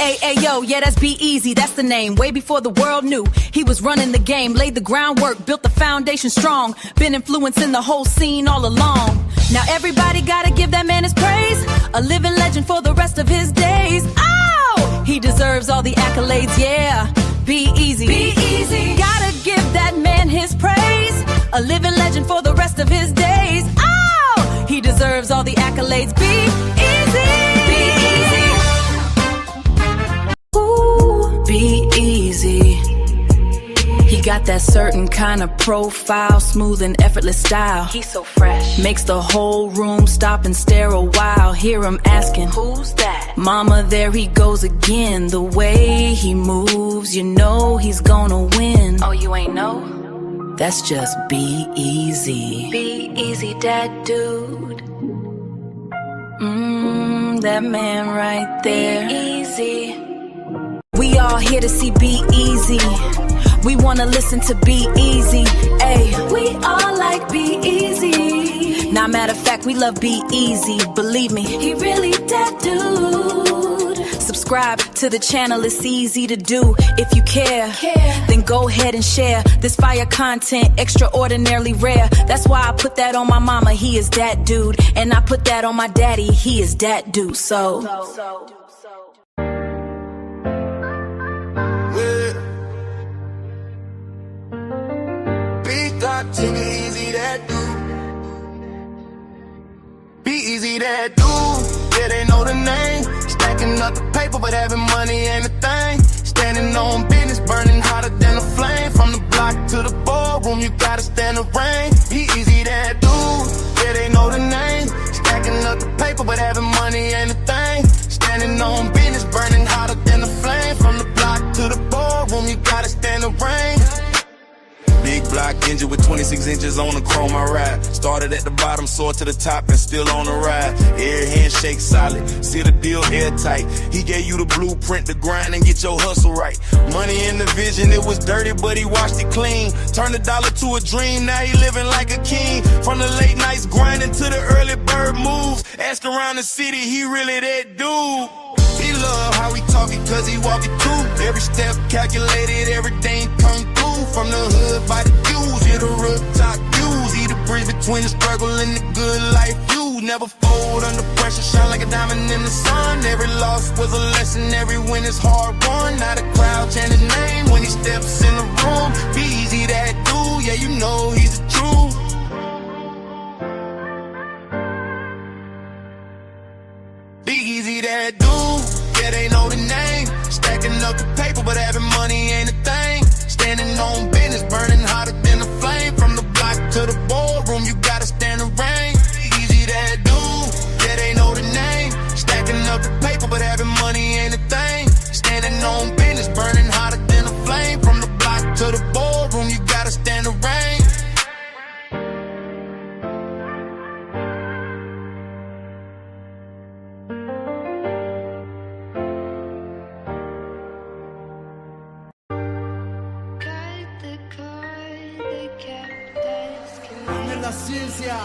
Yo, yeah, that's B-Eazy, that's the name. Way before the world knew he was running the game. Laid the groundwork, built the foundation strong. Been influencing the whole scene all along. Now everybody gotta give that man his praise. A living legend for the rest of his days. Oh, he deserves all the accolades, yeah. B-Eazy, B-Eazy, gotta give that man his praise. A living legend for the rest of his days. Oh, he deserves all the accolades. B-Eazy, B-Eazy. Ooh, B-Eazy. He got that certain kind of profile, smooth and effortless style. He's so fresh, makes the whole room stop and stare a while. Hear him asking, who's that? Mama, there he goes again. The way he moves, you know he's gonna win. Oh, you ain't know? That's just B-Eazy. B-Eazy Dat Dude. That man right there. B-Eazy. We all here to see B-Eazy. We wanna listen to B-Eazy. Ayy, we all like B-Eazy. Now, matter of fact, we love B-Eazy. Believe me, he really that dude. Subscribe to the channel, it's easy to do. If you care, then go ahead and share this fire content, extraordinarily rare. That's why I put that on my mama, he is that dude. And I put that on my daddy, he is that dude. So. B-Eazy Dat Dude. B-Eazy Dat Dude. Yeah, they know the name. Stacking up the paper, but having money ain't a thing. Standing on business, burning hotter than a flame. From the block to the boardroom, you gotta stand the rain. B-Eazy Dat Dude. Yeah, they know the name. Stacking up the paper, but having money ain't a thing. Standing on business, burning hotter than a flame. From the block to the boardroom, you gotta stand the rain. Big block engine with 26 inches on the chrome I ride. Started at the bottom, soared to the top and still on the ride. Air handshake solid, seal the deal airtight. He gave you the blueprint to grind and get your hustle right. Money in the vision, it was dirty but he washed it clean. Turned a dollar to a dream, now he living like a king. From the late nights grinding to the early bird moves. Ask around the city, he really that dude. He love how he talking cause he walking too. Every step calculated, everything come through. From the hood by the views, yeah, the rooftop views. He the bridge between the struggle and the good life view. Never fold under pressure, shine like a diamond in the sun. Every loss was a lesson, every win is hard won. Now the crowd chant his name when he steps in the room. B-Eazy Dat Dude, yeah, you know he's the truth. B-Eazy Dat Dude, yeah, they know the name. Stacking up the paper, but having money ain't a thing. Standing on business, burning hotter than a flame. From the block to the boardroom, you gotta stand the rain. B-Eazy Dat Dude, yeah, they know the name. Stacking up the paper, but having money ain't a thing. Standing on business, burning hotter than a flame. From the block to the boardroom, you gotta stand the rain. La ciencia.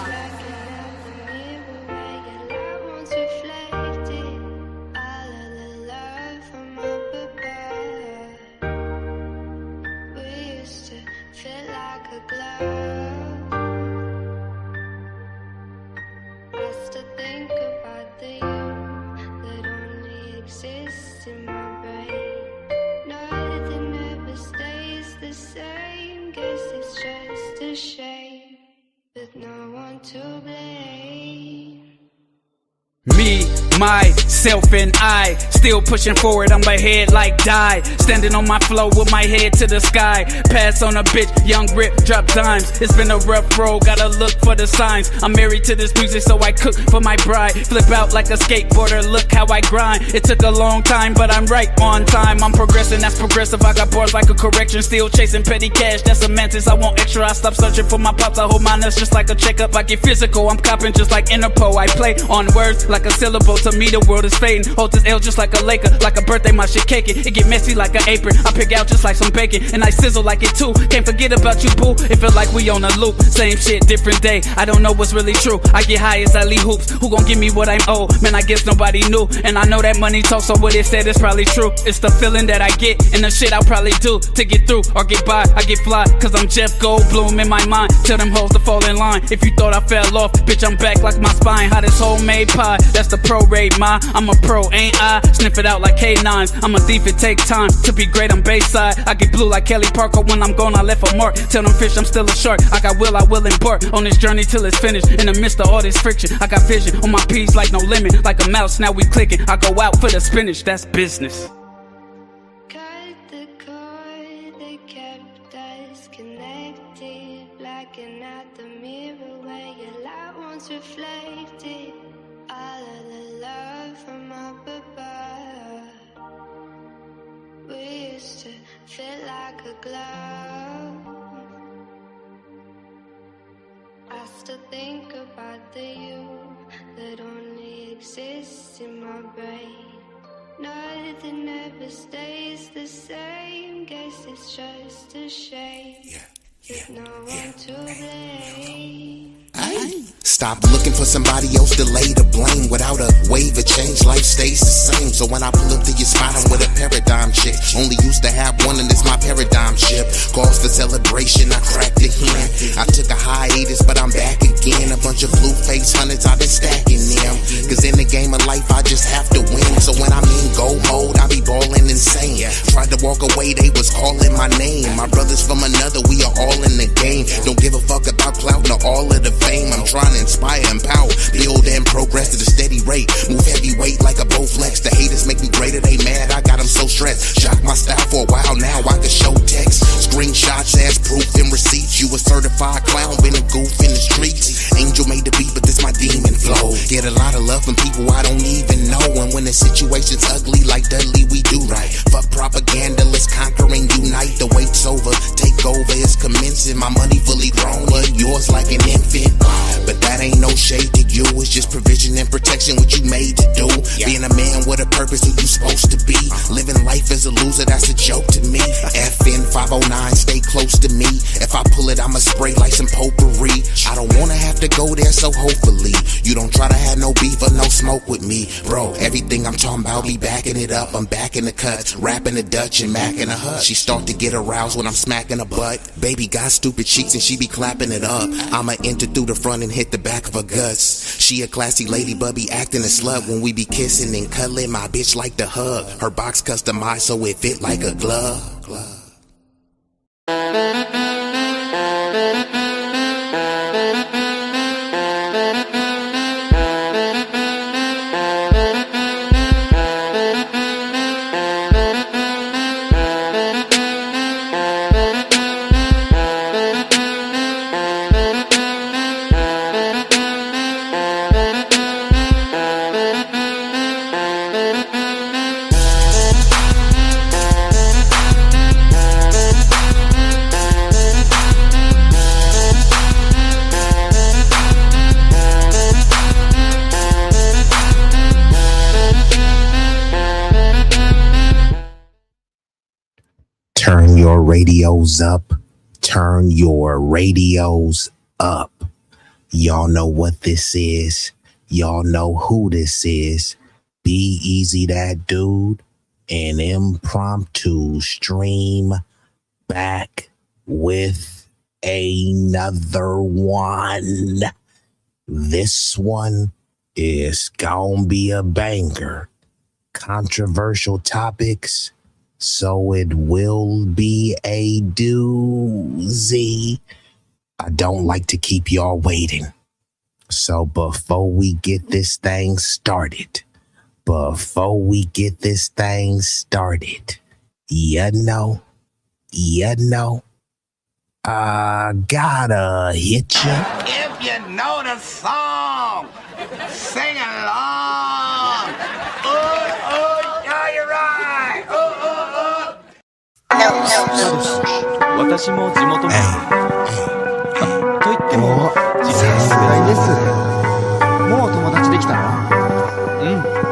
No one to blame. Me, myself, and I still pushing forward, I'm ahead like die. Standing on my flow with my head to the sky. Pass on a bitch, young rip, drop dimes. It's been a rough road, gotta look for the signs. I'm married to this music, so I cook for my bride. Flip out like a skateboarder, look how I grind. It took a long time, but I'm right on time. I'm progressing, that's progressive, I got bars like a correction. Still chasing petty cash, that's a mantis. I want extra, I stop searching for my pops. I hold my nuts just like a checkup. I get physical, I'm copping just like Interpol. I play on words like a syllable. to me the world is fading. Hold this L just like a Laker, like a birthday, my shit caking. It get messy like an apron, I pick out just like some bacon, and I sizzle like it too. Can't forget about you, boo. It feel like we on a loop. Same shit, different day. I don't know what's really true. I get high as I leave hoops. Who gon' give me what I'm owed? Man, I guess nobody knew. And I know that money talks, so what it said is probably true. It's the feeling that I get and the shit I'll probably do to get through or get by. I get fly, cause I'm Jeff Goldblum in my mind. Tell them hoes to fall in line. If you thought I fell off, bitch, I'm back like my spine. Hot as homemade pie, that's the pro rate, ma. I'm a pro, ain't I? Sniff it out like K9s. I'm a thief, it take time to be great, I'm Bayside. I get blue like Kelly Parker. When I'm gone, I left a mark. Tell them fish I'm still a shark. I will embark on this journey till it's finished. In the midst of all this friction, I got vision on my P's like no limit. Like a mouse, now we clicking. I go out for the spinach, that's business. Cut the cord that kept us connected, blacking out the mirror where your light once reflected. All of the love from up above, we used to fit like a glove. I still think about the you that only exists in my brain. Nothing ever stays the same. Guess it's just a shame. There's no one to blame. Stop looking for somebody else to lay the blame. Without a wave of change, life stays the same. So when I pull up to your spot, I'm with a paradigm chick. Only used to have one and it's my paradigm ship. Calls for celebration, I cracked the hen. I took a hiatus, but I'm back again. A bunch of blue face hundreds, I've been stacking them. Cause in the game of life, I just have to win. So when I'm in go mode, I be ballin' insane. Tried to walk away, they was calling my name. My brothers from another, we are all in the game. Don't give a fuck about clout nor all of the fame. I'm trying to inspire, empower, build and progress at a steady rate. Move heavyweight like a Bowflex. The haters make me greater, they mad, I got them so stressed. Shock my style for a while now, I can show text. Screenshots as proof and receipts. You a certified clown, been a goof in the streets. Angel made the beat, but this my demon flow. Get a lot of love from people I don't even know. And when the situation's ugly like Dudley, we do right. Fuck propaganda, let's conquer and unite. The wait's over, take over, it's commencing. My money fully grown, but yours like an infant. But that ain't no shade to you, it's just provision and protection, what you made to do. Being a man with a purpose, who you supposed to be. Living life as a loser, that's a joke to me. FN 509, stay close to me. If I pull it, I'ma spray like some potpourri. I don't wanna have to go there, so hopefully you don't try to have no beef or no smoke with me. Bro, everything I'm talking about, be backing it up. I'm back in the cuts, rapping the Dutch and macking a hut. She start to get aroused when I'm smacking her butt. Baby got stupid cheeks and she be clapping it up. I'ma enter through the front and hit the back of her guts. She a classy lady but be acting a slut. When we be kissing and cuddling, my bitch like to hug. Her box customized so it fit like a glove. Turn your radios up. Turn your radios up. Y'all know what this is. Y'all know who this is. B-Eazy Dat Dude, an impromptu stream back with another one. This one is gonna be a banger. Controversial topics, so it will be a doozy. I don't like to keep y'all waiting. So before we get this thing started, you know, I gotta hit ya. If you know the song, sing along. Yeah, you're right. 私も地元民と言っても実は世代です。もう友達できたの？うん。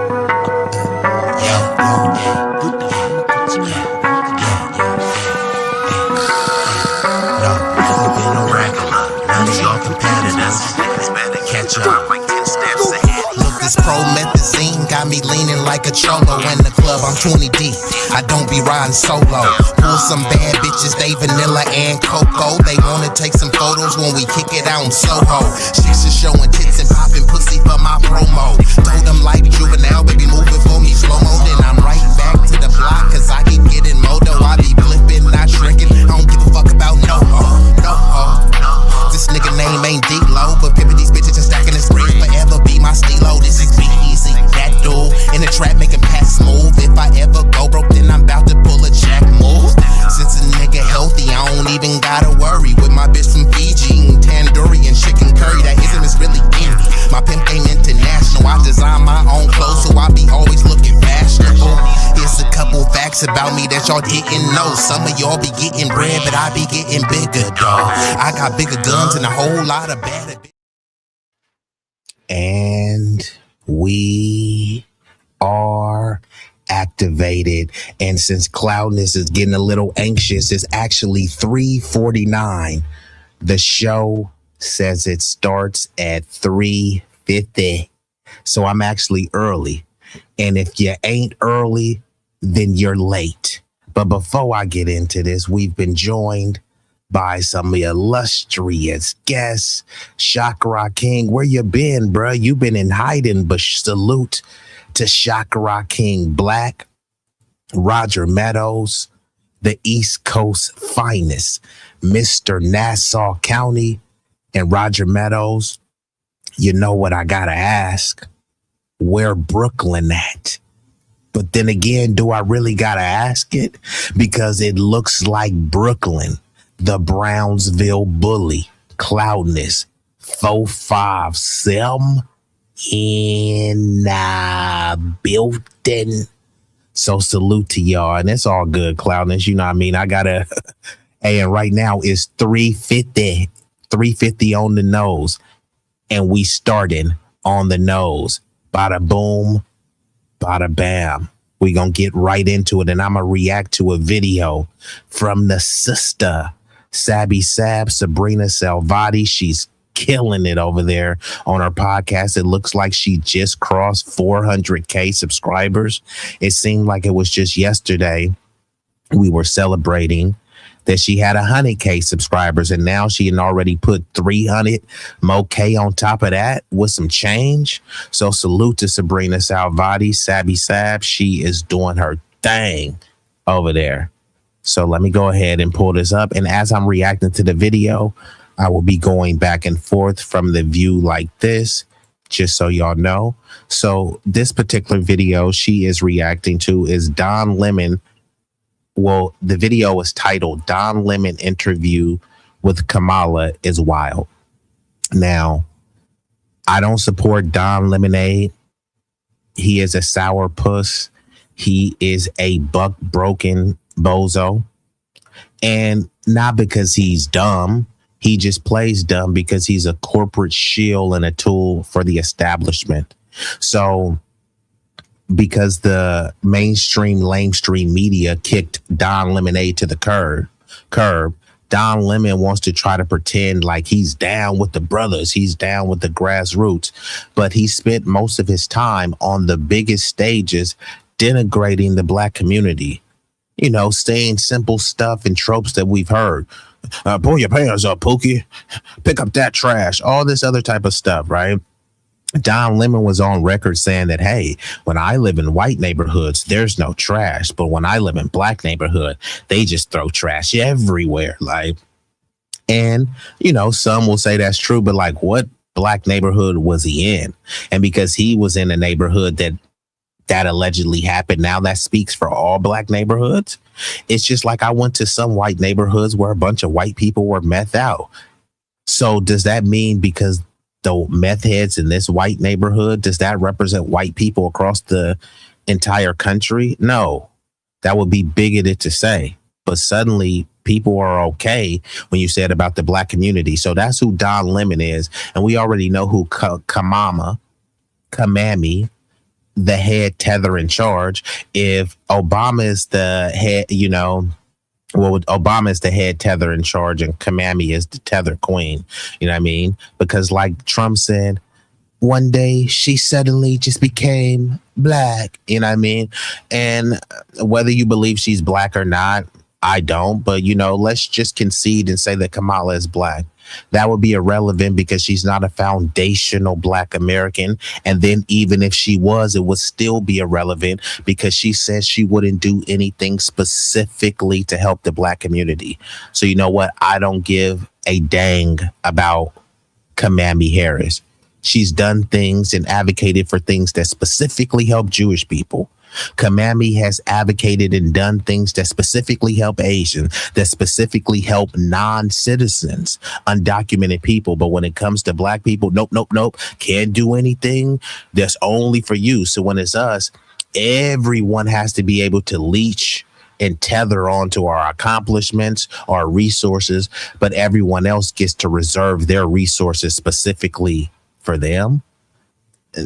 like a cholo in the club. I'm 20 deep. I don't be riding solo. Pull some bad bitches, they vanilla and cocoa. They wanna take some photos when we kick it out in Soho. Chicks is showing tits and popping pussy for my promo. Told them like juvenile, baby, moving for me slow-mo. Then I'm right back to the block, cause I keep getting moto. I be flipping, not shrinking. I don't give a fuck about no ho, no ho. This nigga name ain't D-Lo, but pimpin' these bitches and stacking his green forever be my stilo. This is B-Eazy Dat Dude in the trap making packs smooth. If I ever go broke, then I'm about to pull a jack move. Since a nigga healthy, I don't even gotta worry. With my bitch from Fiji eating tandoori and chicken curry, that ism is really indie. My pimp game international. I design my own clothes, so I be always looking fashionable. Here's a couple facts about me that y'all didn't know. Some of y'all be getting bread, but I be getting bigger, dawg. I got bigger guns and a whole lot of bad. And we are activated. And since Cloudness is getting a little anxious, it's actually 3:49. The show says it starts at 3:50. So I'm actually early. And if you ain't early, then you're late. But before I get into this, we've been joined by some illustrious guests. Chakra King, where you been, bruh? You been in hiding, but salute to Chakra King Black, Roger Meadows, the East Coast finest, Mr. Nassau County, and Roger Meadows. You know what I gotta ask? Where Brooklyn at? But then again, do I really gotta ask it? Because it looks like Brooklyn, the Brownsville bully, Cloudness, 457 in building. So salute to y'all, and it's all good, Cloudness. You know what I mean? I gotta, hey, and right now it's 3:50 on the nose, and we starting on the nose. Bada boom, bada bam. We gonna get right into it, and I'm gonna react to a video from the sister, Sabi Sab, Sabrina Salvati. She's killing it over there on her podcast. It looks like she just crossed 400K subscribers. It seemed like it was just yesterday we were celebrating that she had 100K subscribers, and now she had already put 300 more K on top of that with some change. So salute to Sabrina Salvati, Sabi Sab. She is doing her thing over there. So let me go ahead and pull this up. And as I'm reacting to the video, I will be going back and forth from the view like this, just so y'all know. So this particular video she is reacting to is Don Lemon. Well, the video is titled Don Lemon Interview with Kamala is Wild. Now, I don't support Don Lemonade. He is a sour puss. He is a buck broken bozo. And not because he's dumb. He just plays dumb because he's a corporate shill and a tool for the establishment. So because the mainstream lamestream media kicked Don Lemonade to the curb, Don Lemon wants to try to pretend like he's down with the brothers, he's down with the grassroots, but he spent most of his time on the biggest stages denigrating the Black community, you know, saying simple stuff and tropes that we've heard. Pull your pants up, Pookie. Pick up that trash. All this other type of stuff, right? Don Lemon was on record saying that, hey, when I live in white neighborhoods, there's no trash. But when I live in Black neighborhood, they just throw trash everywhere. Like, and, you know, some will say that's true, but like, what Black neighborhood was he in? And because he was in a neighborhood that allegedly happened, now that speaks for all Black neighborhoods. It's just like I went to some white neighborhoods where a bunch of white people were meth out. So does that mean because the meth heads in this white neighborhood, does that represent white people across the entire country? No, that would be bigoted to say. But suddenly people are okay when you said about the Black community. So that's who Don Lemon is. And we already know who Kamami, the head tether in charge. If Obama is the head, you know, well, Obama is the head tether in charge and Kamami is the tether queen. You know what I mean? Because like Trump said, one day she suddenly just became black. You know what I mean? And whether you believe she's black or not, I don't. But, let's just concede and say that Kamala is black. That would be irrelevant because she's not a foundational black American. And then even if she was, it would still be irrelevant because she says she wouldn't do anything specifically to help the black community. So you know what? I don't give a dang about Kamala Harris. She's done things and advocated for things that specifically help Jewish people. Kamala has advocated and done things that specifically help Asians, that specifically help non-citizens, undocumented people. But when it comes to black people, nope. Can't do anything. That's only for you. So when it's us, everyone has to be able to leech and tether onto our accomplishments, our resources, but everyone else gets to reserve their resources specifically for them.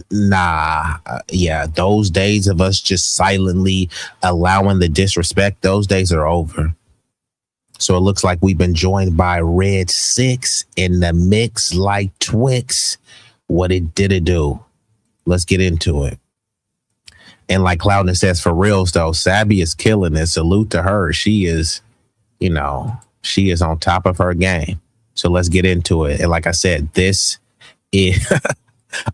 Yeah, those days of us just silently allowing the disrespect, those days are over. So it looks like we've been joined by Red 6 in the mix like Twix. What it did do? Let's get into it. And like Cloudness says, for reals though, Sabby is killing it. Salute to her. She is, she is on top of her game. So let's get into it. And like I said, this is...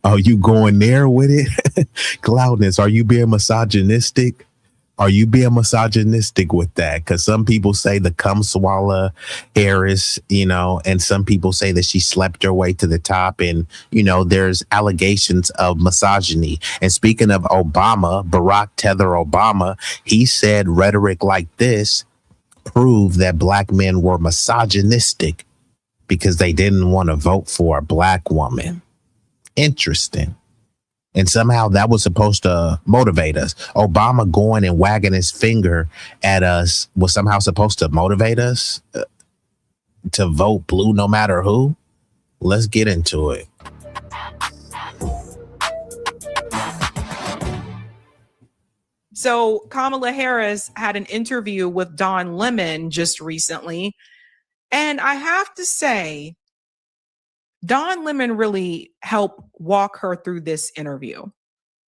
Are you going there with it? Cloudness, are you being misogynistic? Are you being misogynistic with that? Because some people say the cum swallow Harris, and some people say that she slept her way to the top. And, there's allegations of misogyny. And speaking of Obama, Barack Tether Obama, he said rhetoric like this proved that black men were misogynistic because they didn't want to vote for a black woman. Interesting. And somehow that was supposed to motivate us. Obama going and wagging his finger at us was somehow supposed to motivate us to vote blue no matter who. Let's get into it. So Kamala Harris had an interview with Don Lemon just recently. And I have to say, Don Lemon really helped walk her through this interview.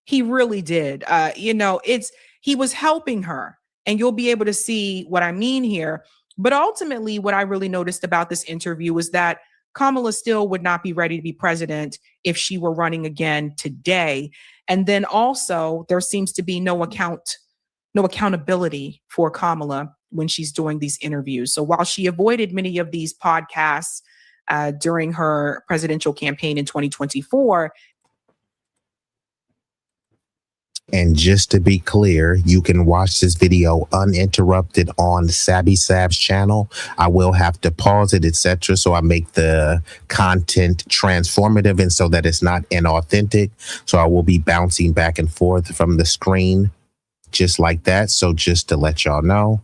He really did. He was helping her, and you'll be able to see what I mean here. But ultimately, what I really noticed about this interview was that Kamala still would not be ready to be president if she were running again today. And then also, there seems to be no accountability for Kamala when she's doing these interviews. So while she avoided many of these podcasts during her presidential campaign in 2024. And just to be clear, you can watch this video uninterrupted on Sabby Sab's channel. I will have to pause it, etc. So I make the content transformative and so that it's not inauthentic. So I will be bouncing back and forth from the screen just like that. So just to let y'all know.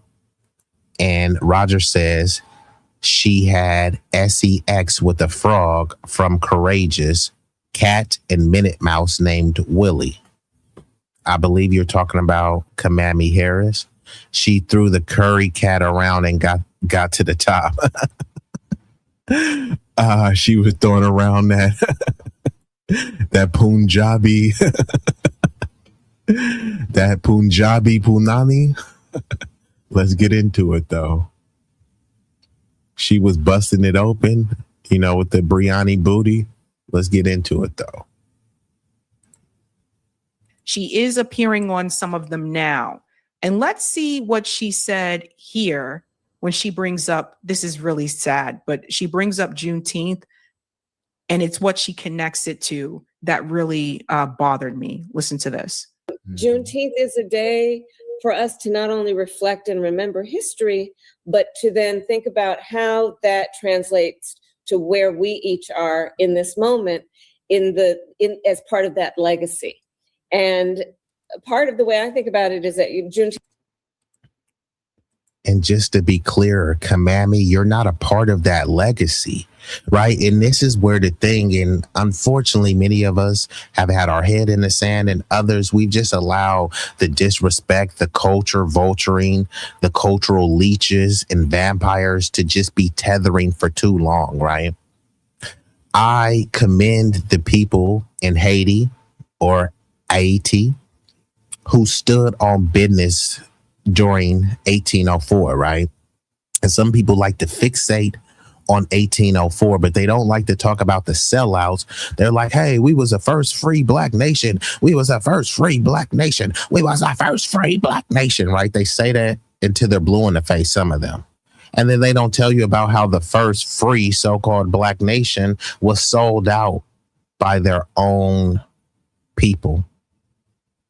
And Roger says, she had sex with a frog from Courageous, cat and Minute Mouse named Willie. I believe you're talking about Kamala Harris. She threw the curry cat around and got to the top. She was throwing around that Punjabi, that Punjabi punani. Let's get into it though. She was busting it open, with the biryani booty. Let's get into it, though. She is appearing on some of them now. And let's see what she said here when she brings up, this is really sad, but she brings up Juneteenth, and it's what she connects it to that really bothered me. Listen to this. Juneteenth is a day for us to not only reflect and remember history, but to then think about how that translates to where we each are in this moment as part of that legacy. And part of the way I think about it is that Juneteenth. And just to be clear, Kamala, you're not a part of that legacy, right? And this is where the thing, and unfortunately, many of us have had our head in the sand, and others, we've just allowed the disrespect, the culture vulturing, the cultural leeches and vampires to just be tethering for too long, right? I commend the people in Haiti or Haiti who stood on business during 1804, right? And some people like to fixate on 1804, but they don't like to talk about the sellouts. They're like, hey, we was the first free black nation. We was the first free black nation. We was the first free black nation, right? They say that until they're blue in the face, some of them. And then they don't tell you about how the first free so-called black nation was sold out by their own people.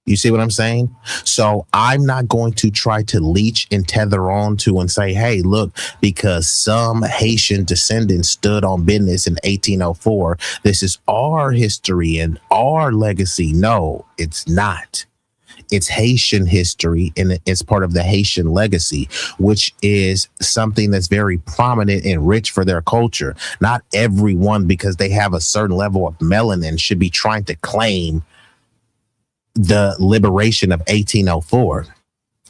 You see what I'm saying? So I'm not going to try to leech and tether on to and say, hey, look, because some Haitian descendants stood on business in 1804, this is our history and our legacy. No, it's not. It's Haitian history, and it's part of the Haitian legacy, which is something that's very prominent and rich for their culture. Not everyone, because they have a certain level of melanin, should be trying to claim the liberation of 1804.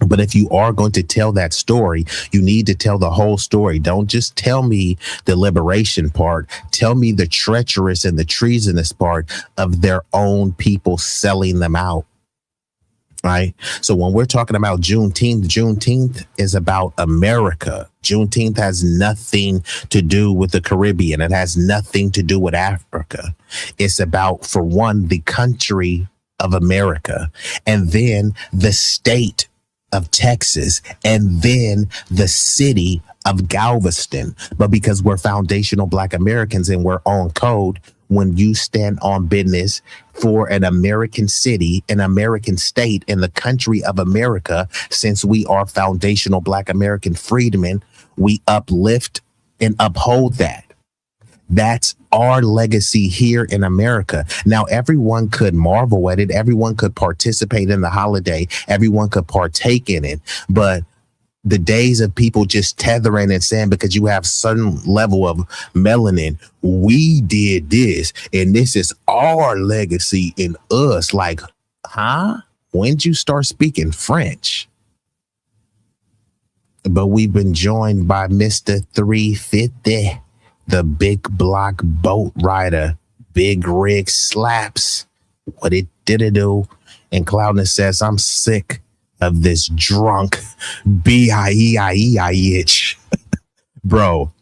But if you are going to tell that story, you need to tell the whole story. Don't just tell me the liberation part. Tell me the treacherous and the treasonous part of their own people selling them out. Right. So when we're talking about Juneteenth is about America. Juneteenth has nothing to do with the Caribbean. It has nothing to do with Africa. It's about, for one, the country of America, and then the state of Texas, and then the city of Galveston. But because we're foundational Black Americans and we're on code, when you stand on business for an American city, an American state, in the country of America, since we are foundational Black American freedmen, we uplift and uphold that. That's our legacy here in America. Now, everyone could marvel at it. Everyone could participate in the holiday. Everyone could partake in it. But the days of people just tethering and saying, because you have certain level of melanin, we did this and this is our legacy in us. Like, huh? When'd you start speaking French? But we've been joined by Mr. 350, the big block boat rider. Big rig slaps. What it did it do? And Cloudness says, I'm sick of this drunk B-I-E-I-E-I-itch. Bro,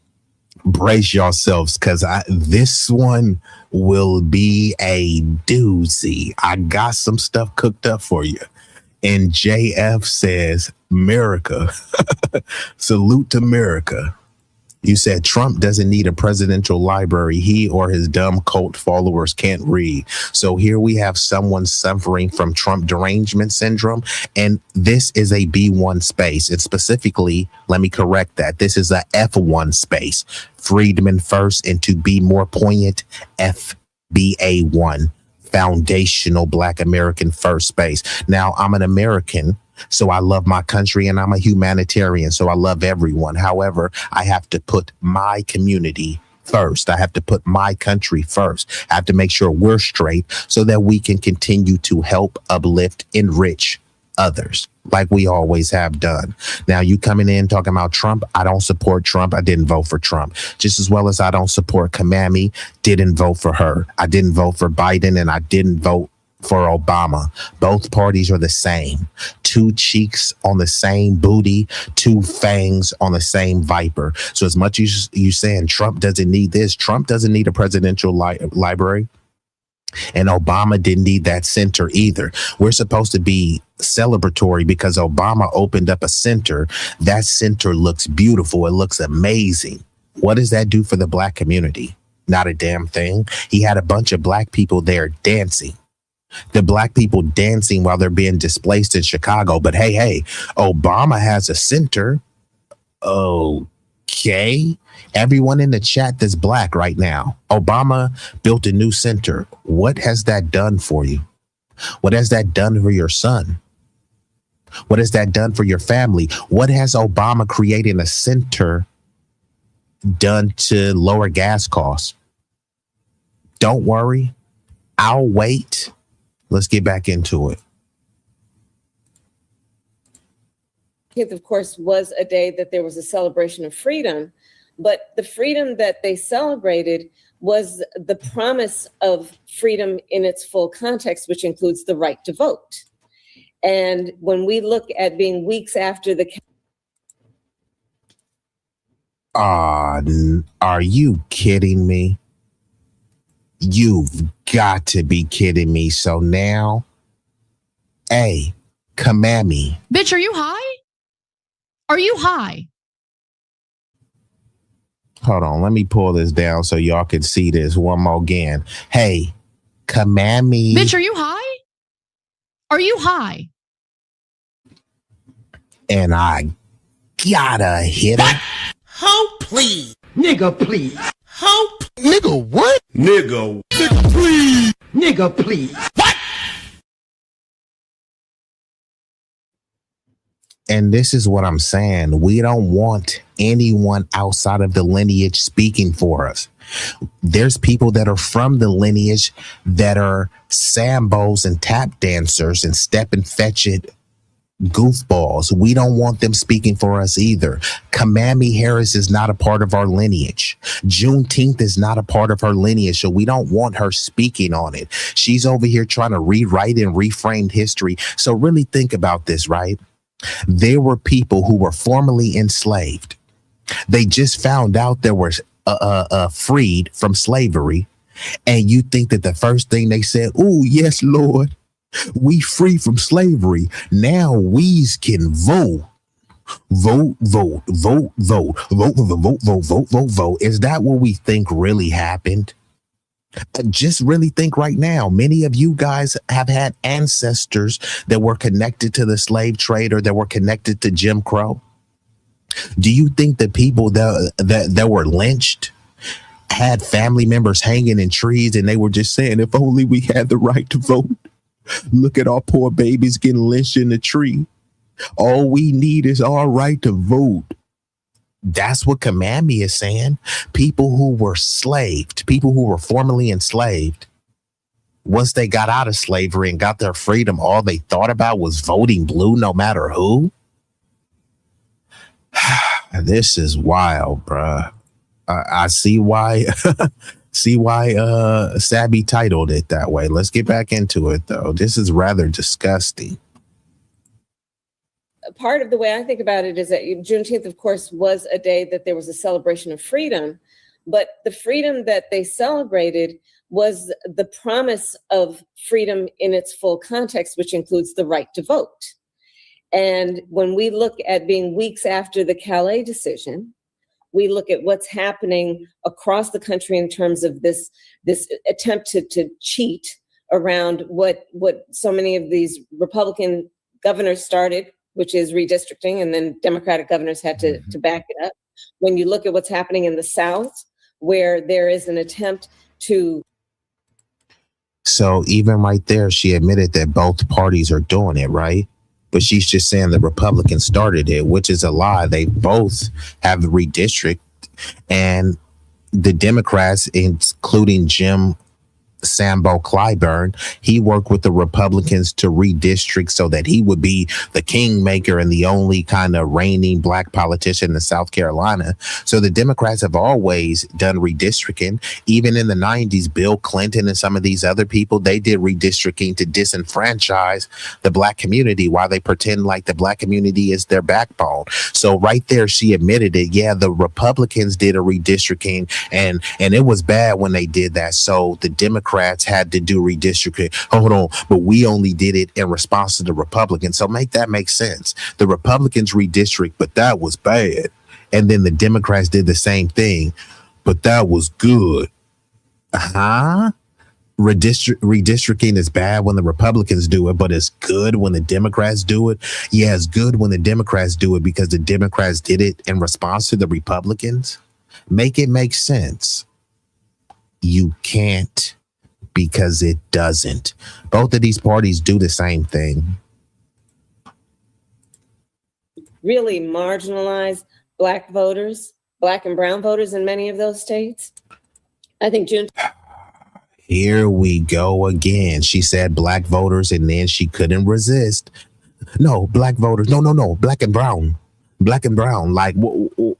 brace yourselves, because this one will be a doozy. I got some stuff cooked up for you. And JF says, America. Salute to America. You said Trump doesn't need a presidential library. He or his dumb cult followers can't read. So here we have someone suffering from Trump derangement syndrome. And this is a B1 space. It's specifically, let me correct that. This is a F1 space. Freedmen first, and to be more poignant, FBA1. Foundational Black American first space. Now, I'm an American, so I love my country, and I'm a humanitarian, so I love everyone. However, I have to put my community first. I have to put my country first. I have to make sure we're straight so that we can continue to help, uplift, enrich others like we always have done. Now, you coming in talking about Trump. I don't support Trump. I didn't vote for Trump. Just as well as I don't support Kamami. Didn't vote for her. I didn't vote for Biden, and I didn't vote for Obama. Both parties are the same. Two cheeks on the same booty, two fangs on the same viper. So as much as you saying Trump doesn't need this, Trump doesn't need a presidential library. And Obama didn't need that center either. We're supposed to be celebratory because Obama opened up a center. That center looks beautiful. It looks amazing. What does that do for the Black community? Not a damn thing. He had a bunch of Black people there dancing. The Black people dancing while they're being displaced in Chicago. But hey, Obama has a center. Okay. Everyone in the chat that's Black right now. Obama built a new center. What has that done for you? What has that done for your son? What has that done for your family? What has Obama creating a center done to lower gas costs? Don't worry. I'll wait. Let's get back into it. Of course, was a day that there was a celebration of freedom, But the freedom that they celebrated was the promise of freedom in its full context, which includes the right to vote. And when we look at being weeks after the... Are you kidding me? You've got to be kidding me. So now, hey, Kamami. Bitch, are you high? Are you high? Hold on, let me pull this down so y'all can see this one more again. Hey, Kamami. Bitch, are you high? Are you high? And I gotta hit it. Hope, please. Nigga, please. Hope. Nigga, what? Nigga, Please. Nigga, please. And this is what I'm saying. We don't want anyone outside of the lineage speaking for us. There's people that are from the lineage that are sambos and tap dancers and step and fetch it goofballs. We don't want them speaking for us either. Kamala Harris is not a part of our lineage. Juneteenth is not a part of her lineage, so we don't want her speaking on it. She's over here trying to rewrite and reframe history. So really think about this, right? There were people who were formerly enslaved. They just found out they were freed from slavery. And you think that the first thing they said, oh, yes, Lord, we free from slavery. Now we's can vote. Vote. Is that what we think really happened? Just really think right now. Many of you guys have had ancestors that were connected to the slave trade or that were connected to Jim Crow. Do you think the people that were lynched had family members hanging in trees and they were just saying, if only we had the right to vote? Look at our poor babies getting lynched in the tree. All we need is our right to vote. That's what Kamami is saying. People who were slaved, people who were formerly enslaved, once they got out of slavery and got their freedom, all they thought about was voting blue no matter who. This is wild, bruh. I see why Sabby titled it that way. Let's get back into it, though. This is rather disgusting. Part of the way I think about it is that Juneteenth, of course, was a day that there was a celebration of freedom, but the freedom that they celebrated was the promise of freedom in its full context, which includes the right to vote. And when we look at being weeks after the Calais decision, we look at what's happening across the country in terms of this attempt to cheat around what so many of these Republican governors started, which is redistricting, and then Democratic governors had to back it up. When you look at what's happening in the South, where there is an attempt to... So even right there, she admitted that both parties are doing it, right? But she's just saying the Republicans started it, which is a lie. They both have the redistrict, and the Democrats, including Jim Sambo Clyburn, he worked with the Republicans to redistrict so that he would be the kingmaker and the only kind of reigning black politician in South Carolina. So the Democrats have always done redistricting. Even in the 90s, Bill Clinton and some of these other people, they did redistricting to disenfranchise the black community while they pretend like the black community is their backbone. So right there, she admitted it. Yeah, the Republicans did a redistricting and it was bad when they did that. So the Democrats had to do redistricting. Hold on, but we only did it in response to the Republicans. So make sense. The Republicans redistrict, but that was bad. And then the Democrats did the same thing, but that was good. Redistricting is bad when the Republicans do it, but it's good when the Democrats do it. Yeah, it's good when the Democrats do it because the Democrats did it in response to the Republicans. Make it make sense. You can't, because it doesn't. Both of these parties do the same thing. Really marginalized black voters, black and brown voters in many of those states. I think Here we go again. She said black voters and then she couldn't resist. No, black voters. No. Black and brown. Black and brown. Like,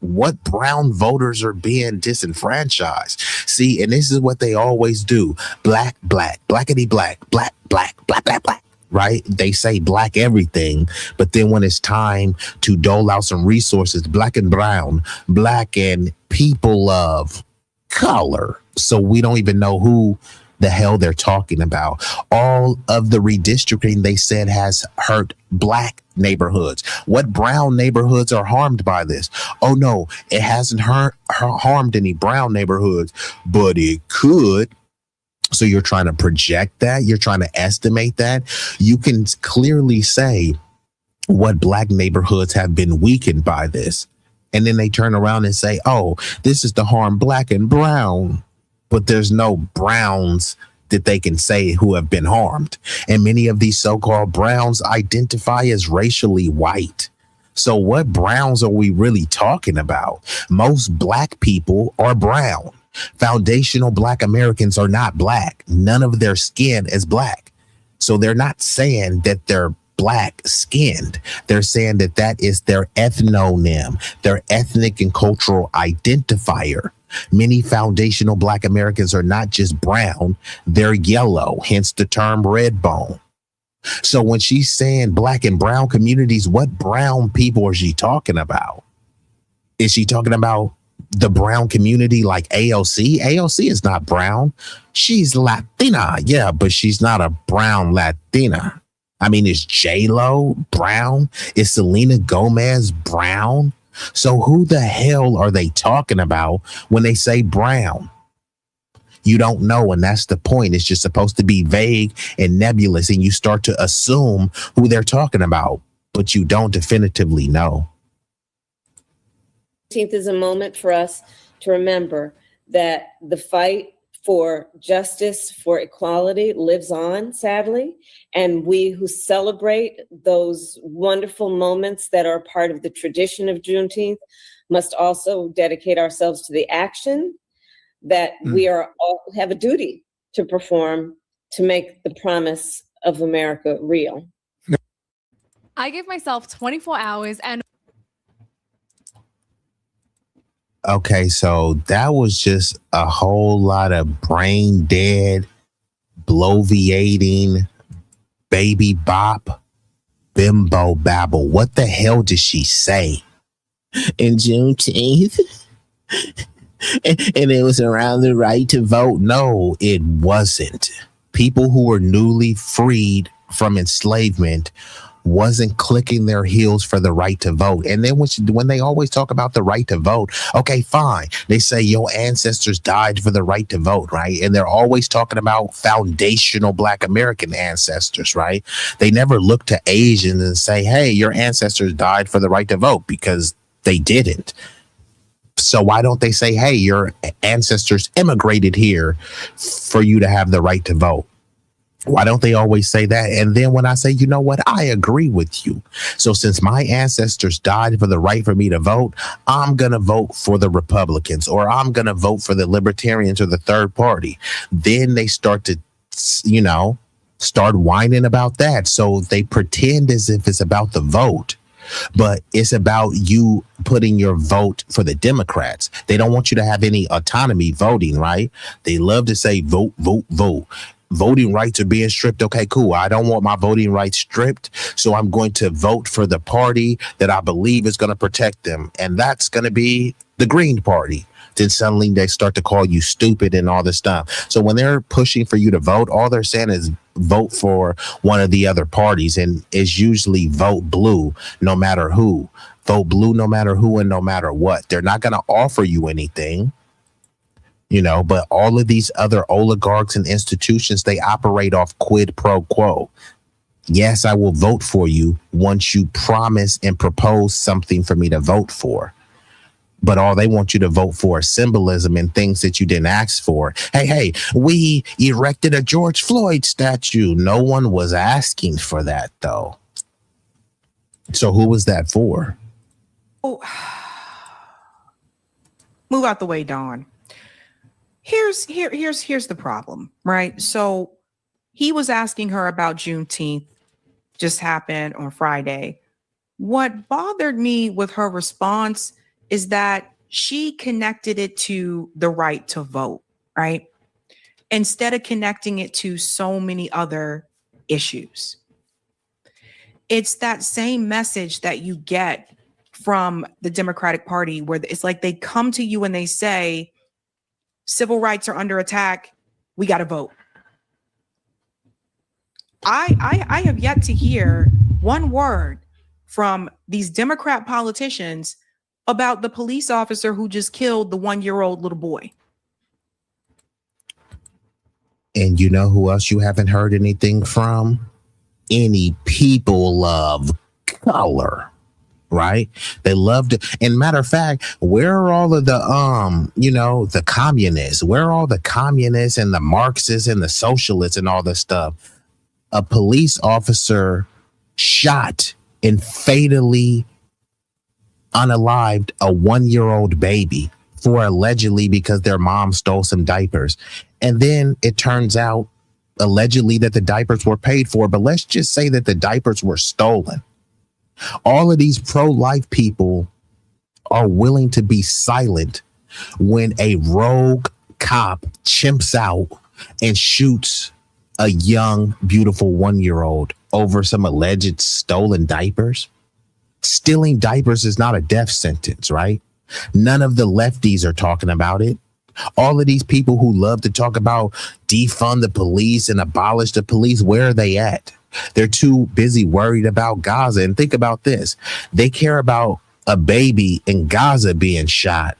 what brown voters are being disenfranchised. See, and this is what they always do. Black, blackity black, black, black, black, black, black. Right? They say black everything, but then when it's time to dole out some resources, black and brown, black and people of color. So we don't even know who the hell they're talking about. All of the redistricting they said has hurt black neighborhoods. What brown neighborhoods are harmed by this? Oh no, it hasn't harmed any brown neighborhoods, but it could. So you're trying to project that. You're trying to estimate that. You can clearly say what black neighborhoods have been weakened by this. And then they turn around and say, oh, this is to harm black and brown. But there's no browns that they can say who have been harmed. And many of these so-called browns identify as racially white. So what browns are we really talking about? Most black people are brown. Foundational black Americans are not black. None of their skin is black. So they're not saying that they're black skinned. They're saying that that is their ethnonym, their ethnic and cultural identifier. Many foundational black Americans are not just brown, they're yellow, hence the term red bone. So when she's saying black and brown communities, what brown people is she talking about? Is she talking about the brown community like AOC? AOC is not brown. She's Latina. Yeah, but she's not a brown Latina. I mean, is J-Lo brown? Is Selena Gomez brown? So who the hell are they talking about when they say brown? You don't know, and that's the point. It's just supposed to be vague and nebulous, and you start to assume who they're talking about, but you don't definitively know. 15th is a moment for us to remember that the fight for justice, for equality lives on, sadly. And we who celebrate those wonderful moments that are part of the tradition of Juneteenth must also dedicate ourselves to the action that we are all have a duty to perform to make the promise of America real. I give myself 24 hours and Okay, so that was just a whole lot of brain dead, bloviating, baby bop, bimbo babble. What the hell did she say? In Juneteenth? And it was around the right to vote. No, it wasn't. People who were newly freed from enslavement wasn't clicking their heels for the right to vote. And then when they always talk about the right to vote, okay, fine. They say your ancestors died for the right to vote, right? And they're always talking about foundational Black American ancestors, right? They never look to Asians and say, hey, your ancestors died for the right to vote, because they didn't. So why don't they say, hey, your ancestors immigrated here for you to have the right to vote? Why don't they always say that? And then when I say, you know what, I agree with you. So since my ancestors died for the right for me to vote, I'm going to vote for the Republicans, or I'm going to vote for the Libertarians or the third party. Then they start to, start whining about that. So they pretend as if it's about the vote, but it's about you putting your vote for the Democrats. They don't want you to have any autonomy voting, right? They love to say vote, vote, vote. Voting rights are being stripped. Okay, cool. I don't want my voting rights stripped, so I'm going to vote for the party that I believe is going to protect them, and that's going to be the Green Party. Then suddenly they start to call you stupid and all this stuff. So when they're pushing for you to vote, all they're saying is vote for one of the other parties, and it's usually vote blue no matter who. Vote blue no matter who and no matter what. They're not going to offer you anything. But all of these other oligarchs and institutions, they operate off quid pro quo. Yes, I will vote for you once you promise and propose something for me to vote for. But all they want you to vote for is symbolism and things that you didn't ask for. Hey, we erected a George Floyd statue. No one was asking for that, though. So who was that for? Oh, move out the way, Dawn. Here's the problem, right? So he was asking her about Juneteenth, just happened on Friday. What bothered me with her response is that she connected it to the right to vote, right? Instead of connecting it to so many other issues. It's that same message that you get from the Democratic Party, where it's like they come to you and they say, civil rights are under attack. We got to vote. I have yet to hear one word from these Democrat politicians about the police officer who just killed the 1-year-old little boy. And you know who else you haven't heard anything from? Any people of color, right? They love to. And matter of fact, where are all of the the communists? Where are all the communists and the Marxists and the socialists and all this stuff? A police officer shot and fatally unalived a 1-year-old baby for allegedly because their mom stole some diapers. And then it turns out allegedly that the diapers were paid for, but let's just say that the diapers were stolen. All of these pro-life people are willing to be silent when a rogue cop chimps out and shoots a young, beautiful 1-year-old over some alleged stolen diapers. Stealing diapers is not a death sentence, right? None of the lefties are talking about it. All of these people who love to talk about defund the police and abolish the police, where are they at? They're too busy worried about Gaza. And think about this. They care about a baby in Gaza being shot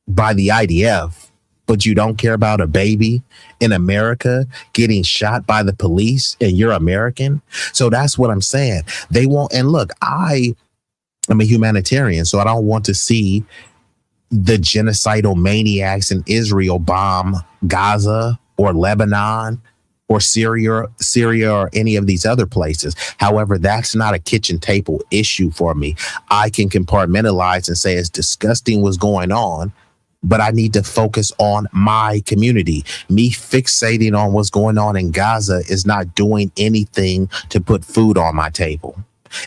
by the IDF, but you don't care about a baby in America getting shot by the police and you're American. So that's what I'm saying. They won't. And look, I'm a humanitarian, so I don't want to see the genocidal maniacs in Israel bomb Gaza or Lebanon or Syria or any of these other places. However, that's not a kitchen table issue for me. I can compartmentalize and say it's disgusting what's going on, but I need to focus on my community. Me fixating on what's going on in Gaza is not doing anything to put food on my table.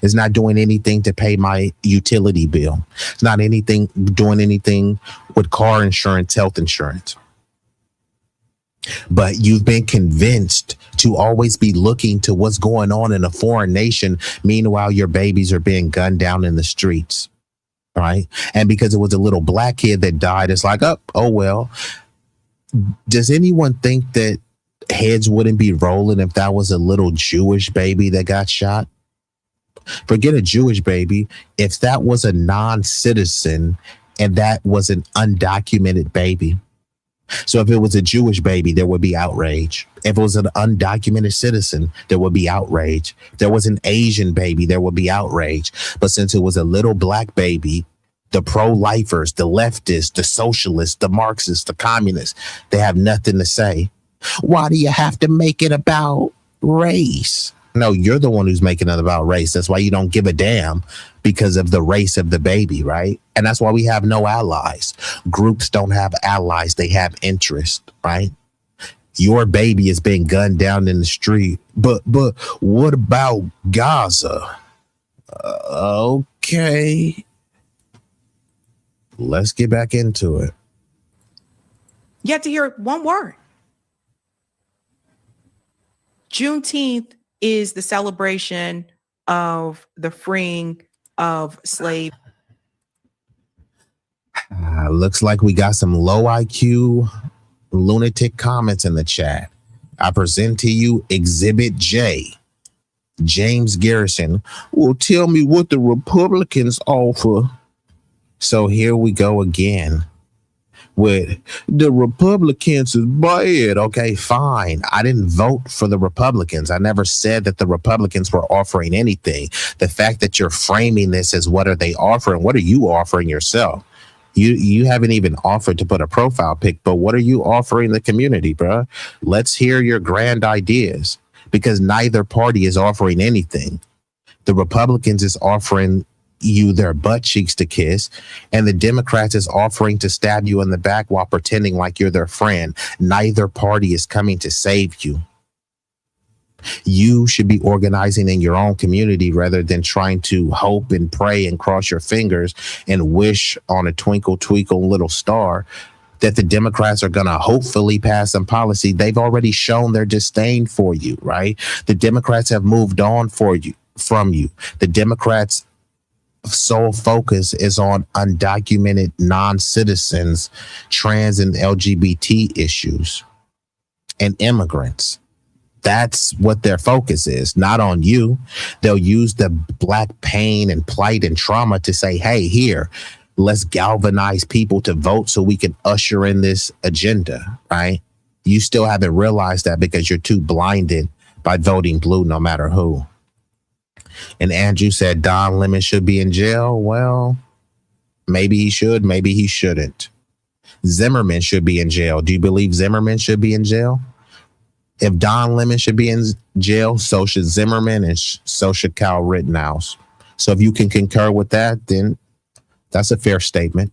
It's not doing anything to pay my utility bill. It's not doing anything with car insurance, health insurance. But you've been convinced to always be looking to what's going on in a foreign nation. Meanwhile, your babies are being gunned down in the streets. Right. And because it was a little black kid that died, it's like, oh, well, does anyone think that heads wouldn't be rolling if that was a little Jewish baby that got shot? Forget a Jewish baby. If that was a non-citizen and that was an undocumented baby. So if it was a Jewish baby, there would be outrage. If it was an undocumented citizen, there would be outrage. If there was an Asian baby, there would be outrage. But since it was a little black baby, the pro-lifers, the leftists, the socialists, the Marxists, the communists, they have nothing to say. Why do you have to make it about race? No, you're the one who's making it about race. That's why you don't give a damn, because of the race of the baby, right? And that's why we have no allies. Groups don't have allies. They have interest, right? Your baby is being gunned down in the street. But what about Gaza? Okay. Let's get back into it. You have to hear one word. Juneteenth is the celebration of the freeing of slaves. Looks like we got some low IQ lunatic comments in the chat. I present to you Exhibit J. James Garrison. Well, tell me what the Republicans offer. So here we go again with the Republicans is bad. Okay, fine. I didn't vote for the Republicans. I never said that the Republicans were offering anything. The fact that you're framing this as what are they offering? What are you offering yourself? You haven't even offered to put a profile pic, but what are you offering the community, bro? Let's hear your grand ideas, because neither party is offering anything. The Republicans is offering you their butt cheeks to kiss, and the Democrats is offering to stab you in the back while pretending like you're their friend. Neither party is coming to save you. You should be organizing in your own community rather than trying to hope and pray and cross your fingers and wish on a twinkle, twinkle little star that the Democrats are going to hopefully pass some policy. They've already shown their disdain for you, right? The Democrats have moved on from you. The Democrats' sole focus is on undocumented non-citizens, trans and LGBT issues, and immigrants. That's what their focus is, not on you. They'll use the Black pain and plight and trauma to say, hey, here, let's galvanize people to vote so we can usher in this agenda, right? You still haven't realized that because you're too blinded by voting blue no matter who. And Andrew said Don Lemon should be in jail. Well, maybe he should, maybe he shouldn't. Zimmerman should be in jail. Do you believe Zimmerman should be in jail? If Don Lemon should be in jail, so should Zimmerman and so should Kyle Rittenhouse. So if you can concur with that, then that's a fair statement.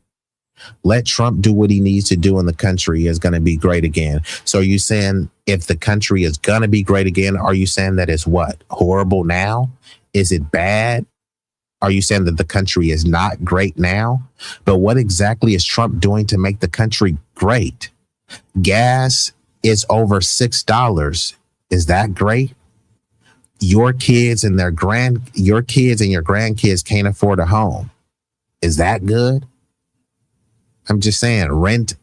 Let Trump do what he needs to do and the country is going to be great again. So are you saying if the country is going to be great again, are you saying that it's what? Horrible now? Is it bad? Are you saying that the country is not great now? But what exactly is Trump doing to make the country great? Gas is over $6. Is that great? Your kids and your grandkids can't afford a home. Is that good? I'm just saying, rent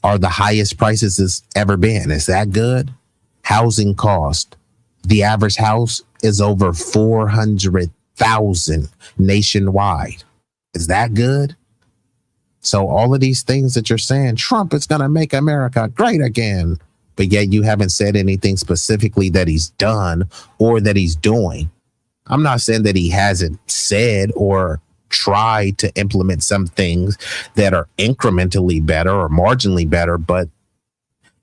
are the highest prices it's ever been. Is that good? Housing cost. The average house is over $400,000 nationwide. Is that good? So all of these things that you're saying, Trump is going to make America great again, but yet you haven't said anything specifically that he's done or that he's doing. I'm not saying that he hasn't said or tried to implement some things that are incrementally better or marginally better, but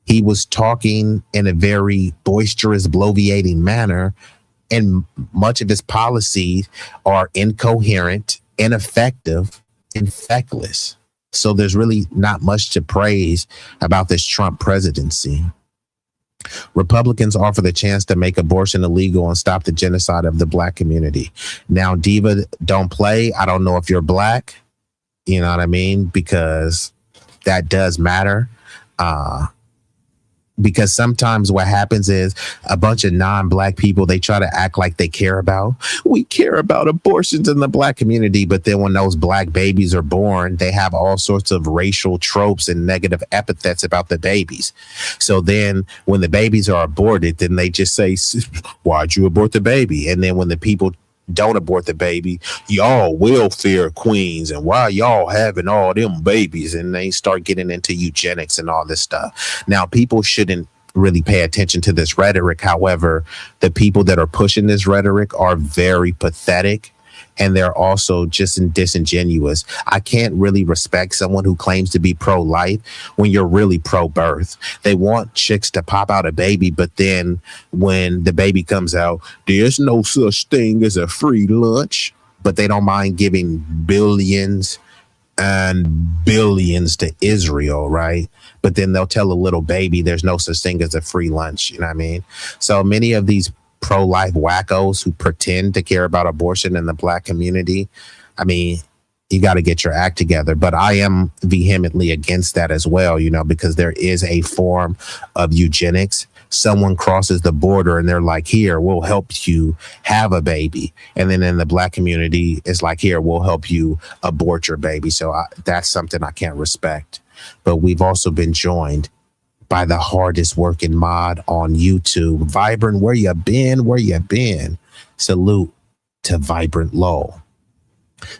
he was talking in a very boisterous, bloviating manner, and much of his policies are incoherent, ineffective, and feckless. So there's really not much to praise about this Trump presidency. Republicans offer the chance to make abortion illegal and stop the genocide of the Black community. Now, Diva, don't play. I don't know if you're Black, you know what I mean? Because that does matter. Because sometimes what happens is a bunch of non-Black people, they try to act like we care about abortions in the Black community. But then when those Black babies are born, they have all sorts of racial tropes and negative epithets about the babies. So then when the babies are aborted, then they just say, why'd you abort the baby? And then when the people don't abort the baby, y'all welfare queens, and why y'all having all them babies? And they start getting into eugenics and all this stuff. Now, people shouldn't really pay attention to this rhetoric. However, the people that are pushing this rhetoric are very pathetic, and they're also just disingenuous. I can't really respect someone who claims to be pro-life when you're really pro-birth. They want chicks to pop out a baby, but then when the baby comes out, there's no such thing as a free lunch. But they don't mind giving billions and billions to Israel, right? But then they'll tell a little baby there's no such thing as a free lunch. You know what I mean? So many of these pro-life wackos who pretend to care about abortion in the Black community, I mean, you got to get your act together. But I am vehemently against that as well, you know, because there is a form of eugenics. Someone crosses the border and they're like, here, we'll help you have a baby. And then in the Black community, it's like, here, we'll help you abort your baby. So that's something I can't respect. But we've also been joined by the hardest working mod on YouTube. Vibrant, where you been? Where you been? Salute to Vibrant Lowell.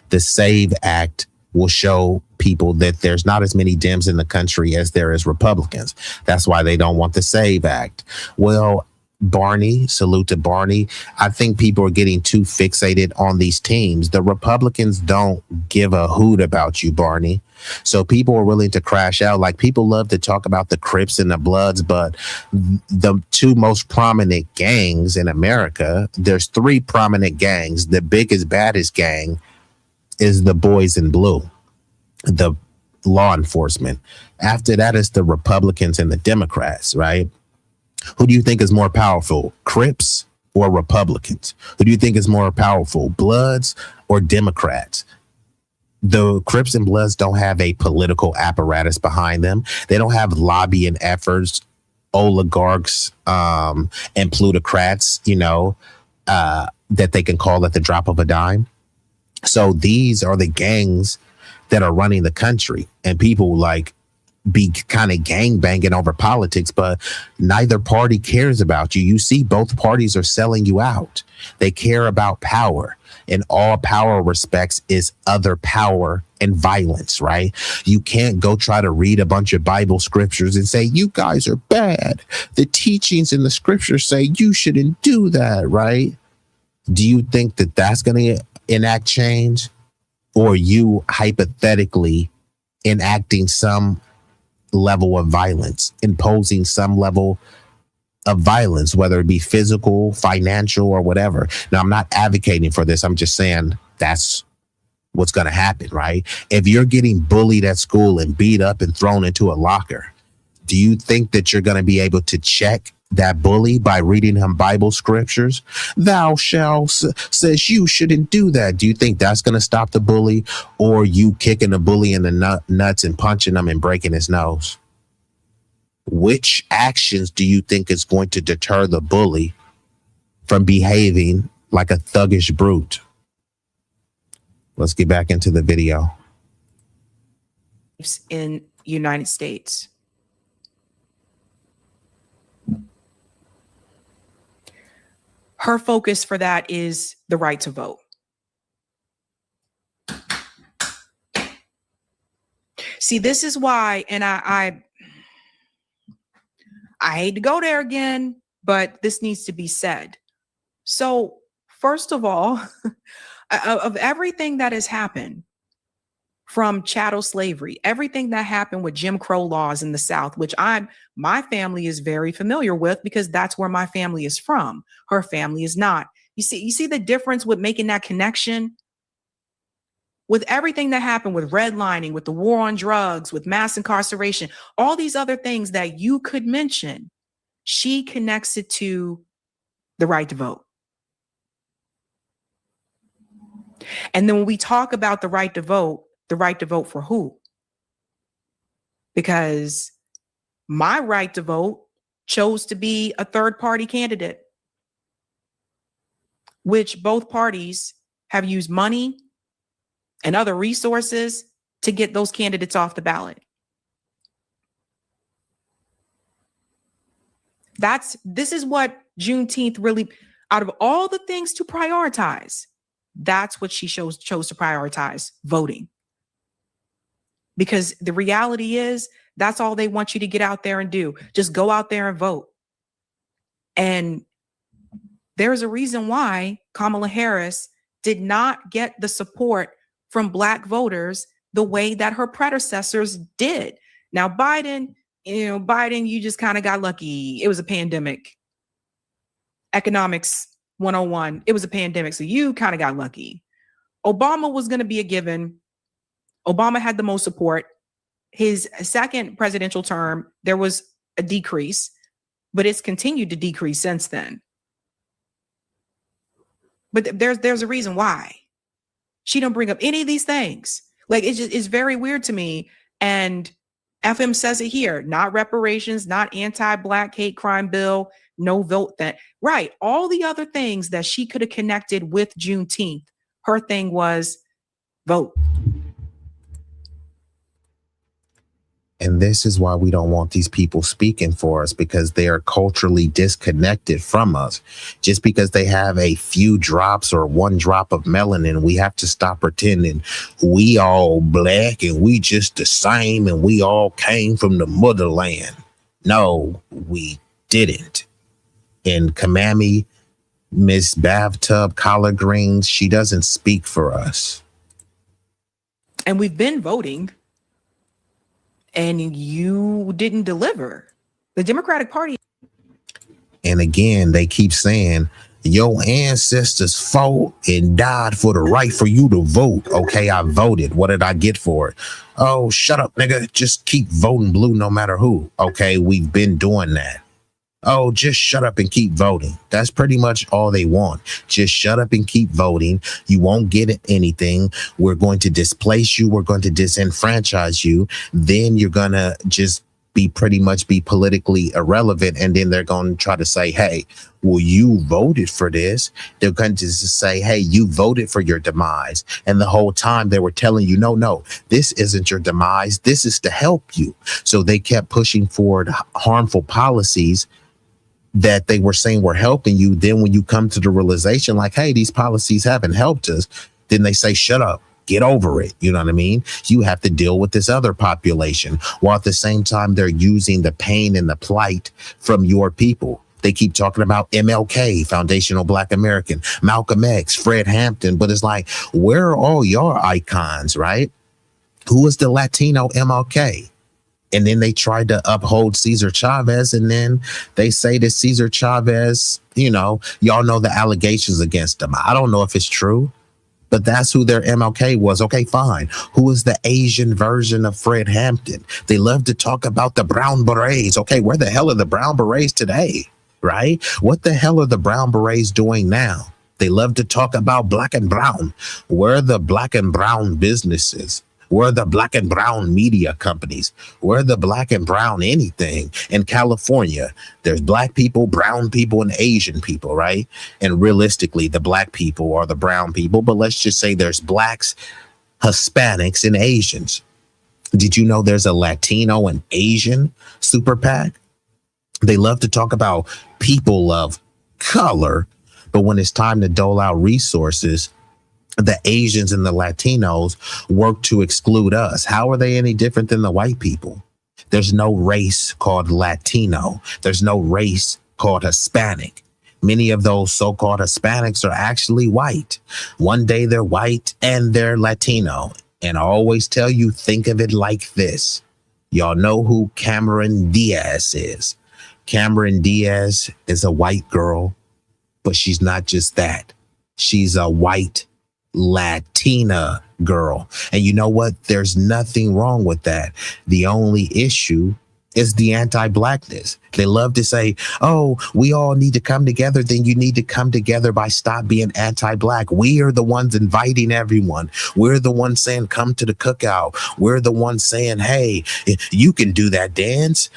The SAVE Act will show people that there's not as many Dems in the country as there is Republicans. That's why they don't want the SAVE Act. Well, Barney, salute to Barney. I think people are getting too fixated on these teams. The Republicans don't give a hoot about you, Barney. So people are willing to crash out. Like, people love to talk about the Crips and the Bloods, but the two most prominent gangs in America, there's three prominent gangs. The biggest, baddest gang is the Boys in Blue, the law enforcement. After that is the Republicans and the Democrats, right? Who do you think is more powerful, Crips or Republicans? Who do you think is more powerful, Bloods or Democrats? The Crips and Bloods don't have a political apparatus behind them. They don't have lobbying efforts, oligarchs, and plutocrats, that they can call at the drop of a dime. So these are the gangs that are running the country, and people be kind of gang banging over politics, but neither party cares about you. You see, both parties are selling you out. They care about power, and all power respects is other power and violence, right? You can't go try to read a bunch of Bible scriptures and say, you guys are bad. The teachings in the scriptures say you shouldn't do that, right? Do you think that that's going to enact change, or you hypothetically enacting some level of violence, imposing some level of violence, whether it be physical, financial, or whatever? Now, I'm not advocating for this. I'm just saying that's what's going to happen, right? If you're getting bullied at school and beat up and thrown into a locker, do you think that you're going to be able to check that bully by reading him Bible scriptures? Thou shalt says you shouldn't do that. Do you think that's going to stop the bully, or you kicking the bully in the nuts and punching him and breaking his nose? Which actions do you think is going to deter the bully from behaving like a thuggish brute? Let's get back into the video. In United States. Her focus for that is the right to vote. See, this is why, and I hate to go there again, but this needs to be said. So, first of all, of everything that has happened from chattel slavery, everything that happened with Jim Crow laws in the South, which my family is very familiar with because that's where my family is from. Her family is not. You see the difference with making that connection? With everything that happened with redlining, with the war on drugs, with mass incarceration, all these other things that you could mention, she connects it to the right to vote. And then when we talk about the right to vote for who? Because my right to vote chose to be a third party candidate, which both parties have used money and other resources to get those candidates off the ballot. This is what Juneteenth really, out of all the things to prioritize, that's what she chose to prioritize: voting. Because the reality is, that's all they want you to get out there and do. Just go out there and vote. And there's a reason why Kamala Harris did not get the support from Black voters the way that her predecessors did. Now, Biden, you just kind of got lucky. It was a pandemic. Economics 101. It was a pandemic. So you kind of got lucky. Obama was going to be a given. Obama had the most support. His second presidential term, there was a decrease, but it's continued to decrease since then. But there's a reason why. She don't bring up any of these things. Like, it's very weird to me. And FM says it here: not reparations, not anti-Black hate crime bill, no vote that. Right. All the other things that she could have connected with Juneteenth, her thing was vote. And this is why we don't want these people speaking for us, because they are culturally disconnected from us. Just because they have a few drops or one drop of melanin, we have to stop pretending we all Black and we just the same and we all came from the motherland. No, we didn't. And Kamami, Miss Bathtub Collard Greens, she doesn't speak for us. And we've been voting. And you didn't deliver. The Democratic Party. And again, they keep saying your ancestors fought and died for the right for you to vote. Okay, I voted. What did I get for it? Oh, shut up, nigga. Just keep voting blue no matter who. Okay, we've been doing that. Oh, just shut up and keep voting. That's pretty much all they want. Just shut up and keep voting. You won't get anything. We're going to displace you. We're going to disenfranchise you. Then you're going to just be pretty much be politically irrelevant. And then they're going to try to say, hey, well, you voted for this. They're going to just say, hey, you voted for your demise. And the whole time they were telling you, no, this isn't your demise. This is to help you. So they kept pushing forward harmful policies that they were saying were helping you. Then when you come to the realization like, hey, these policies haven't helped us, then they say, shut up, get over it. You know what I mean? You have to deal with this other population, while at the same time they're using the pain and the plight from your people. They keep talking about MLK, Foundational Black American, Malcolm X, Fred Hampton, but it's like, where are all your icons, right? Who is the Latino MLK? And then they tried to uphold Cesar Chavez. And then they say that Cesar Chavez, y'all know the allegations against him. I don't know if it's true, but that's who their MLK was. Okay, fine. Who is the Asian version of Fred Hampton? They love to talk about the Brown Berets. Okay, where the hell are the Brown Berets today? Right? What the hell are the Brown Berets doing now? They love to talk about black and brown. Where are the black and brown businesses? Where are the black and brown media companies? Where are the black and brown anything? In California, there's black people, brown people, and Asian people, right? And realistically, the black people are the brown people, but let's just say there's blacks, Hispanics, and Asians. Did you know there's a Latino and Asian super PAC? They love to talk about people of color, but when it's time to dole out resources, the Asians and the Latinos work to exclude us. How are they any different than the white people? There's no race called Latino. There's no race called Hispanic. Many of those so-called Hispanics are actually white. One day they're white and they're Latino. And I always tell you, think of it like this. Y'all know who Cameron Diaz is. Cameron Diaz is a white girl, but she's not just that. She's a white Latina girl. And you know what? There's nothing wrong with that. The only issue is the anti-blackness. They love to say, oh, we all need to come together. Then you need to come together by stop being anti-black. We are the ones inviting everyone. We're the ones saying, come to the cookout. We're the ones saying, hey, you can do that dance.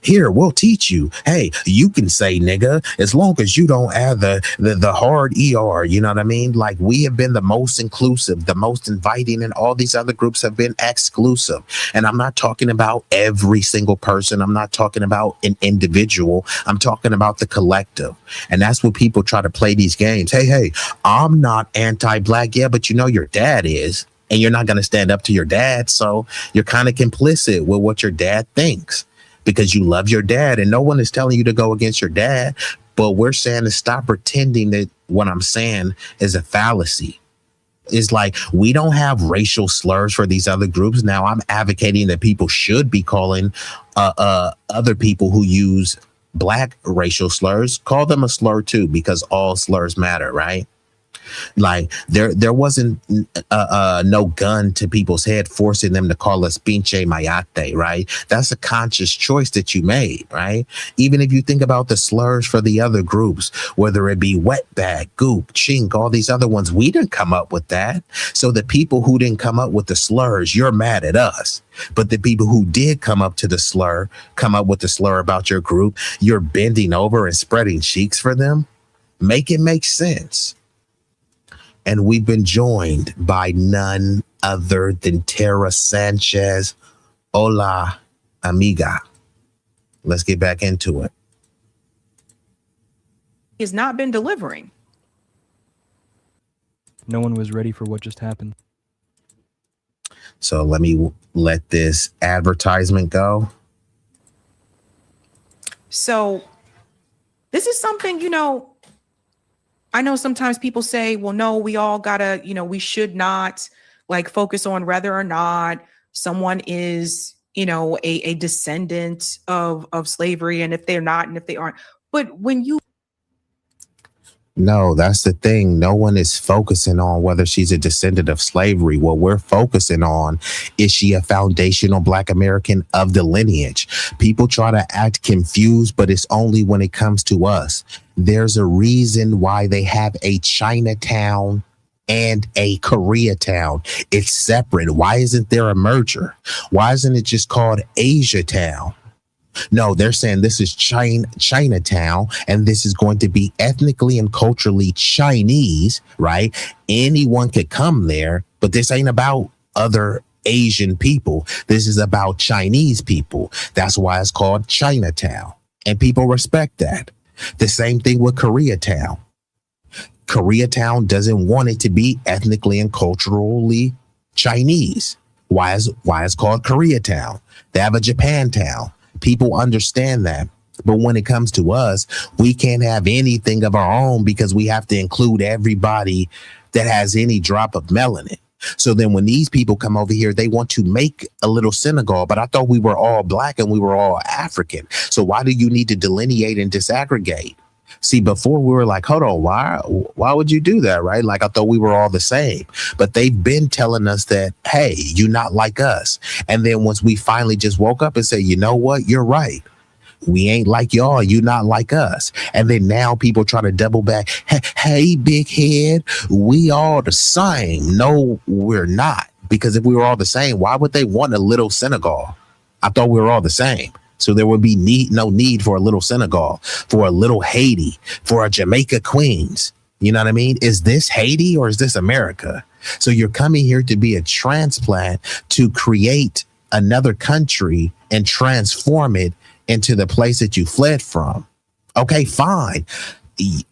Here, we'll teach you. Hey, you can say nigga, as long as you don't add the hard ER. You know what I mean? Like, we have been the most inclusive, the most inviting, and all these other groups have been exclusive. And I'm not talking about every single person. I'm not talking about an individual. I'm talking about the collective. And that's when people try to play these games. Hey, I'm not anti-black. Yeah, but you know your dad is. And you're not going to stand up to your dad. So you're kind of complicit with what your dad thinks because you love your dad. And no one is telling you to go against your dad. But we're saying to stop pretending that what I'm saying is a fallacy. It's like, we don't have racial slurs for these other groups. Now I'm advocating that people should be calling other people who use black racial slurs, call them a slur too, because all slurs matter, right? Like there wasn't no gun to people's head forcing them to call us pinche mayate, right? That's a conscious choice that you made, right? Even if you think about the slurs for the other groups, whether it be wetback, goop, chink, all these other ones, we didn't come up with that. So the people who didn't come up with the slurs, you're mad at us. But the people who did come up with the slur about your group, you're bending over and spreading cheeks for them. Make it make sense. And we've been joined by none other than Tara Sanchez. Hola, amiga. Let's get back into it. He has not been delivering. No one was ready for what just happened. So let me let this advertisement go. So this is something, I know sometimes people say, well, no, we all gotta, we should not like focus on whether or not someone is, a descendant of slavery, and if they're not, and if they aren't. But when you No, that's the thing. No one is focusing on whether she's a descendant of slavery. What we're focusing on is she a foundational Black American of the lineage. People try to act confused, but it's only when it comes to us. There's a reason why they have a Chinatown and a Koreatown. It's separate. Why isn't there a merger? Why isn't it just called Asia Town? No, they're saying this is Chinatown, and this is going to be ethnically and culturally Chinese, right? Anyone could come there, but this ain't about other Asian people. This is about Chinese people. That's why it's called Chinatown, and people respect that. The same thing with Koreatown. Koreatown doesn't want it to be ethnically and culturally Chinese. Why is it's called Koreatown? They have a Japantown. People understand that. But when it comes to us, we can't have anything of our own because we have to include everybody that has any drop of melanin. So then when these people come over here, they want to make a little Senegal, but I thought we were all Black and we were all African. So why do you need to delineate and disaggregate? See, before we were like, hold on, why would you do that, right? Like, I thought we were all the same. But they've been telling us that, hey, you're not like us. And then once we finally just woke up and said, you know what, you're right. We ain't like y'all. You not like us. And then now people try to double back. Hey, big head, we all the same. No, we're not. Because if we were all the same, why would they want a little Senegal? I thought we were all the same. So there would be no need for a little Senegal, for a little Haiti, for a Jamaica Queens. You know what I mean? Is this Haiti or is this America? So you're coming here to be a transplant to create another country and transform it into the place that you fled from. Okay, fine.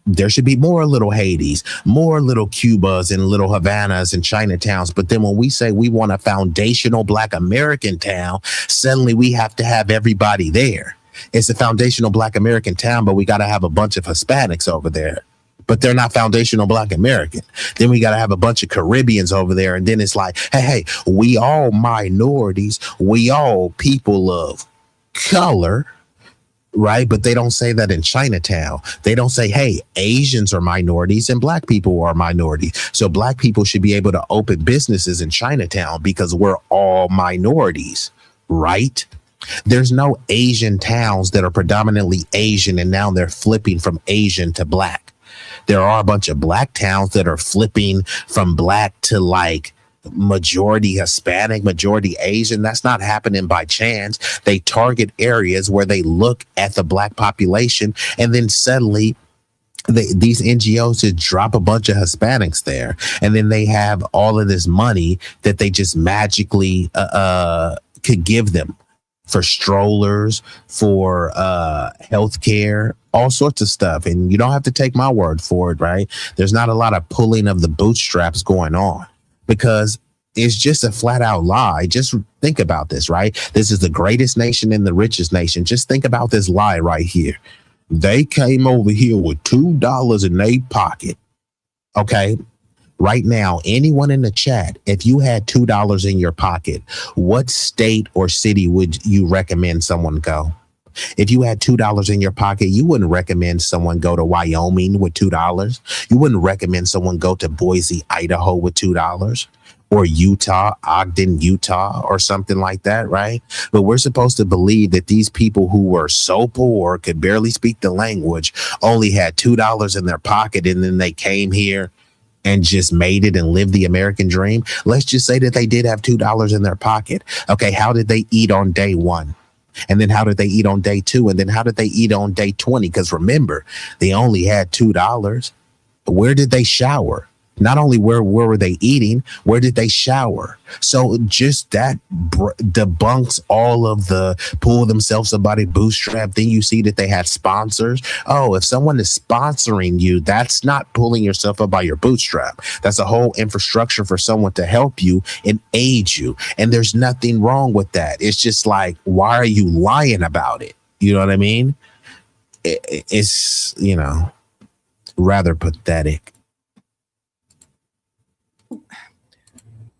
There should be more little Haitis, more little Cubas and little Havanas and Chinatowns. But then when we say we want a foundational Black American town, suddenly we have to have everybody there. It's a foundational Black American town, but we got to have a bunch of Hispanics over there. But they're not foundational Black American. Then we got to have a bunch of Caribbeans over there. And then it's like, hey, we all minorities. We all people of color. Right. But they don't say that in Chinatown. They don't say, hey, Asians are minorities and Black people are minorities. So Black people should be able to open businesses in Chinatown because we're all minorities. Right. There's no Asian towns that are predominantly Asian and now they're flipping from Asian to Black. There are a bunch of Black towns that are flipping from Black to like majority Hispanic, majority Asian. That's not happening by chance. They target areas where they look at the Black population and then suddenly these NGOs just drop a bunch of Hispanics there. And then they have all of this money that they just magically could give them for strollers, for healthcare, all sorts of stuff. And you don't have to take my word for it, right? There's not a lot of pulling of the bootstraps going on. Because it's just a flat out lie. Just think about this, right? This is the greatest nation and the richest nation. Just think about this lie right here. They came over here with $2 in their pocket. Okay. Right now, anyone in the chat, if you had $2 in your pocket, what state or city would you recommend someone go? If you had $2 in your pocket, you wouldn't recommend someone go to Wyoming with $2. You wouldn't recommend someone go to Boise, Idaho with $2 or Utah, Ogden, Utah or something like that, right? But we're supposed to believe that these people who were so poor, could barely speak the language, only had $2 in their pocket and then they came here and just made it and lived the American dream. Let's just say that they did have $2 in their pocket. Okay, how did they eat on day one? And then how did they eat on day 2? And then how did they eat on day 20? Because remember, they only had $2. Where did they shower? Not only where were they eating, where did they shower? So just that debunks all of the pull themselves up by the bootstrap. Then you see that they had sponsors. Oh, if someone is sponsoring you, that's not pulling yourself up by your bootstrap. That's a whole infrastructure for someone to help you and aid you. And there's nothing wrong with that. It's just like, why are you lying about it? You know what I mean? It's, rather pathetic.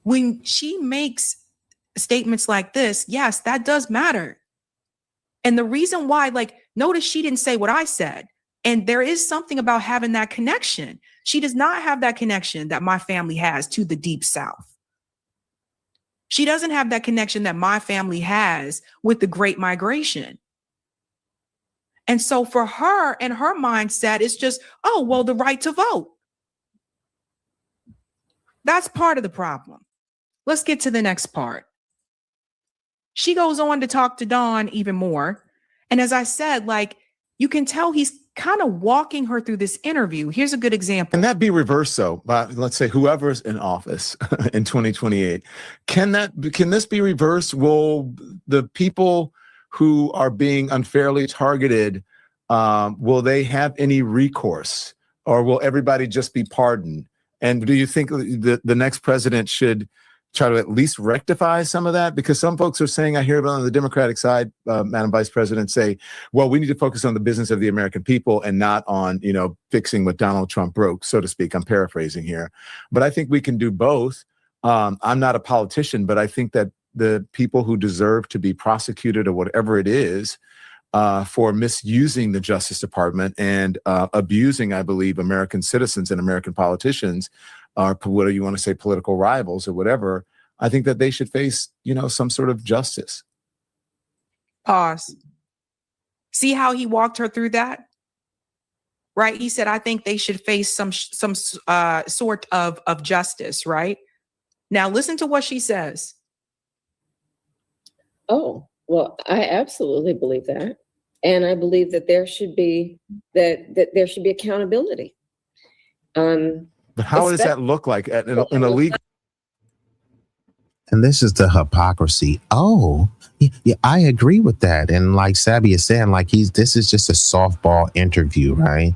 When she makes statements like this, yes, that does matter. And the reason why, notice she didn't say what I said. And there is something about having that connection. She does not have that connection that my family has to the Deep South. She doesn't have that connection that my family has with the Great Migration. And so for her and her mindset, it's just, oh, well, the right to vote. That's part of the problem. Let's get to the next part. She goes on to talk to Don even more. And as I said, like, you can tell he's kind of walking her through this interview. Here's a good example. Can that be reversed, though, by, let's say, whoever's in office in 2028? Can this be reversed? Will the people who are being unfairly targeted, will they have any recourse, or will everybody just be pardoned? And do you think the next president should try to at least rectify some of that? Because some folks are saying, I hear about on the Democratic side, Madam Vice President, say, well, we need to focus on the business of the American people and not on, fixing what Donald Trump broke, so to speak. I'm paraphrasing here. But I think we can do both. I'm not a politician, but I think that the people who deserve to be prosecuted or whatever it is for misusing the Justice Department and abusing, I believe, American citizens and American politicians, or whether you want to say political rivals or whatever, I think that they should face, some sort of justice. Pause. See how he walked her through that? Right? He said, I think they should face some sort of justice, right? Now listen to what she says. Oh, well, I absolutely believe that. And I believe that there should be there should be accountability. But how does that look like in a legal? And this is the hypocrisy. Oh, yeah, I agree with that. And like Sabby is saying, like this is just a softball interview, right?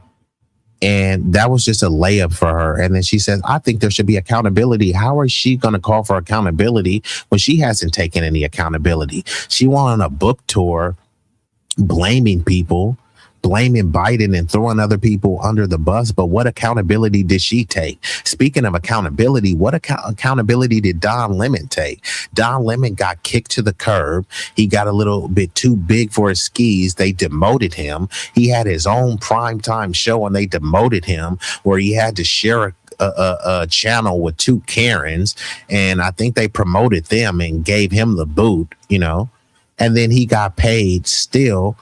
And that was just a layup for her. And then she says, I think there should be accountability. How is she going to call for accountability when she hasn't taken any accountability? She went on a book tour blaming people, blaming Biden and throwing other people under the bus. But what accountability did she take? Speaking of accountability, what accountability did Don Lemon take? Don Lemon got kicked to the curb. He got a little bit too big for his skis. They demoted him. He had his own primetime show and they demoted him, where he had to share a channel with two Karens. And I think they promoted them and gave him the boot, and then he got paid still.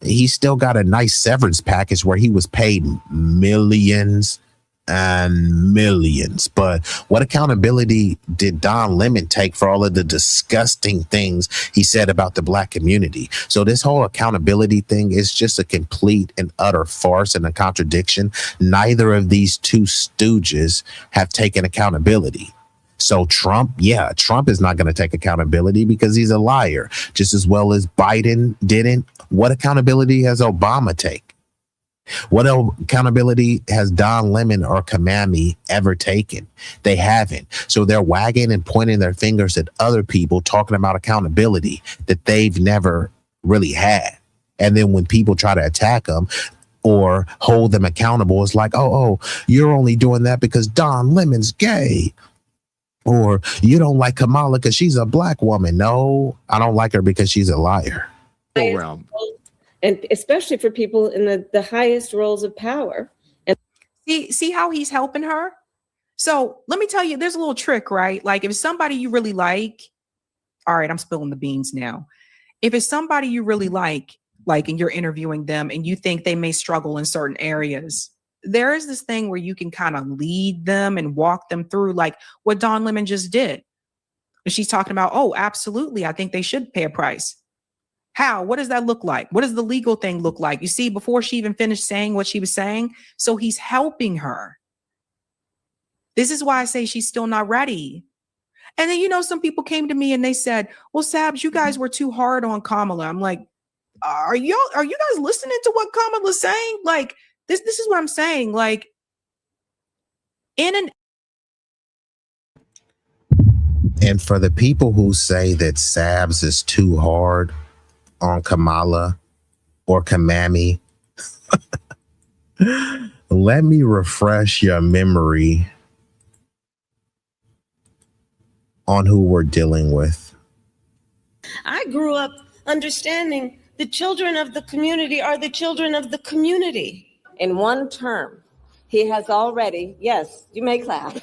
He still got a nice severance package where he was paid millions and millions. But what accountability did Don Lemon take for all of the disgusting things he said about the Black community? So this whole accountability thing is just a complete and utter farce and a contradiction. Neither of these two stooges have taken accountability. So Trump is not going to take accountability because he's a liar, just as well as Biden didn't. What accountability has Obama take? What accountability has Don Lemon or Kamami ever taken? They haven't. So they're wagging and pointing their fingers at other people, talking about accountability that they've never really had. And then when people try to attack them or hold them accountable, it's like, oh, you're only doing that because Don Lemon's gay. Or you don't like Kamala because she's a Black woman. No, I don't like her because she's a liar. And especially for people in the highest roles of power. And see how he's helping her? So let me tell you, there's a little trick, right? Like if it's somebody you really like, all right, I'm spilling the beans now. If it's somebody you really like, and you're interviewing them and you think they may struggle in certain areas, there is this thing where you can kind of lead them and walk them through, like what Don Lemon just did. And she's talking about, oh, absolutely, I think they should pay a price. How? What does that look like? What does the legal thing look like? You see, before she even finished saying what she was saying, so he's helping her. This is why I say she's still not ready. And then, some people came to me and they said, well, Sabs, you guys were too hard on Kamala. I'm like, are you guys listening to what Kamala's saying? Like, This is what I'm saying. Like, and for the people who say that Sabs is too hard on Kamala or Kamami, let me refresh your memory on who we're dealing with. I grew up understanding the children of the community are the children of the community. in one term, he has already, yes, you may clap.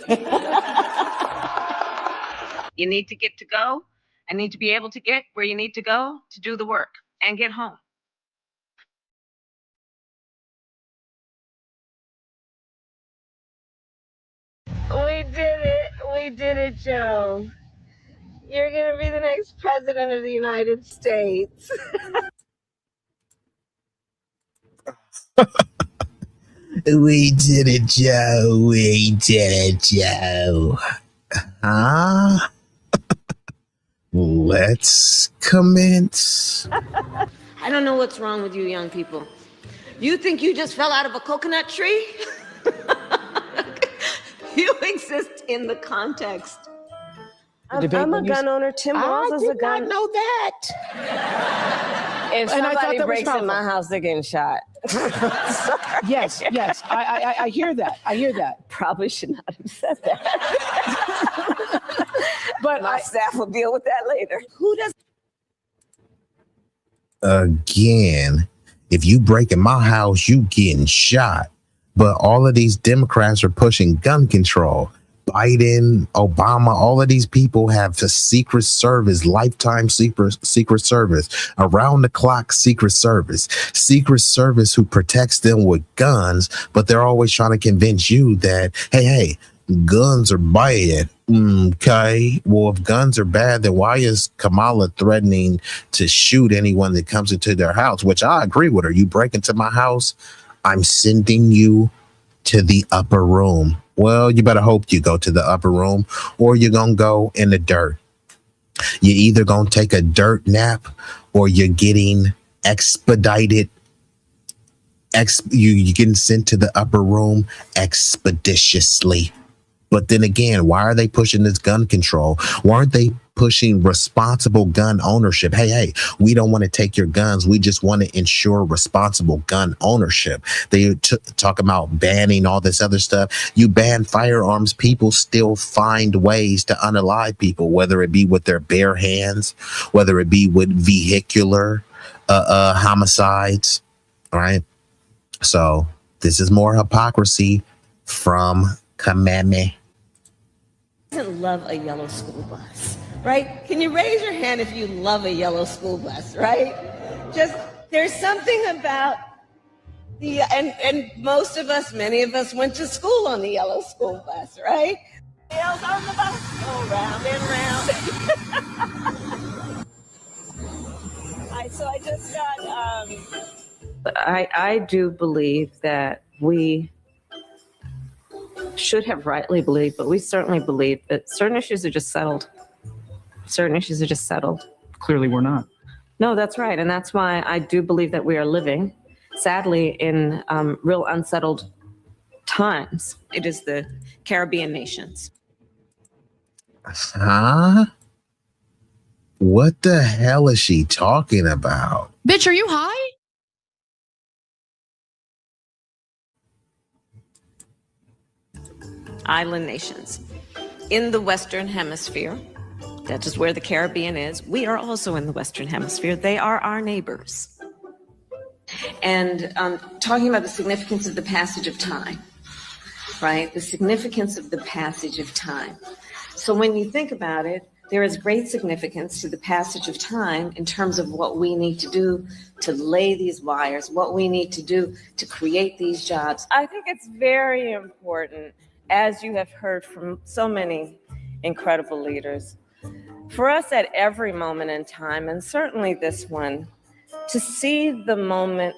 You need to get to go. I need to be able to get where you need to go to do the work and get home. We did it, Joe. You're gonna be the next president of the United States. We did it, Joe. We did it, Joe. Huh? Let's commence. I don't know what's wrong with you young people. You think you just fell out of a coconut tree? You exist in the context. I'm a gun owner. Tim Walz is a gun. I did not know that. If somebody breaks in my house, they're getting shot. Yes, I hear that. I hear that. Probably should not have said that. But my staff will deal with that later. Who does? Again, if you break in my house, you getting shot. But all of these Democrats are pushing gun control. Biden, Obama, all of these people have a secret service, lifetime secret service, around the clock secret service who protects them with guns, but they're always trying to convince you that, hey, guns are bad. Okay, well, if guns are bad, then why is Kamala threatening to shoot anyone that comes into their house? Which I agree with her. You break into my house, I'm sending you to the upper room. Well, you better hope you go to the upper room or you're going to go in the dirt. You're either going to take a dirt nap or you're getting expedited. You're getting sent to the upper room expeditiously. But then again, why are they pushing this gun control? Why aren't they pushing responsible gun ownership? Hey, we don't want to take your guns. We just want to ensure responsible gun ownership. They talk about banning all this other stuff. You ban firearms, people still find ways to unalive people, whether it be with their bare hands, whether it be with vehicular homicides, right? So this is more hypocrisy from Kameme. Doesn't love a yellow school bus, right? Can you raise your hand if you love a yellow school bus, right? Just there's something about the and most of us, many of us went to school on the yellow school bus, right? Wheels on the bus go round and round. I just got I do believe that we should have rightly believed, but we certainly believe that certain issues are just settled. Certain issues are just settled. Clearly we're not. No, that's right. And that's why I do believe that we are living, sadly, in real unsettled times. It is the Caribbean nations. Huh? What the hell is she talking about? Bitch, are you high? Island nations in the Western Hemisphere. That is where the Caribbean is. We are also in the Western Hemisphere. They are our neighbors. And talking about the significance of the passage of time, right? The significance of the passage of time. So when you think about it, there is great significance to the passage of time in terms of what we need to do to lay these wires, what we need to do to create these jobs. I think it's very important, as you have heard from so many incredible leaders, for us at every moment in time, and certainly this one, to see the moment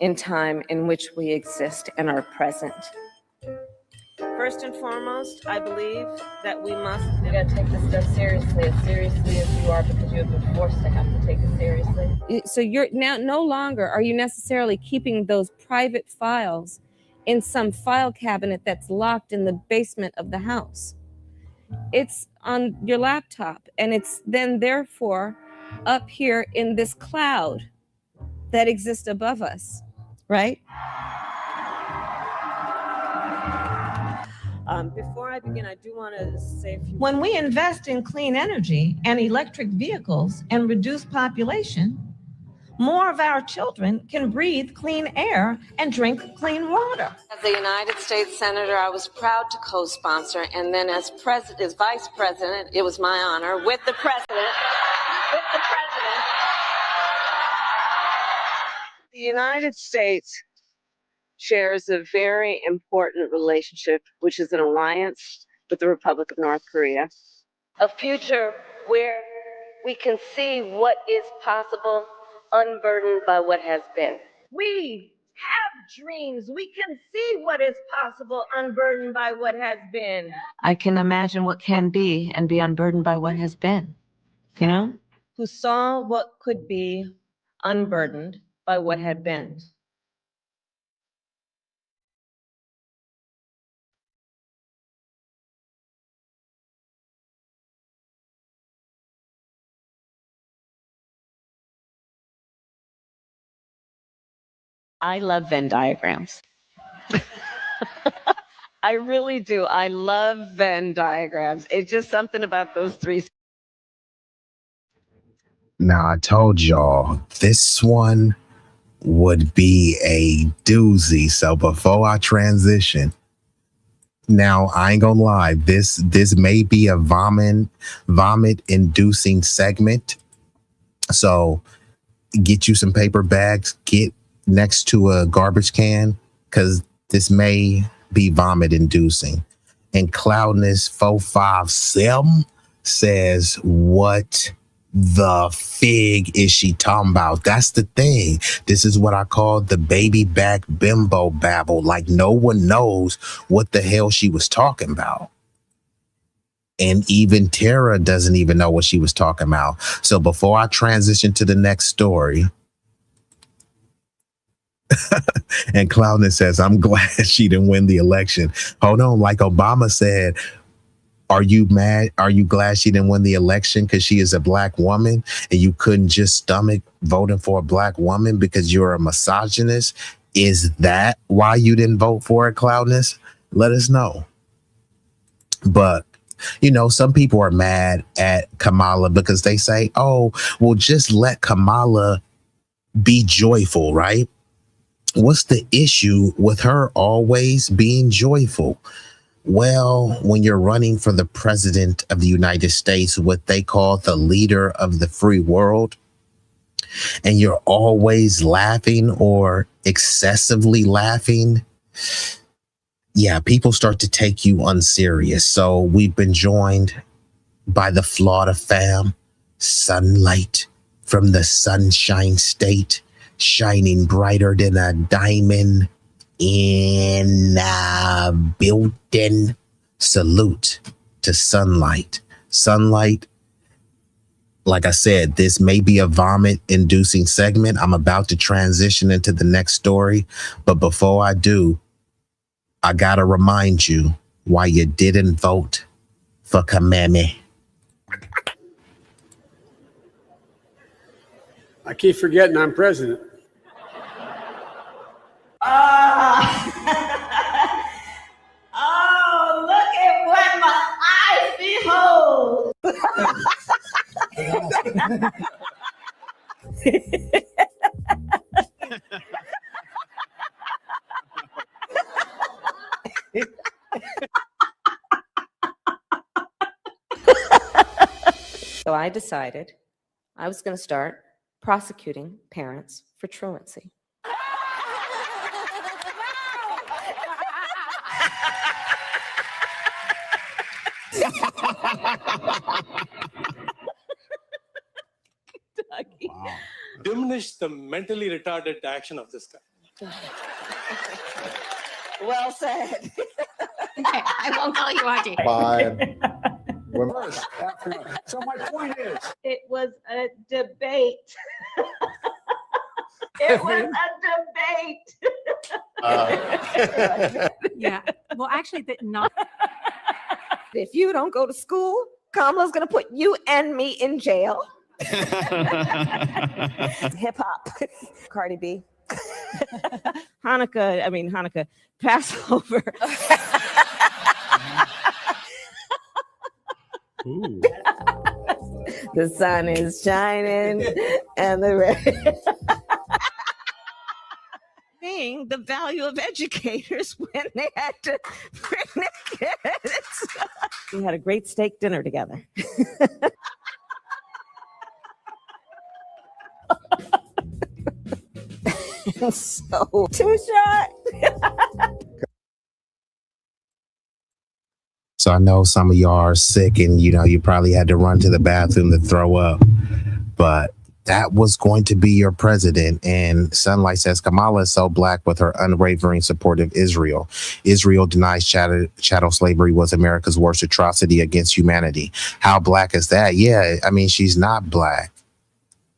in time in which we exist and are present. First and foremost, I believe that we gotta take this stuff seriously as you are, because you have been forced to have to take it seriously. So you're now no longer are you necessarily keeping those private files in some file cabinet that's locked in the basement of the house. It's on your laptop, and it's then therefore up here in this cloud that exists above us, right? Before I begin, I do want to say, when we invest in clean energy and electric vehicles and reduce population, more of our children can breathe clean air and drink clean water. As a United States Senator, I was proud to co-sponsor, and then as Vice President, it was my honor with the President. The United States shares a very important relationship, which is an alliance with the Republic of North Korea. A future where we can see what is possible, unburdened by what has been. We have dreams. We can see what is possible, unburdened by what has been. I can imagine what can be and be unburdened by what has been. You know? Who saw what could be unburdened by what had been. I love Venn diagrams. I really do. I love Venn diagrams. It's just something about those three. Now, I told y'all this one would be a doozy. So before I transition, now I ain't gonna lie, this may be a vomit inducing segment. So get you some paper bags, get next to a garbage can, because this may be vomit inducing. And Cloudness 457 says, what the fig is she talking about? That's the thing. This is what I call the baby back bimbo babble. Like no one knows what the hell she was talking about. And even Tara doesn't even know what she was talking about. So before I transition to the next story, and Cloudness says, I'm glad she didn't win the election. Hold on. Like Obama said, are you mad? Are you glad she didn't win the election because she is a black woman and you couldn't just stomach voting for a black woman because you're a misogynist? Is that why you didn't vote for her, Cloudness? Let us know. But you know, some people are mad at Kamala because they say, oh, well, just let Kamala be joyful, right? What's the issue with her always being joyful? Well, when you're running for the president of the United States, what they call the leader of the free world, and you're always laughing or excessively laughing, yeah, people start to take you unserious. So we've been joined by the Florida fam, sunlight from the Sunshine State, shining brighter than a diamond in a building. Salute to sunlight. Sunlight, like I said, this may be a vomit-inducing segment. I'm about to transition into the next story. But before I do, I gotta remind you why you didn't vote for Kameme. I keep forgetting I'm president. Oh, look at what my eyes behold. So I decided I was going to start prosecuting parents for truancy. Wow. Diminish the mentally retarded action of this guy. Well said. Okay, I won't call you Auntie. Fine. So my point is, It was a debate. It was a debate. Yeah. Well, actually, not. If you don't go to school, Kamala's going to put you and me in jail. Hip hop. Cardi B. Hanukkah, Passover. ooh. The sun is shining and the rain. seeing the value of educators when they had to bring their kids. We had a great steak dinner together. So, two shot. So I know some of y'all are sick and, you probably had to run to the bathroom to throw up. But that was going to be your president. And Sunlight says Kamala is so black with her unwavering support of Israel. Israel denies chattel slavery was America's worst atrocity against humanity. How black is that? Yeah, I mean, she's not black.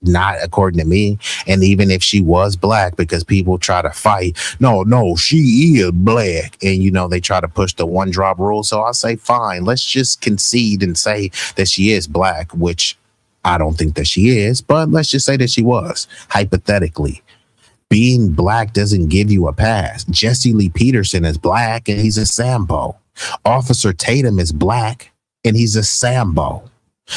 Not according to me. And even if she was black, because people try to fight, no, she is black. And, they try to push the one drop rule. So I say, fine, let's just concede and say that she is black, which I don't think that she is, but let's just say that she was, hypothetically. Being black doesn't give you a pass. Jesse Lee Peterson is black and he's a Sambo. Officer Tatum is black and he's a Sambo.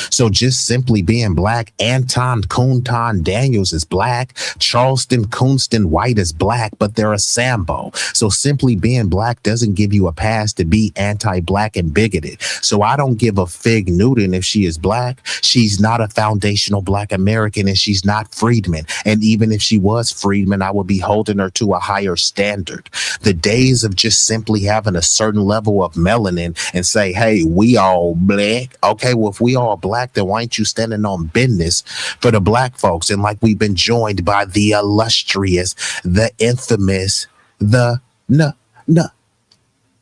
So just simply being black, Anton Kuntan Daniels is black, Charleston Kunston White is black, but they're a Sambo. So simply being black doesn't give you a pass to be anti-black and bigoted. So I don't give a fig Newton if she is black. She's not a foundational black American and she's not Freedman. And even if she was Freedman, I would be holding her to a higher standard. The days of just simply having a certain level of melanin and say, hey, we all black. Okay, well, if we all black, then why ain't you standing on business for the black folks? And like we've been joined by the illustrious, the infamous, the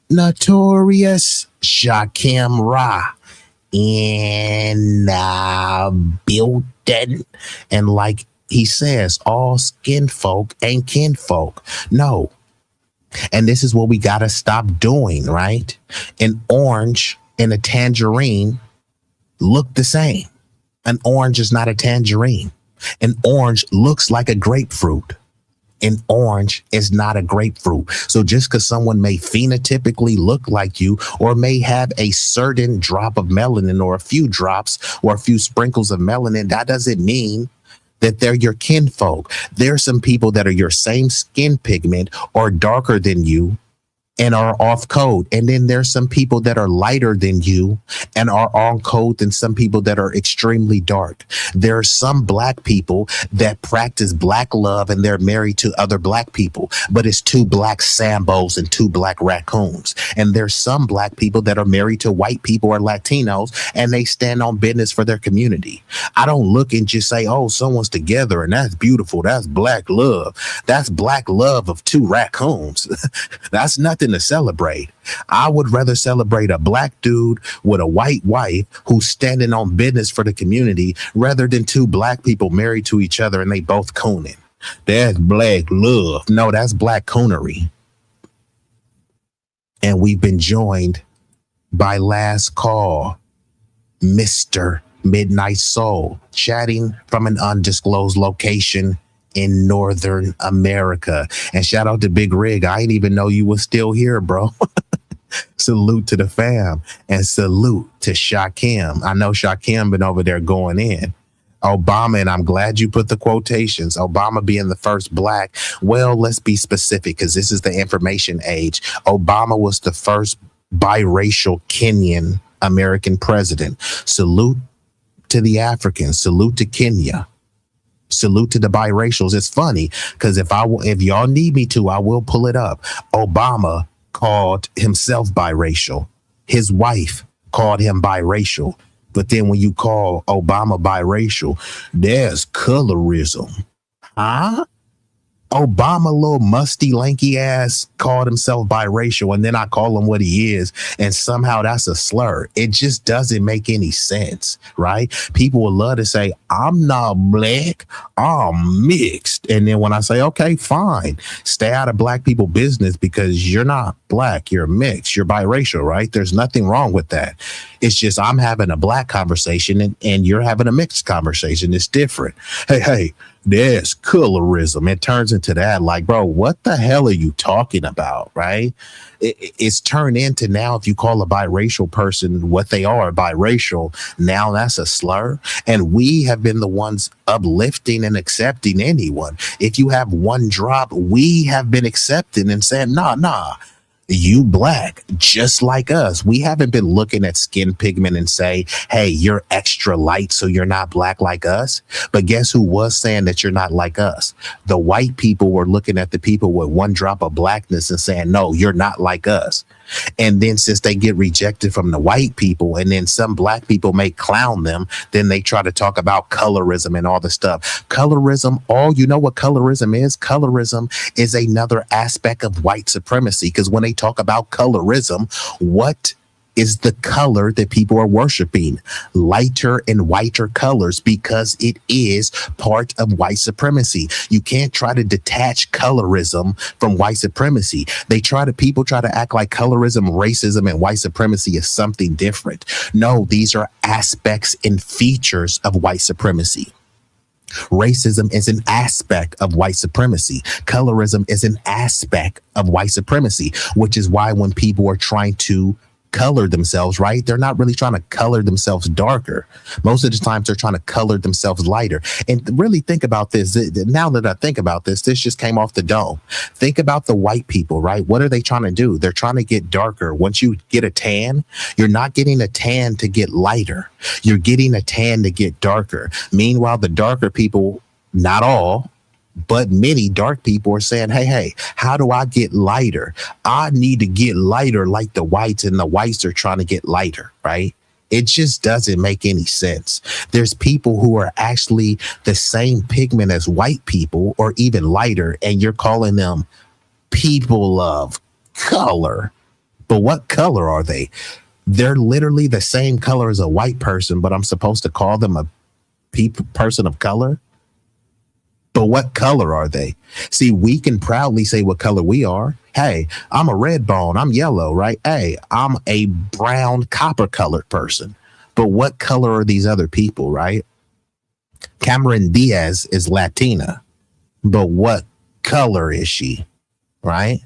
notorious Shakim Ra in building. And like he says, all skin folk ain't kin folk. No. And this is what we got to stop doing, right? An orange and a tangerine look the same. An orange is not a tangerine. An orange looks like a grapefruit. An orange is not a grapefruit. So just because someone may phenotypically look like you or may have a certain drop of melanin or a few drops or a few sprinkles of melanin, that doesn't mean that they're your kinfolk. There are some people that are your same skin pigment or darker than you and are off code. And then there's some people that are lighter than you and are on code than some people that are extremely dark. There are some black people that practice black love and they're married to other black people, but it's two black Sambos and two black raccoons. And there's some black people that are married to white people or Latinos and they stand on business for their community. I don't look and just say, oh, someone's together and that's beautiful. That's black love. That's black love of two raccoons. That's nothing to celebrate. I would rather celebrate a black dude with a white wife who's standing on business for the community rather than two black people married to each other and they both cooning. That's black love. No, that's black coonery. And we've been joined by Last Call, Mr. Midnight Soul, chatting from an undisclosed location in Northern America. And shout out to Big Rig. I didn't even know you were still here, bro. Salute to the fam and salute to Shakim. I know Shakim been over there going in. Obama, and I'm glad you put the quotations, Obama being the first black. Well, let's be specific because this is the information age. Obama was the first biracial Kenyan American president. Salute to the Africans. Salute to Kenya. Salute to the biracials. It's funny because if y'all need me to, I will pull it up. Obama called himself biracial. His wife called him biracial. But then when you call Obama biracial, there's colorism. Huh? Obama, little musty, lanky ass, called himself biracial, and then I call him what he is, and somehow that's a slur. It just doesn't make any sense, right? People would love to say, I'm not black, I'm mixed. And then when I say, okay, fine, stay out of black people business because you're not black, you're mixed, you're biracial, right? There's nothing wrong with that. It's just I'm having a black conversation and you're having a mixed conversation. It's different. Hey, there's colorism. It turns into that, like, bro, what the hell are you talking about, right? It's turned into now, if you call a biracial person what they are, biracial, now that's a slur. And we have been the ones uplifting and accepting anyone. If you have one drop, we have been accepting and saying, nah, you black, just like us. We haven't been looking at skin pigment and say, hey, you're extra light, so you're not black like us. But guess who was saying that you're not like us? The white people were looking at the people with one drop of blackness and saying, no, you're not like us. And then since they get rejected from the white people, and then some black people may clown them, then they try to talk about colorism and all the stuff. Colorism, you know what colorism is? Colorism is another aspect of white supremacy, because when they talk about colorism, what is the color that people are worshiping? Lighter and whiter colors, because it is part of white supremacy. You can't try to detach colorism from white supremacy. People try to act like colorism, racism, and white supremacy is something different. No, these are aspects and features of white supremacy. Racism is an aspect of white supremacy. Colorism is an aspect of white supremacy, which is why when people are trying to color themselves, right, they're not really trying to color themselves darker. Most of the times they're trying to color themselves lighter. And really think about this. Now that I think about this just came off the dome. Think about the white people, right? What are they trying to do? They're trying to get darker. Once you get a tan, you're not getting a tan to get lighter. You're getting a tan to get darker. Meanwhile, the darker people, not all, but many dark people are saying, hey, how do I get lighter? I need to get lighter like the whites, and the whites are trying to get lighter, right? It just doesn't make any sense. There's people who are actually the same pigment as white people or even lighter, and you're calling them people of color. But what color are they? They're literally the same color as a white person, but I'm supposed to call them a person of color? But what color are they? See, we can proudly say what color we are. Hey, I'm a red bone. I'm yellow, right? Hey, I'm a brown copper colored person. But what color are these other people, right? Cameron Diaz is Latina. But what color is she, right?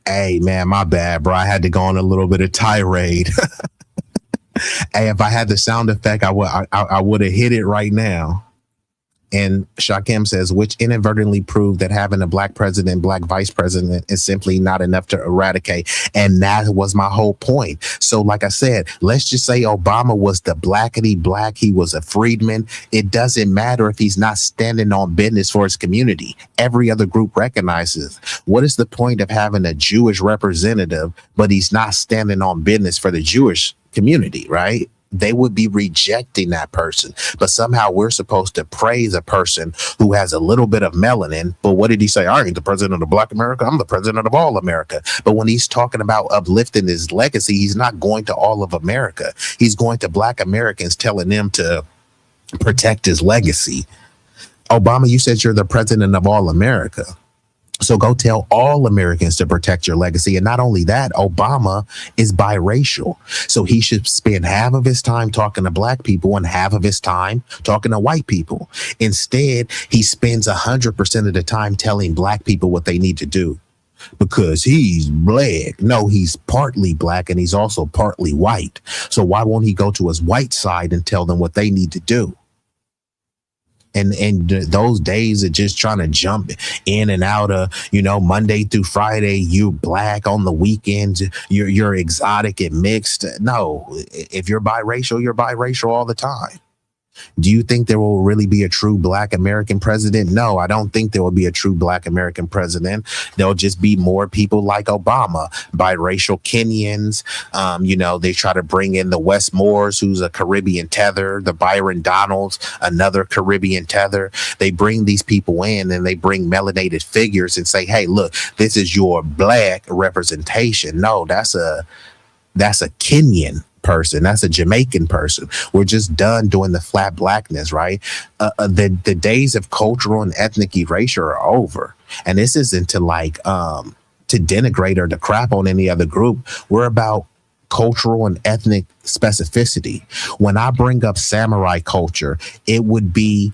Hey, man, my bad, bro. I had to go on a little bit of tirade. Hey, if I had the sound effect, I would have hit it right now. And Shakim says, which inadvertently proved that having a black president, black vice president is simply not enough to eradicate. And that was my whole point. So like I said, let's just say Obama was the blackity black. He was a freedman. It doesn't matter if he's not standing on business for his community. Every other group recognizes. What is the point of having a Jewish representative, but he's not standing on business for the Jewish community, right? They would be rejecting that person. But somehow we're supposed to praise a person who has a little bit of melanin. But what did he say? I ain't the president of Black America. I'm the president of all America. But when he's talking about uplifting his legacy, he's not going to all of America. He's going to Black Americans, telling them to protect his legacy. Obama, you said you're the president of all America. So go tell all Americans to protect your legacy. And not only that, Obama is biracial. So he should spend half of his time talking to black people and half of his time talking to white people. Instead, he spends 100% of the time telling black people what they need to do because he's black. No, he's partly black and he's also partly white. So why won't he go to his white side and tell them what they need to do? And those days of just trying to jump in and out of, Monday through Friday, you black on the weekends, you're exotic and mixed. No, if you're biracial all the time. Do you think there will really be a true black American president? No, I don't think there will be a true black American president. There'll just be more people like Obama, biracial Kenyans. They try to bring in the Wes Moores, who's a Caribbean tether, the Byron Donalds, another Caribbean tether. They bring these people in and they bring melanated figures and say, hey, look, this is your black representation. No, that's a Kenyan person. That's a Jamaican person. We're just done doing the flat blackness, right? The days of cultural and ethnic erasure are over. And this isn't to denigrate or to crap on any other group. We're about cultural and ethnic specificity. When I bring up samurai culture, it would be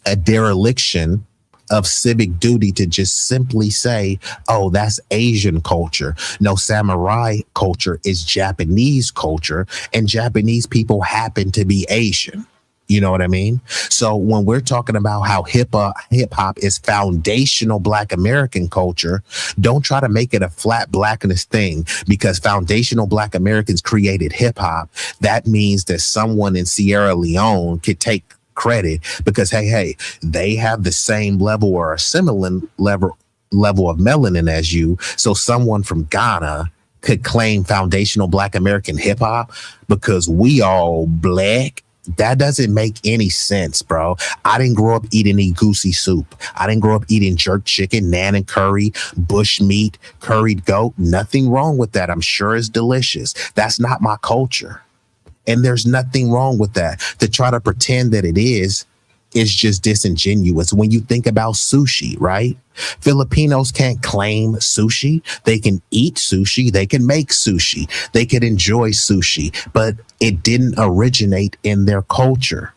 a dereliction of civic duty to just simply say, oh, that's Asian culture. No, samurai culture is Japanese culture, and Japanese people happen to be Asian. You know what I mean? So when we're talking about how hip hop is foundational Black American culture, don't try to make it a flat blackness thing, because foundational Black Americans created hip hop. That means that someone in Sierra Leone could take credit because, hey, they have the same level or a similar level of melanin as you. So someone from Ghana could claim foundational Black American hip hop because we all Black. That doesn't make any sense, bro. I didn't grow up eating goosey soup. I didn't grow up eating jerk chicken, nan and curry, bush meat, curried goat. Nothing wrong with that. I'm sure it's delicious. That's not my culture. And there's nothing wrong with that. To try to pretend that it is just disingenuous. When you think about sushi, right? Filipinos can't claim sushi. They can eat sushi. They can make sushi. They can enjoy sushi, but it didn't originate in their culture.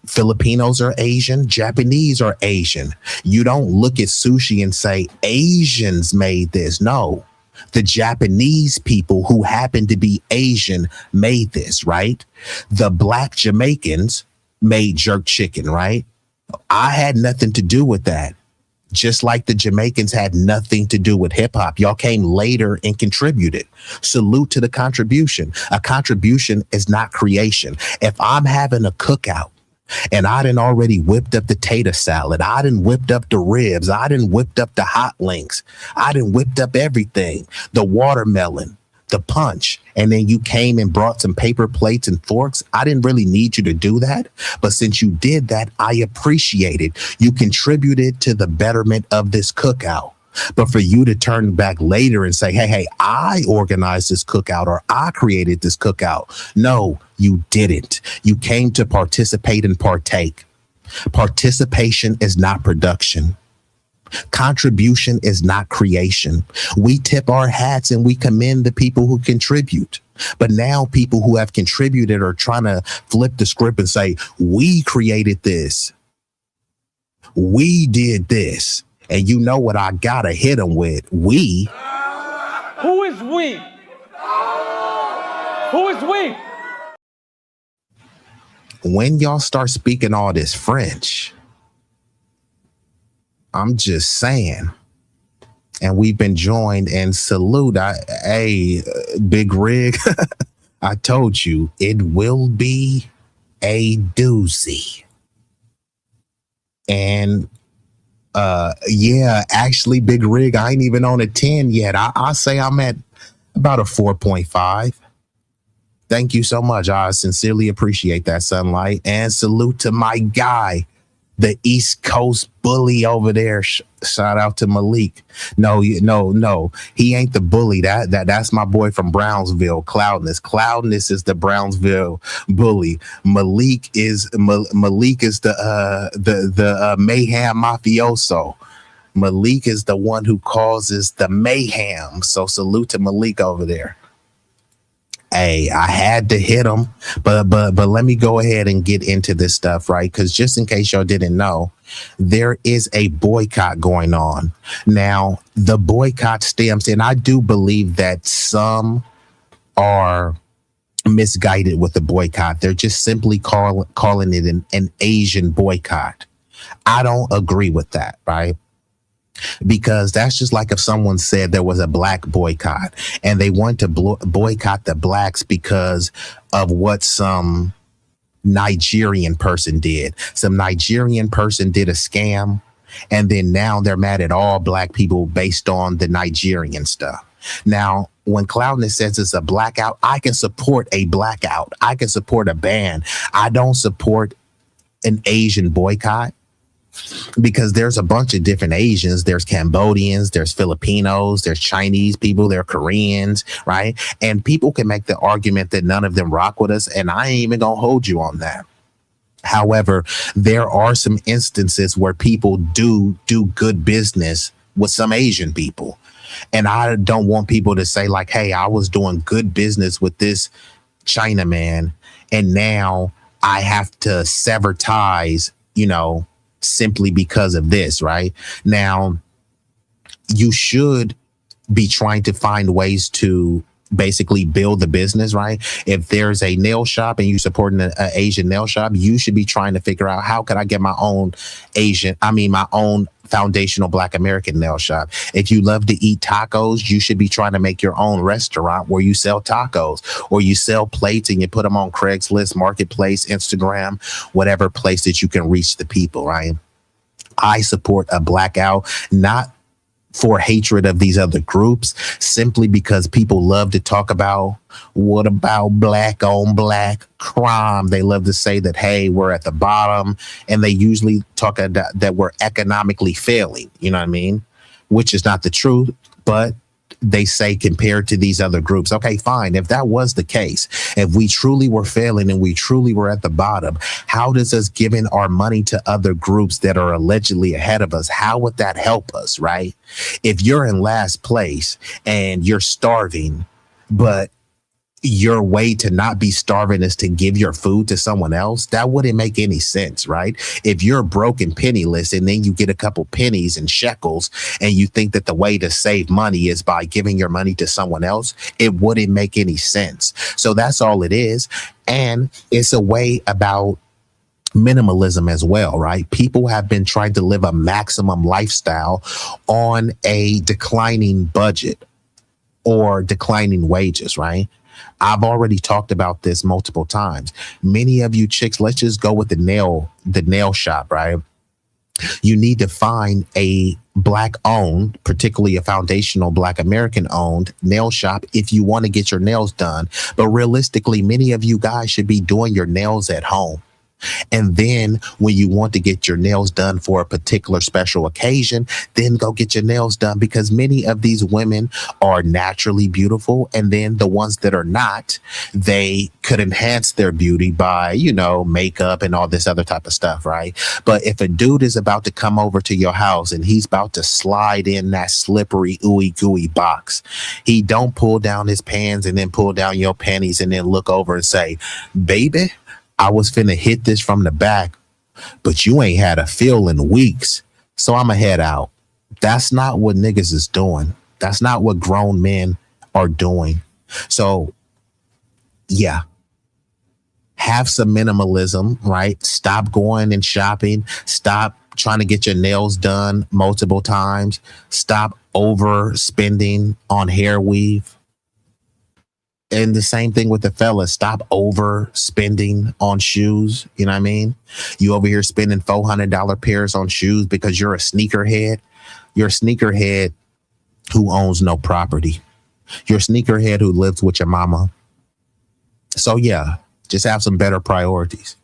Filipinos are Asian. Japanese are Asian. You don't look at sushi and say Asians made this. No. The Japanese people who happen to be Asian made this, right? The Black Jamaicans made jerk chicken, right? I had nothing to do with that. Just like the Jamaicans had nothing to do with hip hop. Y'all came later and contributed. Salute to the contribution. A contribution is not creation. If I'm having a cookout and I done already whipped up the tater salad, I done whipped up the ribs, I done whipped up the hot links, I done whipped up everything, the watermelon, the punch, and then you came and brought some paper plates and forks. I didn't really need you to do that, but since you did that, I appreciate it. You contributed to the betterment of this cookout. But for you to turn back later and say, hey, I organized this cookout or I created this cookout. No, you didn't. You came to participate and partake. Participation is not production. Contribution is not creation. We tip our hats and we commend the people who contribute. But now people who have contributed are trying to flip the script and say, we created this. We did this. And you know what I gotta hit them with? We. Who is we? Who is we? When y'all start speaking all this French, I'm just saying. And we've been joined and salute. Big Rig, I told you it will be a doozy. And actually, Big Rig, I ain't even on a 10 yet. I say I'm at about a 4.5. Thank you so much. I sincerely appreciate that, Sunlight. And salute to my guy, the East Coast bully over there. Shout out to Malik. No, he ain't the bully. That's my boy from Brownsville, Cloudness. Cloudness is the Brownsville bully. Malik is the mayhem mafioso. Malik is the one who causes the mayhem. So salute to Malik over there. Hey, I had to hit him, but let me go ahead and get into this stuff, right? Because just in case y'all didn't know, there is a boycott going on. Now, the boycott stems, and I do believe that some are misguided with the boycott. They're just simply calling it an Asian boycott. I don't agree with that, right? Because that's just like if someone said there was a black boycott and they want to boycott the blacks because of what some Nigerian person did. Some Nigerian person did a scam, and then now they're mad at all black people based on the Nigerian stuff. Now, when Cloudness says it's a blackout, I can support a blackout. I can support a ban. I don't support an Asian boycott. Because there's a bunch of different Asians. There's Cambodians, there's Filipinos, there's Chinese people, there are Koreans, right? And people can make the argument that none of them rock with us, and I ain't even gonna hold you on that. However, there are some instances where people do good business with some Asian people. And I don't want people to say like, hey, I was doing good business with this Chinaman and now I have to sever ties, simply because of this, right? Now, you should be trying to find ways to basically build the business, right? If there's a nail shop and you're supporting an Asian nail shop, you should be trying to figure out how could I get my own my own foundational Black American nail shop. If you love to eat tacos, you should be trying to make your own restaurant where you sell tacos or you sell plates and you put them on Craigslist, Marketplace, Instagram, whatever place that you can reach the people, right? I support a blackout, not for hatred of these other groups, simply because people love to talk about what about black on black crime. They love to say that, hey, we're at the bottom, and they usually talk that we're economically failing, you know what I mean? Which is not the truth, but they say compared to these other groups. Okay, fine. If that was the case, if we truly were failing and we truly were at the bottom, how does us giving our money to other groups that are allegedly ahead of us, how would that help us, right? If you're in last place and you're starving, but your way to not be starving is to give your food to someone else, that wouldn't make any sense, right? If you're broke and penniless and then you get a couple pennies and shekels and you think that the way to save money is by giving your money to someone else, it wouldn't make any sense. So that's all it is. And it's a way about minimalism as well, right? People have been trying to live a maximum lifestyle on a declining budget or declining wages, right? I've already talked about this multiple times. Many of you chicks, let's just go with the nail shop, right? You need to find a Black owned, particularly a foundational Black American owned nail shop if you want to get your nails done. But realistically, many of you guys should be doing your nails at home. And then when you want to get your nails done for a particular special occasion, then go get your nails done, because many of these women are naturally beautiful. And then the ones that are not, they could enhance their beauty by, makeup and all this other type of stuff, right? But if a dude is about to come over to your house and he's about to slide in that slippery, ooey gooey box, he don't pull down his pants and then pull down your panties and then look over and say, baby, I was finna hit this from the back, but you ain't had a feel in weeks, so I'ma head out. That's not what niggas is doing. That's not what grown men are doing. So, yeah. Have some minimalism, right? Stop going and shopping. Stop trying to get your nails done multiple times. Stop overspending on hair weave. And the same thing with the fellas. Stop overspending on shoes. You know what I mean? You over here spending $400 pairs on shoes because you're a sneakerhead. You're a sneakerhead who owns no property. You're a sneakerhead who lives with your mama. So yeah, just have some better priorities.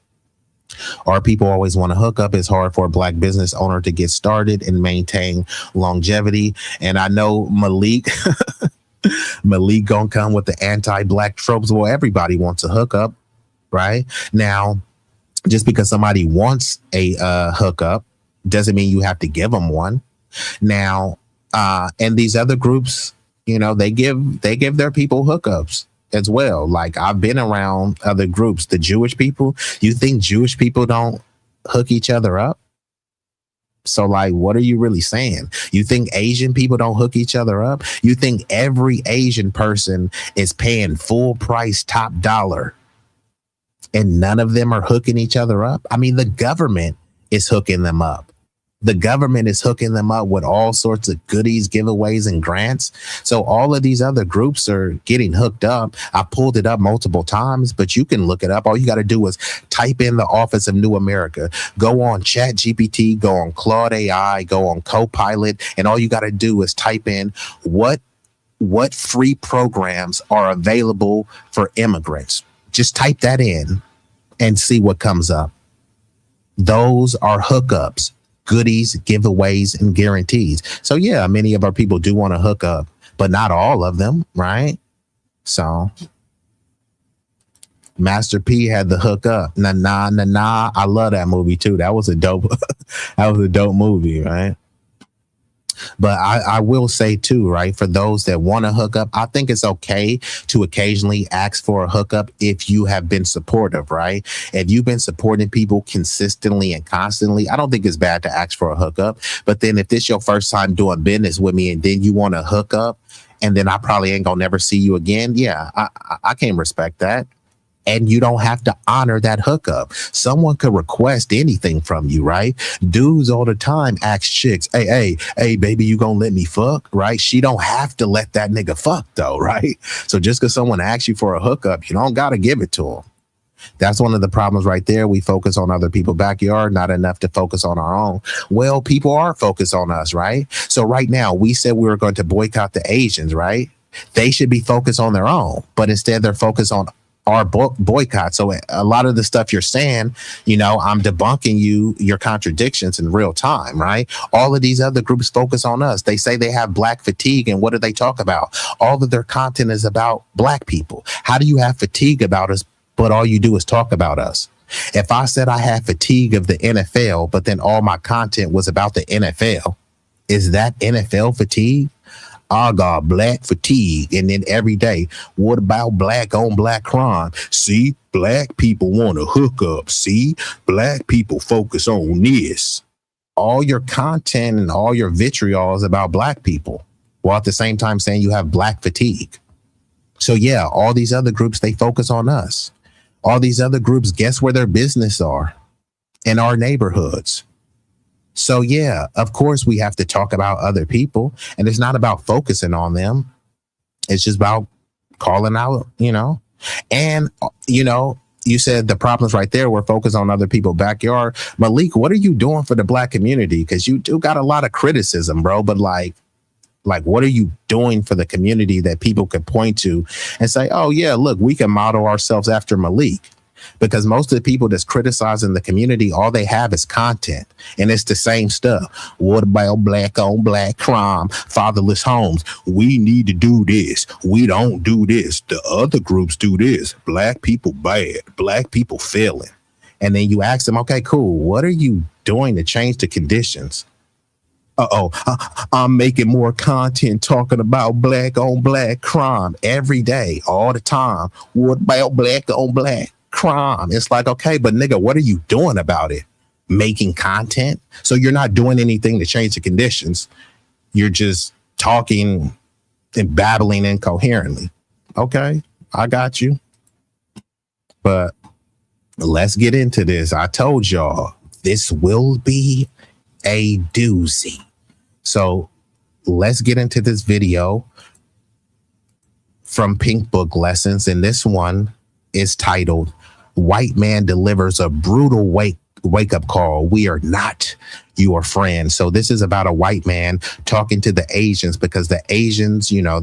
Our people always want to hook up. It's hard for a Black business owner to get started and maintain longevity. And I know Malik gonna come with the anti-Black tropes. Well, everybody wants a hookup, right? Now, just because somebody wants a hookup doesn't mean you have to give them one. Now, and these other groups, they give their people hookups as well. Like, I've been around other groups, the Jewish people. You think Jewish people don't hook each other up? So, like, what are you really saying? You think Asian people don't hook each other up? You think every Asian person is paying full price, top dollar, and none of them are hooking each other up? I mean, the government is hooking them up. The government is hooking them up with all sorts of goodies, giveaways, and grants. So all of these other groups are getting hooked up. I pulled it up multiple times, but you can look it up. All you got to do is type in the Office of New America, go on ChatGPT, go on Claude AI, go on Copilot, and all you got to do is type in what free programs are available for immigrants. Just type that in and see what comes up. Those are hookups. Goodies, giveaways, and guarantees. So yeah, many of our people do want to hook up, but not all of them, right? So Master P had the hook up. Nah. I love that movie too. That was a dope movie, right? But I will say too, right, for those that want to hook up, I think it's okay to occasionally ask for a hookup if you have been supportive, right? If you've been supporting people consistently and constantly, I don't think it's bad to ask for a hookup. But then if this your first time doing business with me and then you want to hook up and then I probably ain't gonna never see you again, yeah, I can respect that. And you don't have to honor that hookup. Someone could request anything from you, right? Dudes all the time ask chicks, hey, baby, you gonna let me fuck, right? She don't have to let that nigga fuck though, right? So just because someone asks you for a hookup, you don't gotta give it to them. That's one of the problems right there. We focus on other people's backyard, not enough to focus on our own. Well, people are focused on us, right? So right now, we said we were going to boycott the Asians, right? They should be focused on their own, but instead they're focused on our boycott. So a lot of the stuff you're saying, you know, I'm debunking your contradictions in real time, right? All of these other groups focus on us. They say they have black fatigue, and what do they talk about? All of their content is about black people. How do you have fatigue about us, but all you do is talk about us? If I said I had fatigue of the NFL, but then all my content was about the NFL, is that NFL fatigue? I got black fatigue. And then every day, what about black on black crime? See, black people want to hook up. See, black people focus on this. All your content and all your vitriol is about black people, while at the same time saying you have black fatigue. So yeah, all these other groups, they focus on us. All these other groups, guess where their business are? In our neighborhoods. So yeah, of course we have to talk about other people, and it's not about focusing on them. It's just about calling out, you know. And you know, you said the problems right there were focused on other people's backyard. Malik, what are you doing for the black community? Because you do got a lot of criticism, bro. But like what are you doing for the community that people could point to and say, oh yeah, look, we can model ourselves after Malik? Because most of the people that's criticizing the community, all they have is content, and it's the same stuff. What about black on black crime, fatherless homes? We need to do this. We don't do this. The other groups do this. Black people bad. Black people failing. And then you ask them, okay, cool. What are you doing to change the conditions? I'm making more content talking about black on black crime every day, all the time. What about black on black crime? It's like, okay, but nigga, what are you doing about it? Making content? So you're not doing anything to change the conditions. You're just talking and babbling incoherently. Okay, I got you. But let's get into this. I told y'all this will be a doozy. So let's get into this video from Pink Book Lessons. And this one is titled, White Man Delivers a Brutal Wake-Up Call. We are not your friend. So this is about a white man talking to the Asians, because the Asians, you know,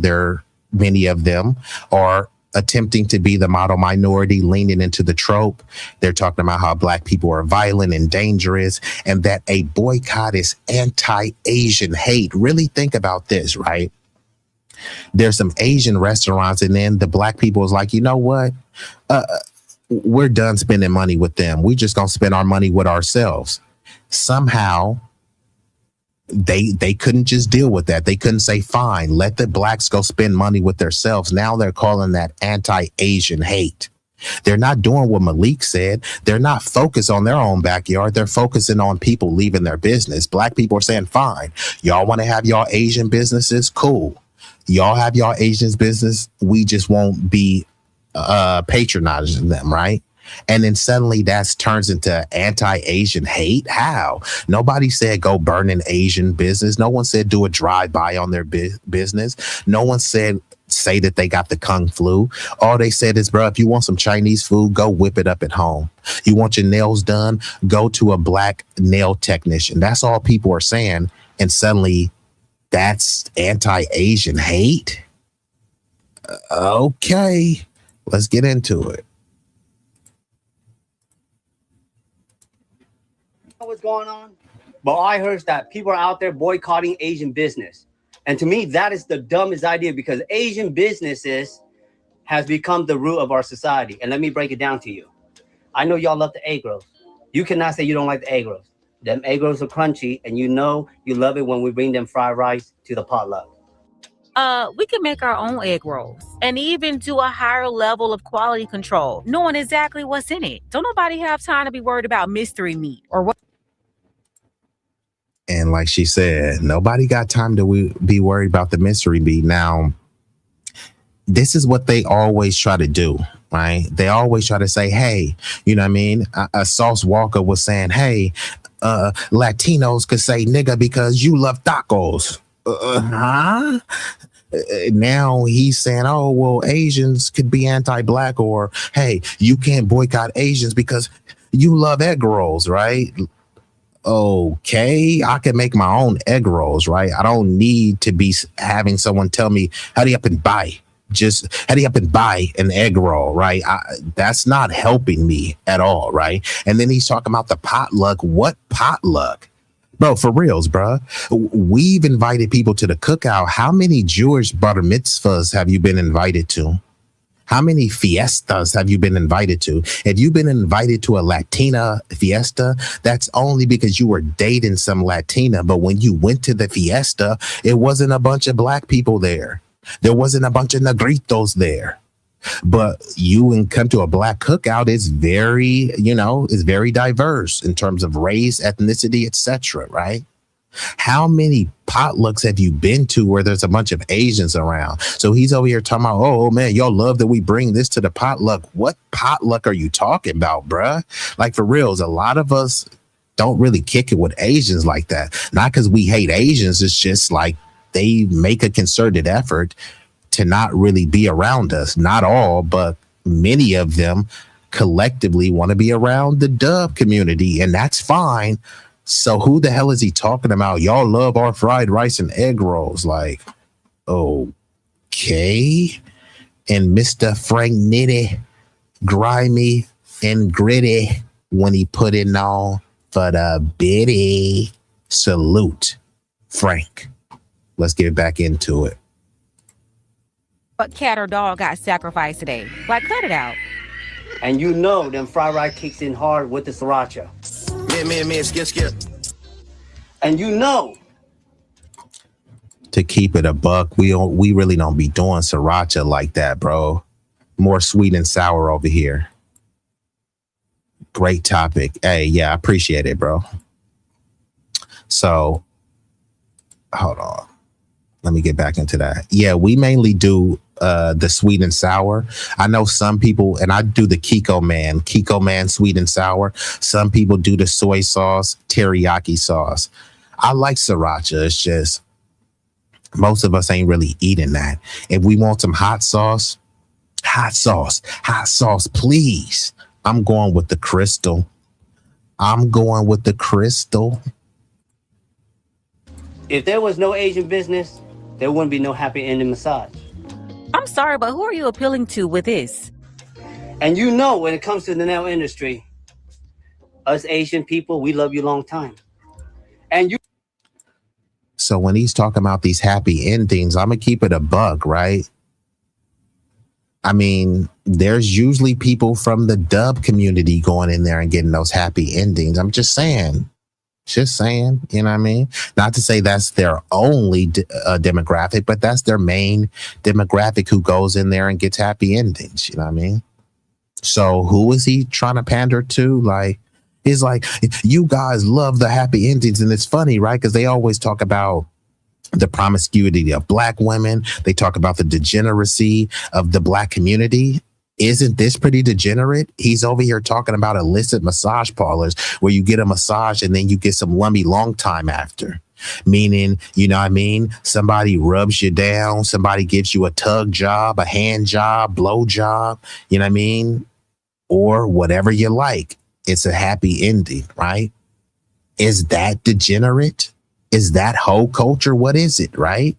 many of them are attempting to be the model minority, leaning into the trope. They're talking about how black people are violent and dangerous, and that a boycott is anti-Asian hate. Really think about this, right? There's some Asian restaurants, and then the black people is like, you know what? We're done spending money with them. We just gonna spend our money with ourselves. Somehow they couldn't just deal with that. They couldn't say, fine, let the blacks go spend money with themselves. Now they're calling that anti-Asian hate. They're not doing what Malik said. They're not focused on their own backyard. They're focusing on people leaving their business. Black people are saying, fine, y'all want to have y'all Asian businesses? Cool. Y'all have y'all Asians business. We just won't be patronizing them, right? And then suddenly that turns into anti-Asian hate. How? Nobody said go burn an Asian business. No one said do a drive-by on their business. No one said say that they got the Kung flu. All they said is, bro, if you want some Chinese food, go whip it up at home. You want your nails done, go to a black nail technician. That's all people are saying. And suddenly that's anti-Asian hate? Okay, let's get into it. What's going on? But all I heard is that people are out there boycotting Asian business. And to me, that is the dumbest idea, because Asian businesses has become the root of our society. And let me break it down to you. I know y'all love the egg rolls. You cannot say you don't like the egg rolls. Them egg rolls are crunchy, and you know you love it when we bring them fried rice to the potluck. We can make our own egg rolls and even do a higher level of quality control, knowing exactly what's in it. Don't nobody have time to be worried about mystery meat or what. And like she said, nobody got time to be worried about the mystery meat. Now, this is what they always try to do, right? They always try to say, hey, you know what I mean? Sauce Walker was saying, hey, Latinos could say nigga because you love tacos. Huh? Now he's saying, oh, well, Asians could be anti-black, or hey, you can't boycott Asians because you love egg rolls, right? Okay, I can make my own egg rolls, right? I don't need to be having someone tell me, hurry up and buy. Just hurry up and buy an egg roll, right? That's not helping me at all, right? And then he's talking about the potluck. What potluck? Bro, for reals, bro. We've invited people to the cookout. How many Jewish bar mitzvahs have you been invited to? How many fiestas have you been invited to? If you've been invited to a Latina fiesta, that's only because you were dating some Latina. But when you went to the fiesta, it wasn't a bunch of black people there. There wasn't a bunch of negritos there. But you and come to a black cookout, it's very, it's very diverse in terms of race, ethnicity, etc. Right? How many potlucks have you been to where there's a bunch of Asians around? So he's over here talking about, oh man, y'all love that we bring this to the potluck. What potluck are you talking about, bruh? Like for reals, a lot of us don't really kick it with Asians like that. Not because we hate Asians. It's just like they make a concerted effort to not really be around us. Not all, but many of them collectively want to be around the dub community, and that's fine. So who the hell is he talking about? Y'all love our fried rice and egg rolls. Like, okay. And Mr. Frank Nitty, grimy and gritty when he put it on for the biddy. Salute, Frank. Let's get back into it. What cat or dog got sacrificed today? Like, cut it out. And you know them fried rice kicks in hard with the sriracha. Me, skip. And you know, to keep it a buck, we really don't be doing sriracha like that, bro. More sweet and sour over here. Great topic. Hey, yeah, I appreciate it, bro. So, hold on. Let me get back into that. Yeah, we mainly do the sweet and sour. I know some people, and I do the Kiko Man sweet and sour. Some people do the soy sauce, teriyaki sauce. I like sriracha. It's just most of us ain't really eating that. If we want some hot sauce, please. I'm going with the crystal. If there was no Asian business, there wouldn't be no happy ending massage. I'm sorry, but who are you appealing to with this? And you know, when it comes to the nail industry, us Asian people, we love you long time. And you. So when he's talking about these happy endings, I'm going to keep it a buck, right? I mean, there's usually people from the dub community going in there and getting those happy endings. I'm just saying, you know what I mean? Not to say that's their only demographic, but that's their main demographic who goes in there and gets happy endings. You know what I mean? So who is he trying to pander to? Like, he's like, you guys love the happy endings. And it's funny, right? Because they always talk about the promiscuity of black women. They talk about the degeneracy of the black community. Isn't this pretty degenerate? He's over here talking about illicit massage parlors where you get a massage and then you get some lummy long time after. Meaning, you know what I mean? Somebody rubs you down. Somebody gives you a tug job, a hand job, blow job. You know what I mean? Or whatever you like. It's a happy ending, right? Is that degenerate? Is that hoe culture? What is it, right?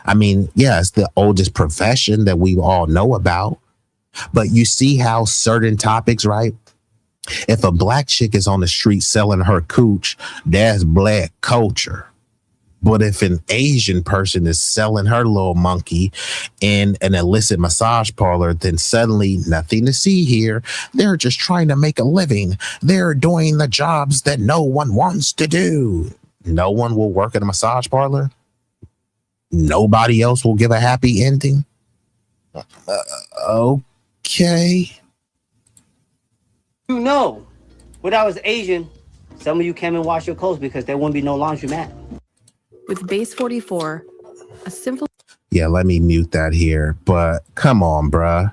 I mean, yeah, it's the oldest profession that we all know about. But you see how certain topics, right? If a black chick is on the street selling her cooch, that's black culture. But if an Asian person is selling her little monkey in an illicit massage parlor, then suddenly nothing to see here. They're just trying to make a living. They're doing the jobs that no one wants to do. No one will work at a massage parlor. Nobody else will give a happy ending. Okay. You know, when I was Asian, some of you came and washed your clothes because there wouldn't be no laundromat. With base 44, a simple. Yeah, let me mute that here. But come on, bruh.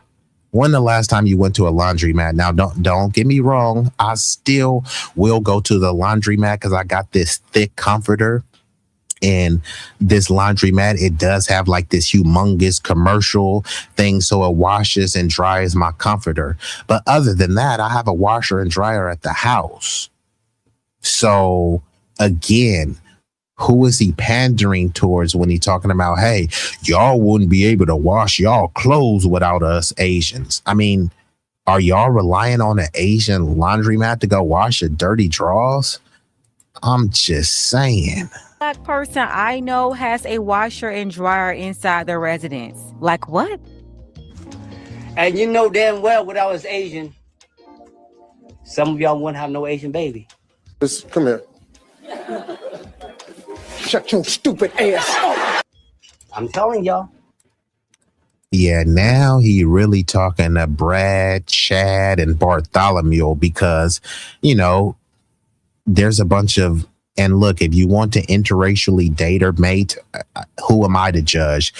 When the last time you went to a laundromat? Now, don't get me wrong. I still will go to the laundromat because I got this thick comforter. And this laundromat, it does have like this humongous commercial thing, so it washes and dries my comforter. But other than that, I have a washer and dryer at the house. So again, who is he pandering towards when he's talking about, hey, y'all wouldn't be able to wash y'all clothes without us Asians? I mean, are y'all relying on an Asian laundromat to go wash your dirty drawers? I'm just saying. Black person I know has a washer and dryer inside their residence. Like what? And you know damn well when I was Asian, some of y'all wouldn't have no Asian baby. Just come here. Shut your stupid ass. I'm telling y'all. Yeah, now he really talking to Brad, Chad, and Bartholomew because, you know, there's a bunch of, and look, if you want to interracially date or mate, who am I to judge?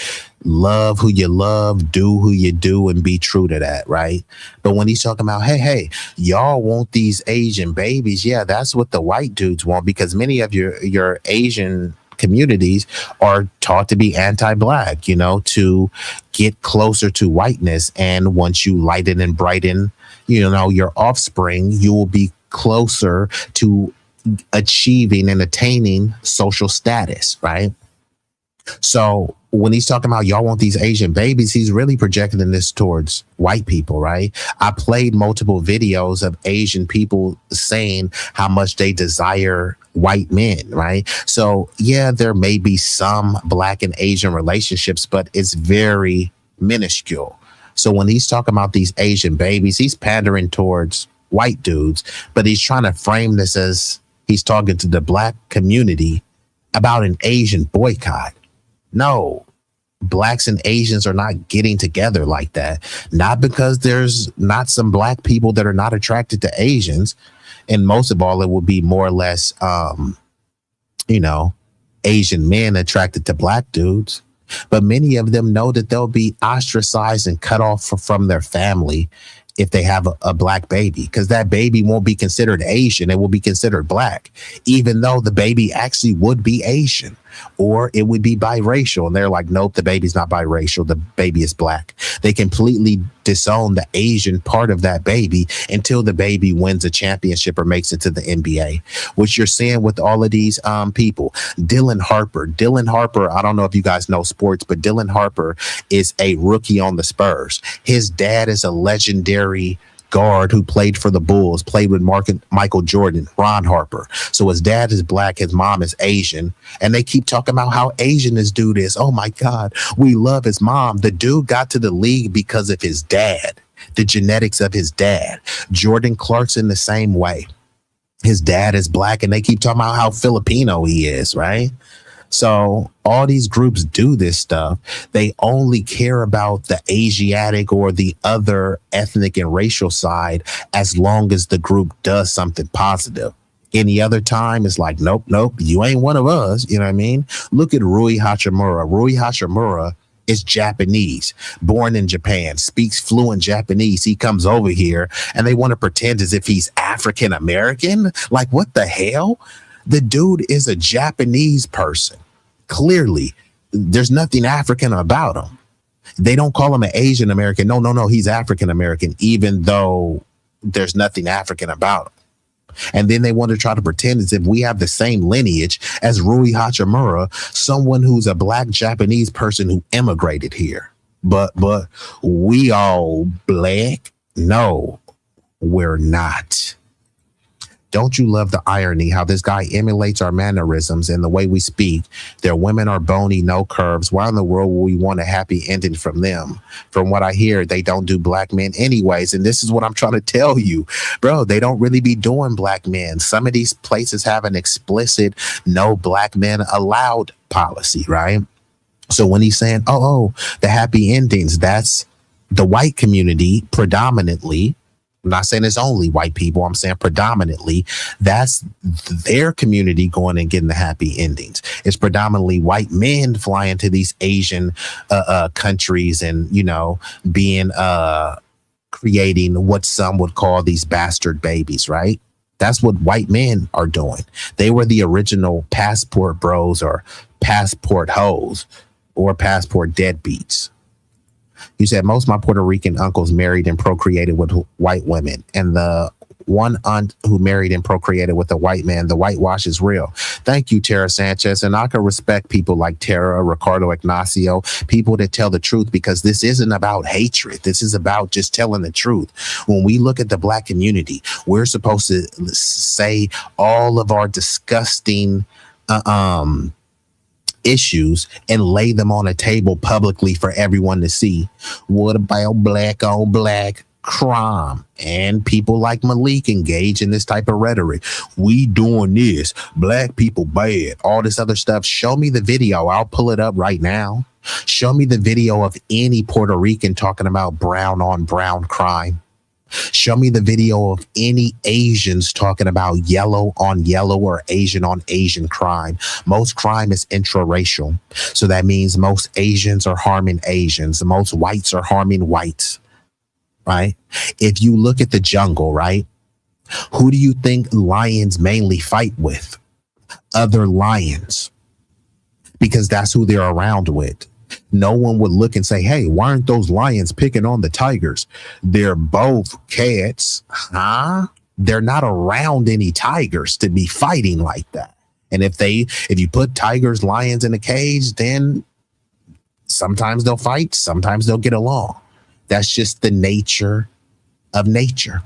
Love who you love, do who you do, and be true to that, right? But when he's talking about, hey, y'all want these Asian babies, yeah, that's what the white dudes want, because many of your Asian communities are taught to be anti-black, you know, to get closer to whiteness. And once you lighten and brighten, you know, your offspring, you will be closer to achieving and attaining social status, right? So when he's talking about y'all want these Asian babies, he's really projecting this towards white people, right? I played multiple videos of Asian people saying how much they desire white men, right? So yeah, there may be some black and Asian relationships, but it's very minuscule. So when he's talking about these Asian babies, he's pandering towards white dudes, but he's trying to frame this as he's talking to the black community about an Asian boycott. No, blacks and Asians are not getting together like that. Not because there's not some black people that are not attracted to Asians. And most of all, it would be more or less, you know, Asian men attracted to black dudes. But many of them know that they'll be ostracized and cut off from their family if they have a black baby, because that baby won't be considered Asian. It will be considered black, even though the baby actually would be Asian, or it would be biracial. And they're like, nope, the baby's not biracial. The baby is black. They completely disown the Asian part of that baby until the baby wins a championship or makes it to the NBA, which you're seeing with all of these people. Dylan Harper, I don't know if you guys know sports, but Dylan Harper is a rookie on the Spurs. His dad is a legendary guard who played for the Bulls, played with Michael Jordan, Ron Harper. So his dad is black, his mom is Asian, and they keep talking about how Asian this dude is. Oh my God, we love his mom. The dude got to the league because of his dad, the genetics of his dad. Jordan Clarkson the same way. His dad is black, and they keep talking about how Filipino he is, right? So all these groups do this stuff. They only care about the Asiatic or the other ethnic and racial side as long as the group does something positive. Any other time, it's like, nope, you ain't one of us. You know what I mean? Look at Rui Hachimura. Rui Hachimura is Japanese, born in Japan, speaks fluent Japanese. He comes over here and they want to pretend as if he's African American. Like, what the hell? The dude is a Japanese person. Clearly, there's nothing African about him. They don't call him an Asian American. No, he's African American, even though there's nothing African about him. And then they want to try to pretend as if we have the same lineage as Rui Hachimura, someone who's a black Japanese person who immigrated here. But we all black? No, we're not. Don't you love the irony how this guy emulates our mannerisms and the way we speak? Their women are bony, no curves. Why in the world would we want a happy ending from them? From what I hear, they don't do black men anyways. And this is what I'm trying to tell you, bro. They don't really be doing black men. Some of these places have an explicit no black men allowed policy, right? So when he's saying, the happy endings, that's the white community predominantly. I'm not saying it's only white people. I'm saying predominantly that's their community going and getting the happy endings. It's predominantly white men flying to these Asian countries and, being creating what some would call these bastard babies, right? That's what white men are doing. They were the original passport bros or passport hoes or passport deadbeats. You said most of my Puerto Rican uncles married and procreated with white women, and the one aunt who married and procreated with a white man, the whitewash is real. Thank you, Tara Sanchez. And I can respect people like Tara, Ricardo Ignacio, people that tell the truth, because this isn't about hatred. This is about just telling the truth. When we look at the black community, we're supposed to say all of our disgusting issues and lay them on a table publicly for everyone to see. What about black on black crime? And people like Malik engage in this type of rhetoric. We doing this, black people bad, all this other stuff. Show me the video. I'll pull it up right now. Show me the video of any Puerto Rican talking about brown on brown crime. Show me the video of any Asians talking about yellow on yellow or Asian on Asian crime. Most crime is intraracial. So that means most Asians are harming Asians. Most whites are harming whites, right? If you look at the jungle, right? Who do you think lions mainly fight with? Other lions. Because that's who they're around with. No one would look and say, hey, why aren't those lions picking on the tigers? They're both cats. Huh? They're not around any tigers to be fighting like that. And if you put tigers, lions in a cage, then sometimes they'll fight, sometimes they'll get along. That's just the nature of nature.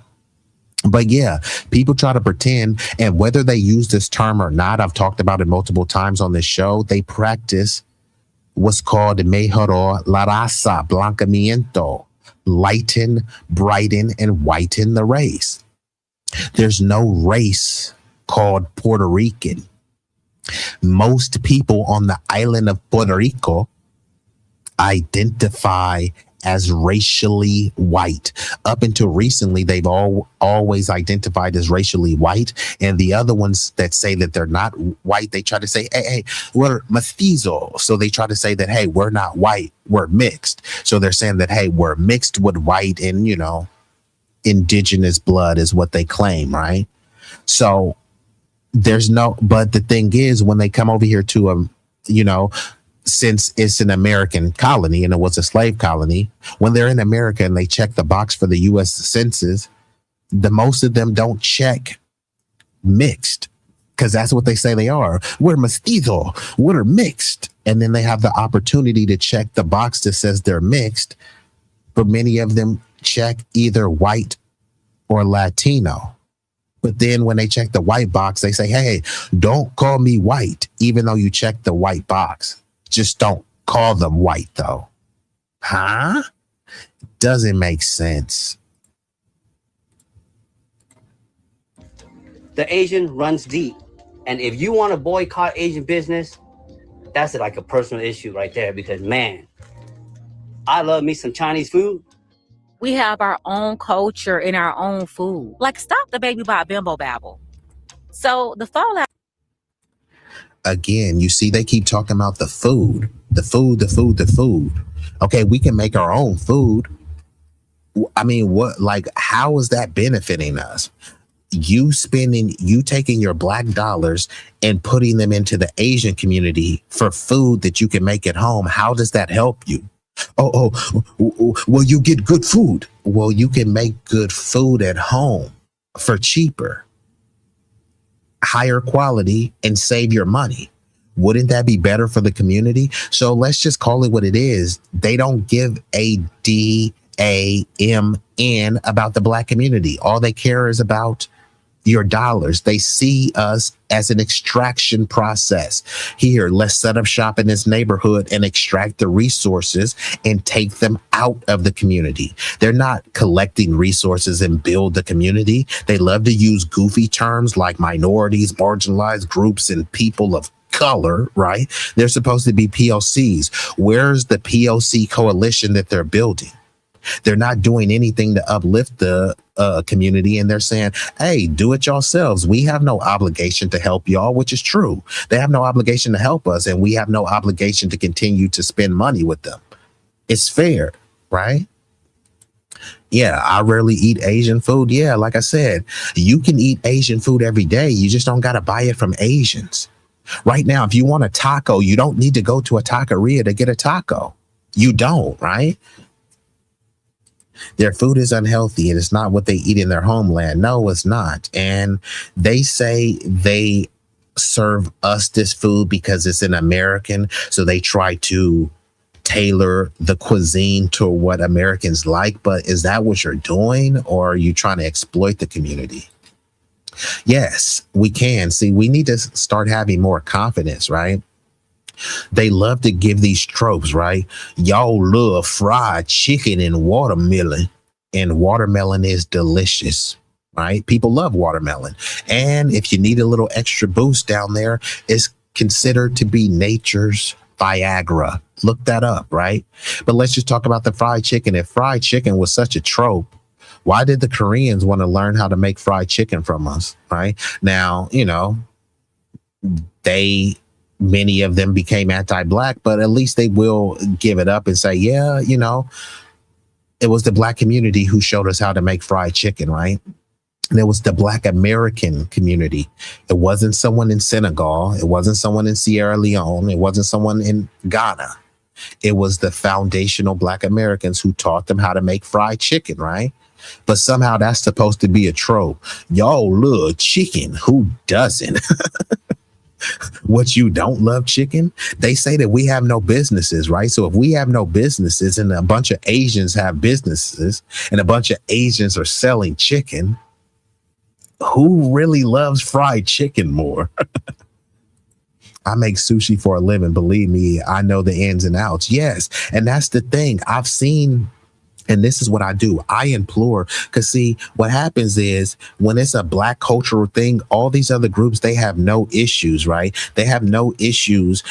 But yeah, people try to pretend, and whether they use this term or not, I've talked about it multiple times on this show, they practice what's called mejoró la raza, blancamiento, lighten, brighten, and whiten the race. There's no race called Puerto Rican. Most people on the island of Puerto Rico identify as racially white. Up until recently, they've always identified as racially white. And the other ones that say that they're not white, they try to say, hey, we're mestizo. So they try to say that, hey, we're not white, we're mixed. So they're saying that, hey, we're mixed with white and, indigenous blood is what they claim, right? So but the thing is, when they come over here to, since it's an American colony and it was a slave colony, when they're in America and they check the box for the U.S. Census, most of them don't check mixed, because that's what they say they are. We're mestizo, we're mixed. And then they have the opportunity to check the box that says they're mixed, but many of them check either white or Latino. But then when they check the white box, they say, hey, don't call me white, even though you checked the white box. Just don't call them white, though. Huh? Doesn't make sense. The Asian runs deep. And if you want to boycott Asian business, that's like a personal issue right there. Because, man, I love me some Chinese food. We have our own culture and our own food. Like, stop the baby bot bimbo babble. So the fallout. Again, you see, they keep talking about the food. Okay, we can make our own food. I mean, how is that benefiting us? You taking your black dollars and putting them into the Asian community for food that you can make at home. How does that help you? Well, you get good food. Well, you can make good food at home for cheaper, higher quality, and save your money. Wouldn't that be better for the community? So let's just call it what it is. They don't give a DAMN about the black community. All they care is about your dollars. They see us as an extraction process. Here, let's set up shop in this neighborhood and extract the resources and take them out of the community. They're not collecting resources and build the community. They love to use goofy terms like minorities, marginalized groups, and people of color, right? They're supposed to be POCs. Where's the POC coalition that they're building? They're not doing anything to uplift the community, and they're saying, hey, do it yourselves. We have no obligation to help y'all, which is true. They have no obligation to help us, and we have no obligation to continue to spend money with them. It's fair, right? Yeah, I rarely eat Asian food. Yeah, like I said, you can eat Asian food every day. You just don't got to buy it from Asians. Right now, if you want a taco, you don't need to go to a taqueria to get a taco. You don't, right? Their food is unhealthy and it's not what they eat in their homeland. No, it's not. And they say they serve us this food because it's an American. So they try to tailor the cuisine to what Americans like. But is that what you're doing, or are you trying to exploit the community? Yes, we can. See, we need to start having more confidence, right? They love to give these tropes, right? Y'all love fried chicken and watermelon is delicious, right? People love watermelon. And if you need a little extra boost down there, it's considered to be nature's Viagra. Look that up, right? But let's just talk about the fried chicken. If fried chicken was such a trope, why did the Koreans want to learn how to make fried chicken from us, right? Now, you know, many of them became anti-black, but at least they will give it up and say, yeah, you know, it was the black community who showed us how to make fried chicken, right? And it was the black American community. It wasn't someone in Senegal. It wasn't someone in Sierra Leone. It wasn't someone in Ghana. It was the foundational black Americans who taught them how to make fried chicken, right? But somehow that's supposed to be a trope. Y'all love chicken. Who doesn't? What, you don't love chicken? They say that we have no businesses, right? So if we have no businesses and a bunch of Asians have businesses and a bunch of Asians are selling chicken, who really loves fried chicken more? I make sushi for a living. Believe me, I know the ins and outs. Yes. And that's the thing I've seen. And this is what I do. I implore, because see, what happens is when it's a black cultural thing, all these other groups, they have no issues, right? They have no issues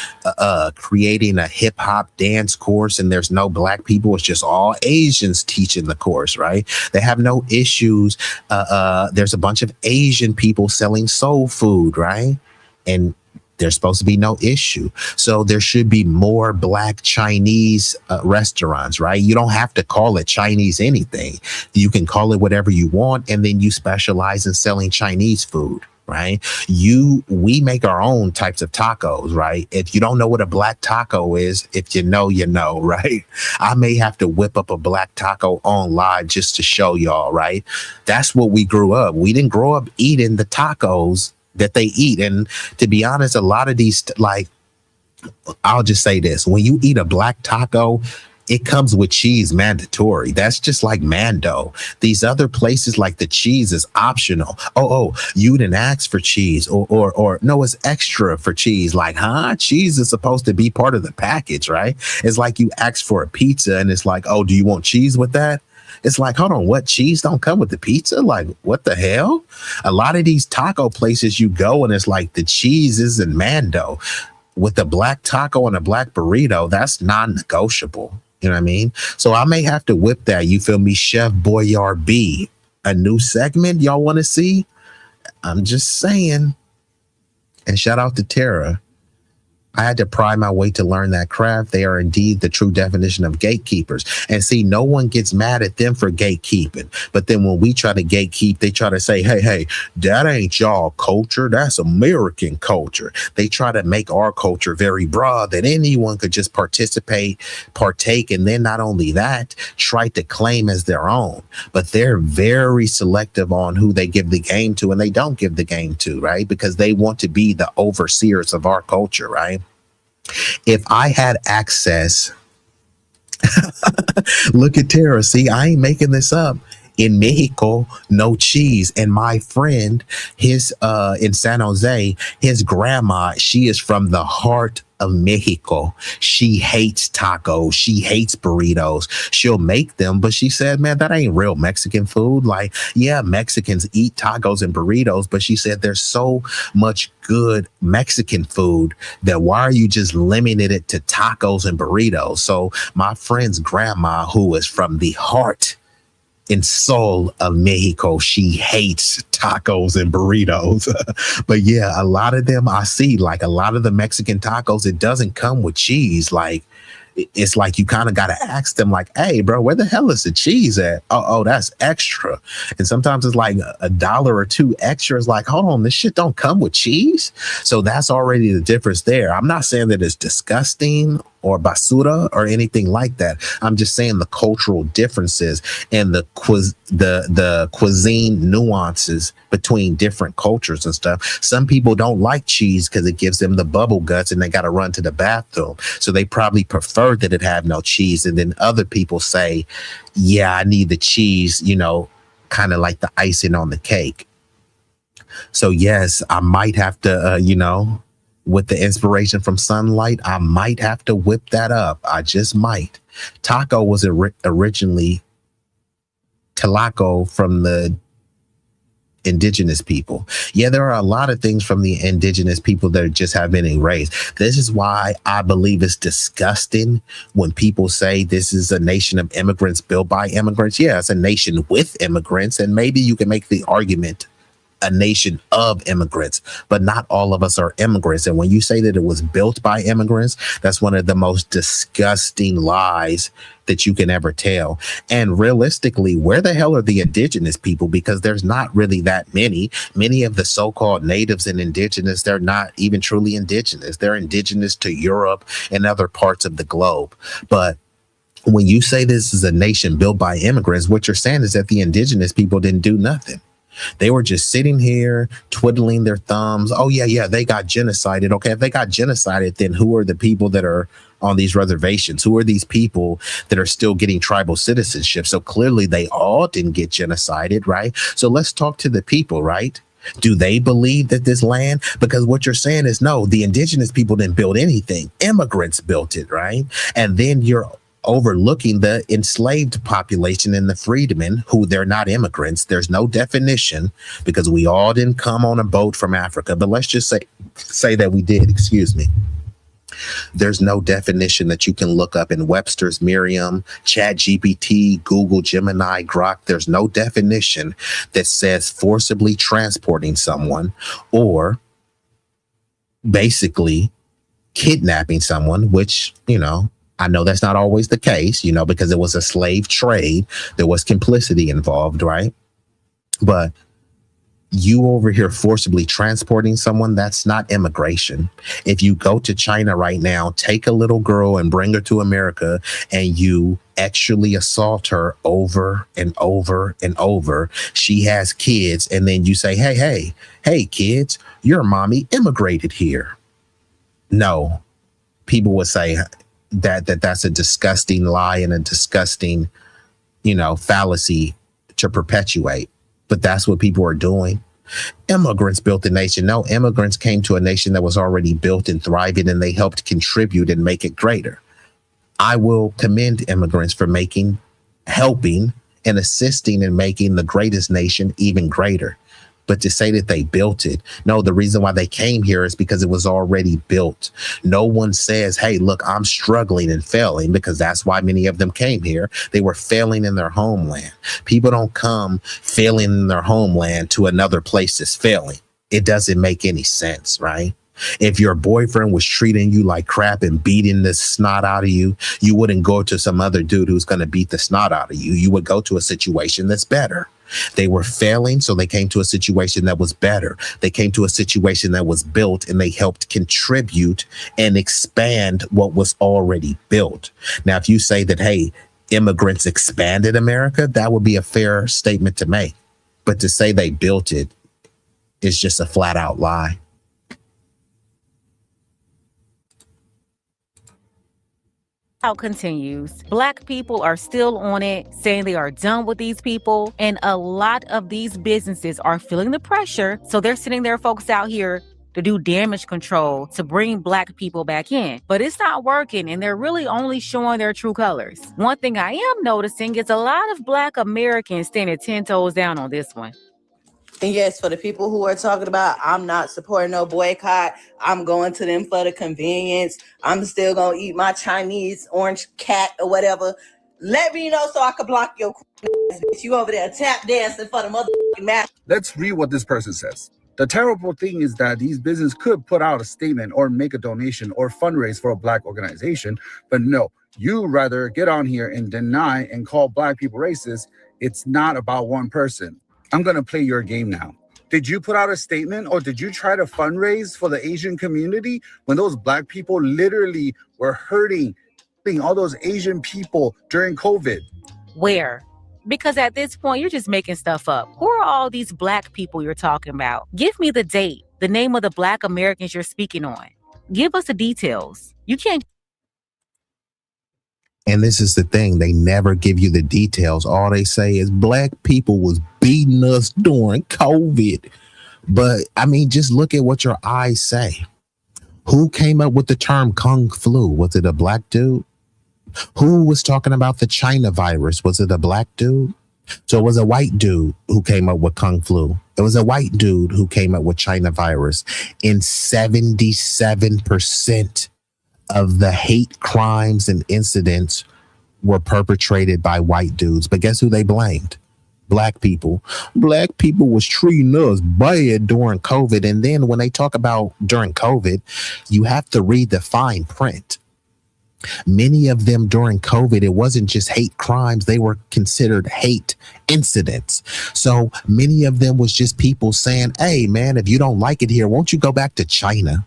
creating a hip hop dance course and there's no black people. It's just all Asians teaching the course, right? They have no issues. There's a bunch of Asian people selling soul food, right? And there's supposed to be no issue. So there should be more black Chinese restaurants, right? You don't have to call it Chinese anything. You can call it whatever you want. And then you specialize in selling Chinese food, right? We make our own types of tacos, right? If you don't know what a black taco is, if you know, you know, right? I may have to whip up a black taco on live just to show y'all, right? That's what we grew up. We didn't grow up eating the tacos that they eat. And to be honest, a lot of these, like, I'll just say this, when you eat a black taco, it comes with cheese mandatory. That's just like Mando. These other places, like, the cheese is optional. Oh, you didn't ask for cheese, or no, it's extra for cheese. Like, huh? Cheese is supposed to be part of the package, right? It's like you ask for a pizza and it's like, oh, do you want cheese with that? It's like, hold on, what, cheese don't come with the pizza? Like, what the hell? A lot of these taco places you go and it's like the cheese is in Mando. With a black taco and a black burrito, that's non-negotiable. You know what I mean? So I may have to whip that. You feel me? Chef Boyard B. A new segment y'all want to see? I'm just saying. And shout out to Tara. I had to pry my way to learn that craft. They are indeed the true definition of gatekeepers. And see, no one gets mad at them for gatekeeping. But then when we try to gatekeep, they try to say, hey, that ain't y'all culture. That's American culture. They try to make our culture very broad that anyone could just partake. And then not only that, try to claim as their own. But they're very selective on who they give the game to and they don't give the game to, right? Because they want to be the overseers of our culture, right? If I had access, look at Tara. See, I ain't making this up. In Mexico, no cheese. And my friend, his in San Jose, his grandma, she is from the heart of Mexico. She hates tacos. She hates burritos. She'll make them, but she said, man, that ain't real Mexican food. Like, yeah, Mexicans eat tacos and burritos, but she said there's so much good Mexican food that why are you just limiting it to tacos and burritos? So my friend's grandma, who is from the heart and soul of Mexico, she hates tacos and burritos. But yeah, a lot of them I see, like a lot of the Mexican tacos, it doesn't come with cheese. Like, it's like you kind of got to ask them, like, hey, bro, where the hell is the cheese at? Oh, that's extra. And sometimes it's like $1 or $2 extra. It's like, hold on, this shit don't come with cheese. So that's already the difference there. I'm not saying that it's disgusting or basura or anything like that. I'm just saying the cultural differences and the cuisine nuances between different cultures and stuff. Some people don't like cheese because it gives them the bubble guts and they got to run to the bathroom. So they probably prefer that it have no cheese. And then other people say, yeah, I need the cheese, you know, kind of like the icing on the cake. So yes, I might have to, you know, with the inspiration from Sunlight, I might have to whip that up. I just might. Taco was originally Tlaco from the indigenous people. Yeah, there are a lot of things from the indigenous people that just have been erased. This is why I believe it's disgusting when people say this is a nation of immigrants built by immigrants. Yeah, it's a nation with immigrants, and maybe you can make the argument a nation of immigrants, but not all of us are immigrants. And when you say that it was built by immigrants, that's one of the most disgusting lies that you can ever tell. And realistically, where the hell are the indigenous people? Because there's not really that many. Many of the so-called natives and indigenous, they're not even truly indigenous. They're indigenous to Europe and other parts of the globe. But when you say this is a nation built by immigrants, what you're saying is that the indigenous people didn't do nothing. They were just sitting here twiddling their thumbs. Oh, yeah, they got genocided. Okay, if they got genocided, then who are the people that are on these reservations? Who are these people that are still getting tribal citizenship? So clearly they all didn't get genocided, right? So let's talk to the people, right? Do they believe that this land? Because what you're saying is, no, the indigenous people didn't build anything. Immigrants built it, right? And then you're overlooking the enslaved population and the freedmen, who they're not immigrants. There's no definition because we all didn't come on a boat from Africa. But let's just say that we did, excuse me. There's no definition that you can look up in Webster's, Merriam, ChatGPT, Google, Gemini, Grok. There's no definition that says forcibly transporting someone or basically kidnapping someone, which, you know, I know that's not always the case, you know, because it was a slave trade. There was complicity involved, right? But you over here forcibly transporting someone, that's not immigration. If you go to China right now, take a little girl and bring her to America and you actually assault her over and over and over. She has kids. And then you say, hey, kids, your mommy immigrated here. No, people would say, that's a disgusting lie and a disgusting, you know, fallacy to perpetuate. But that's what people are doing. Immigrants built the nation. No, immigrants came to a nation that was already built and thriving, and they helped contribute and make it greater. I will commend immigrants for helping and assisting in making the greatest nation even greater. But to say that they built it, no, the reason why they came here is because it was already built. No one says, hey, look, I'm struggling and failing, because that's why many of them came here. They were failing in their homeland. People don't come failing in their homeland to another place that's failing. It doesn't make any sense, right? If your boyfriend was treating you like crap and beating the snot out of you, you wouldn't go to some other dude who's going to beat the snot out of you. You would go to a situation that's better. They were failing, so they came to a situation that was better. They came to a situation that was built, and they helped contribute and expand what was already built. Now, if you say that, hey, immigrants expanded America, that would be a fair statement to make. But to say they built it is just a flat out lie. Out continues. Black people are still on it, saying they are done with these people, and a lot of these businesses are feeling the pressure, so they're sending their folks out here to do damage control to bring Black people back in. But it's not working, and they're really only showing their true colors. One thing I am noticing is a lot of Black Americans standing 10 toes down on this one. And yes, for the people who are talking about, I'm not supporting no boycott, I'm going to them for the convenience, I'm still gonna eat my Chinese orange cat or whatever, let me know so I can block your bitch. You over there tap dancing for the motherfucking match. Let's read what this person says. The terrible thing is that these businesses could put out a statement or make a donation or fundraise for a Black organization, but no, you rather get on here and deny and call Black people racist. It's not about one person. I'm going to play your game now. Did you put out a statement or did you try to fundraise for the Asian community when those Black people literally were hurting all those Asian people during COVID? Where? Because at this point, you're just making stuff up. Who are all these Black people you're talking about? Give me the date, the name of the Black Americans you're speaking on. Give us the details. You can't. And this is the thing. They never give you the details. All they say is Black people was beating us during COVID. But I mean, just look at what your eyes say. Who came up with the term Kung flu? Was it a Black dude? Who was talking about the China virus? Was it a Black dude? So it was a white dude who came up with Kung flu. It was a white dude who came up with China virus. And 77% of the hate crimes and incidents were perpetrated by white dudes. But guess who they blamed? Black people. Black people was treating us bad during COVID. And then when they talk about during COVID, you have to read the fine print. Many of them during COVID, it wasn't just hate crimes. They were considered hate incidents. So many of them was just people saying, hey, man, if you don't like it here, won't you go back to China?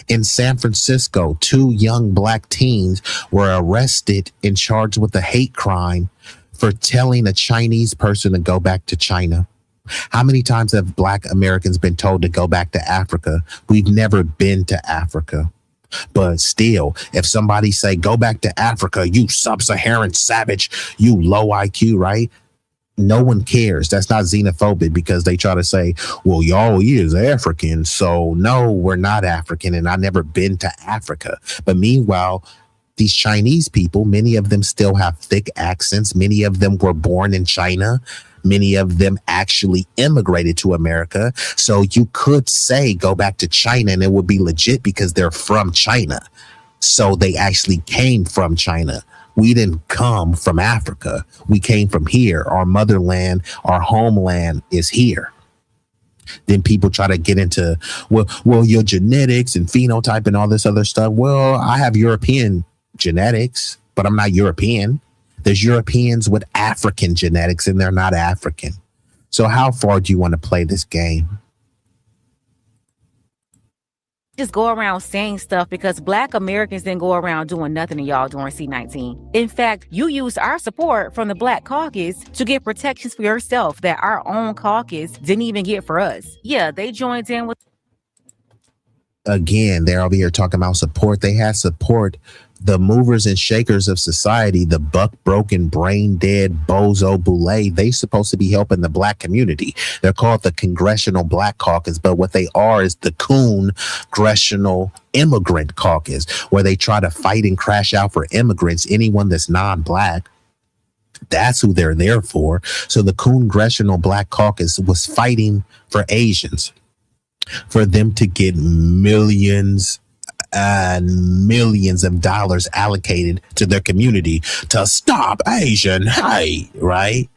In San Francisco, 2 young Black teens were arrested and charged with a hate crime for telling a Chinese person to go back to China. How many times have Black Americans been told to go back to Africa? We've never been to Africa. But still, if somebody say, go back to Africa, you sub-Saharan savage, you low IQ, right? No one cares. That's not xenophobic because they try to say, well, y'all is African. So no, we're not African. And I've never been to Africa. But meanwhile, these Chinese people, many of them still have thick accents. Many of them were born in China. Many of them actually immigrated to America. So you could say go back to China and it would be legit because they're from China. So they actually came from China. We didn't come from Africa. We came from here. Our motherland, our homeland is here. Then people try to get into, well, your genetics and phenotype and all this other stuff. Well, I have European genetics, but I'm not European. There's Europeans with African genetics and they're not African. So how far do you want to play this game? Just go around saying stuff because Black Americans didn't go around doing nothing to y'all during C-19. In fact, you used our support from the Black Caucus to get protections for yourself that our own caucus didn't even get for us. Yeah, they joined in with. Again, they're over here talking about support. They had support. The movers and shakers of society, the buck broken, brain dead, bozo boule, they supposed to be helping the Black community. They're called the Congressional Black Caucus, but what they are is the Congressional Immigrant Caucus, where they try to fight and crash out for immigrants, anyone that's non-Black. That's who they're there for. So the Congressional Black Caucus was fighting for Asians, for them to get millions and millions of dollars allocated to their community to stop Asian hate, right?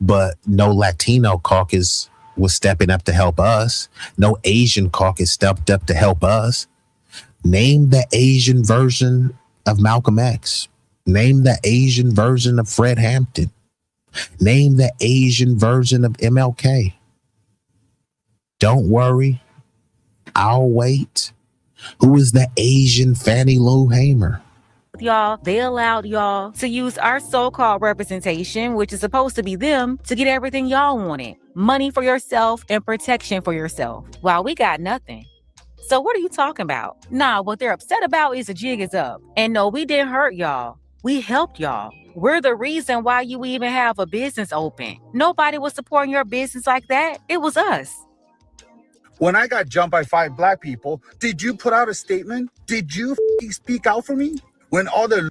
But no Latino caucus was stepping up to help us. No Asian caucus stepped up to help us. Name the Asian version of Malcolm X. Name the Asian version of Fred Hampton. Name the Asian version of MLK. Don't worry, I'll wait. Who is the Asian Fannie Lou Hamer? Y'all, they allowed y'all to use our so-called representation, which is supposed to be them, to get everything y'all wanted. Money for yourself and protection for yourself. While we got nothing. So what are you talking about? Nah, what they're upset about is the jig is up. And no, we didn't hurt y'all. We helped y'all. We're the reason why you even have a business open. Nobody was supporting your business like that. It was us. When I got jumped by 5 black people, did you put out a statement? Did you speak out for me? When all the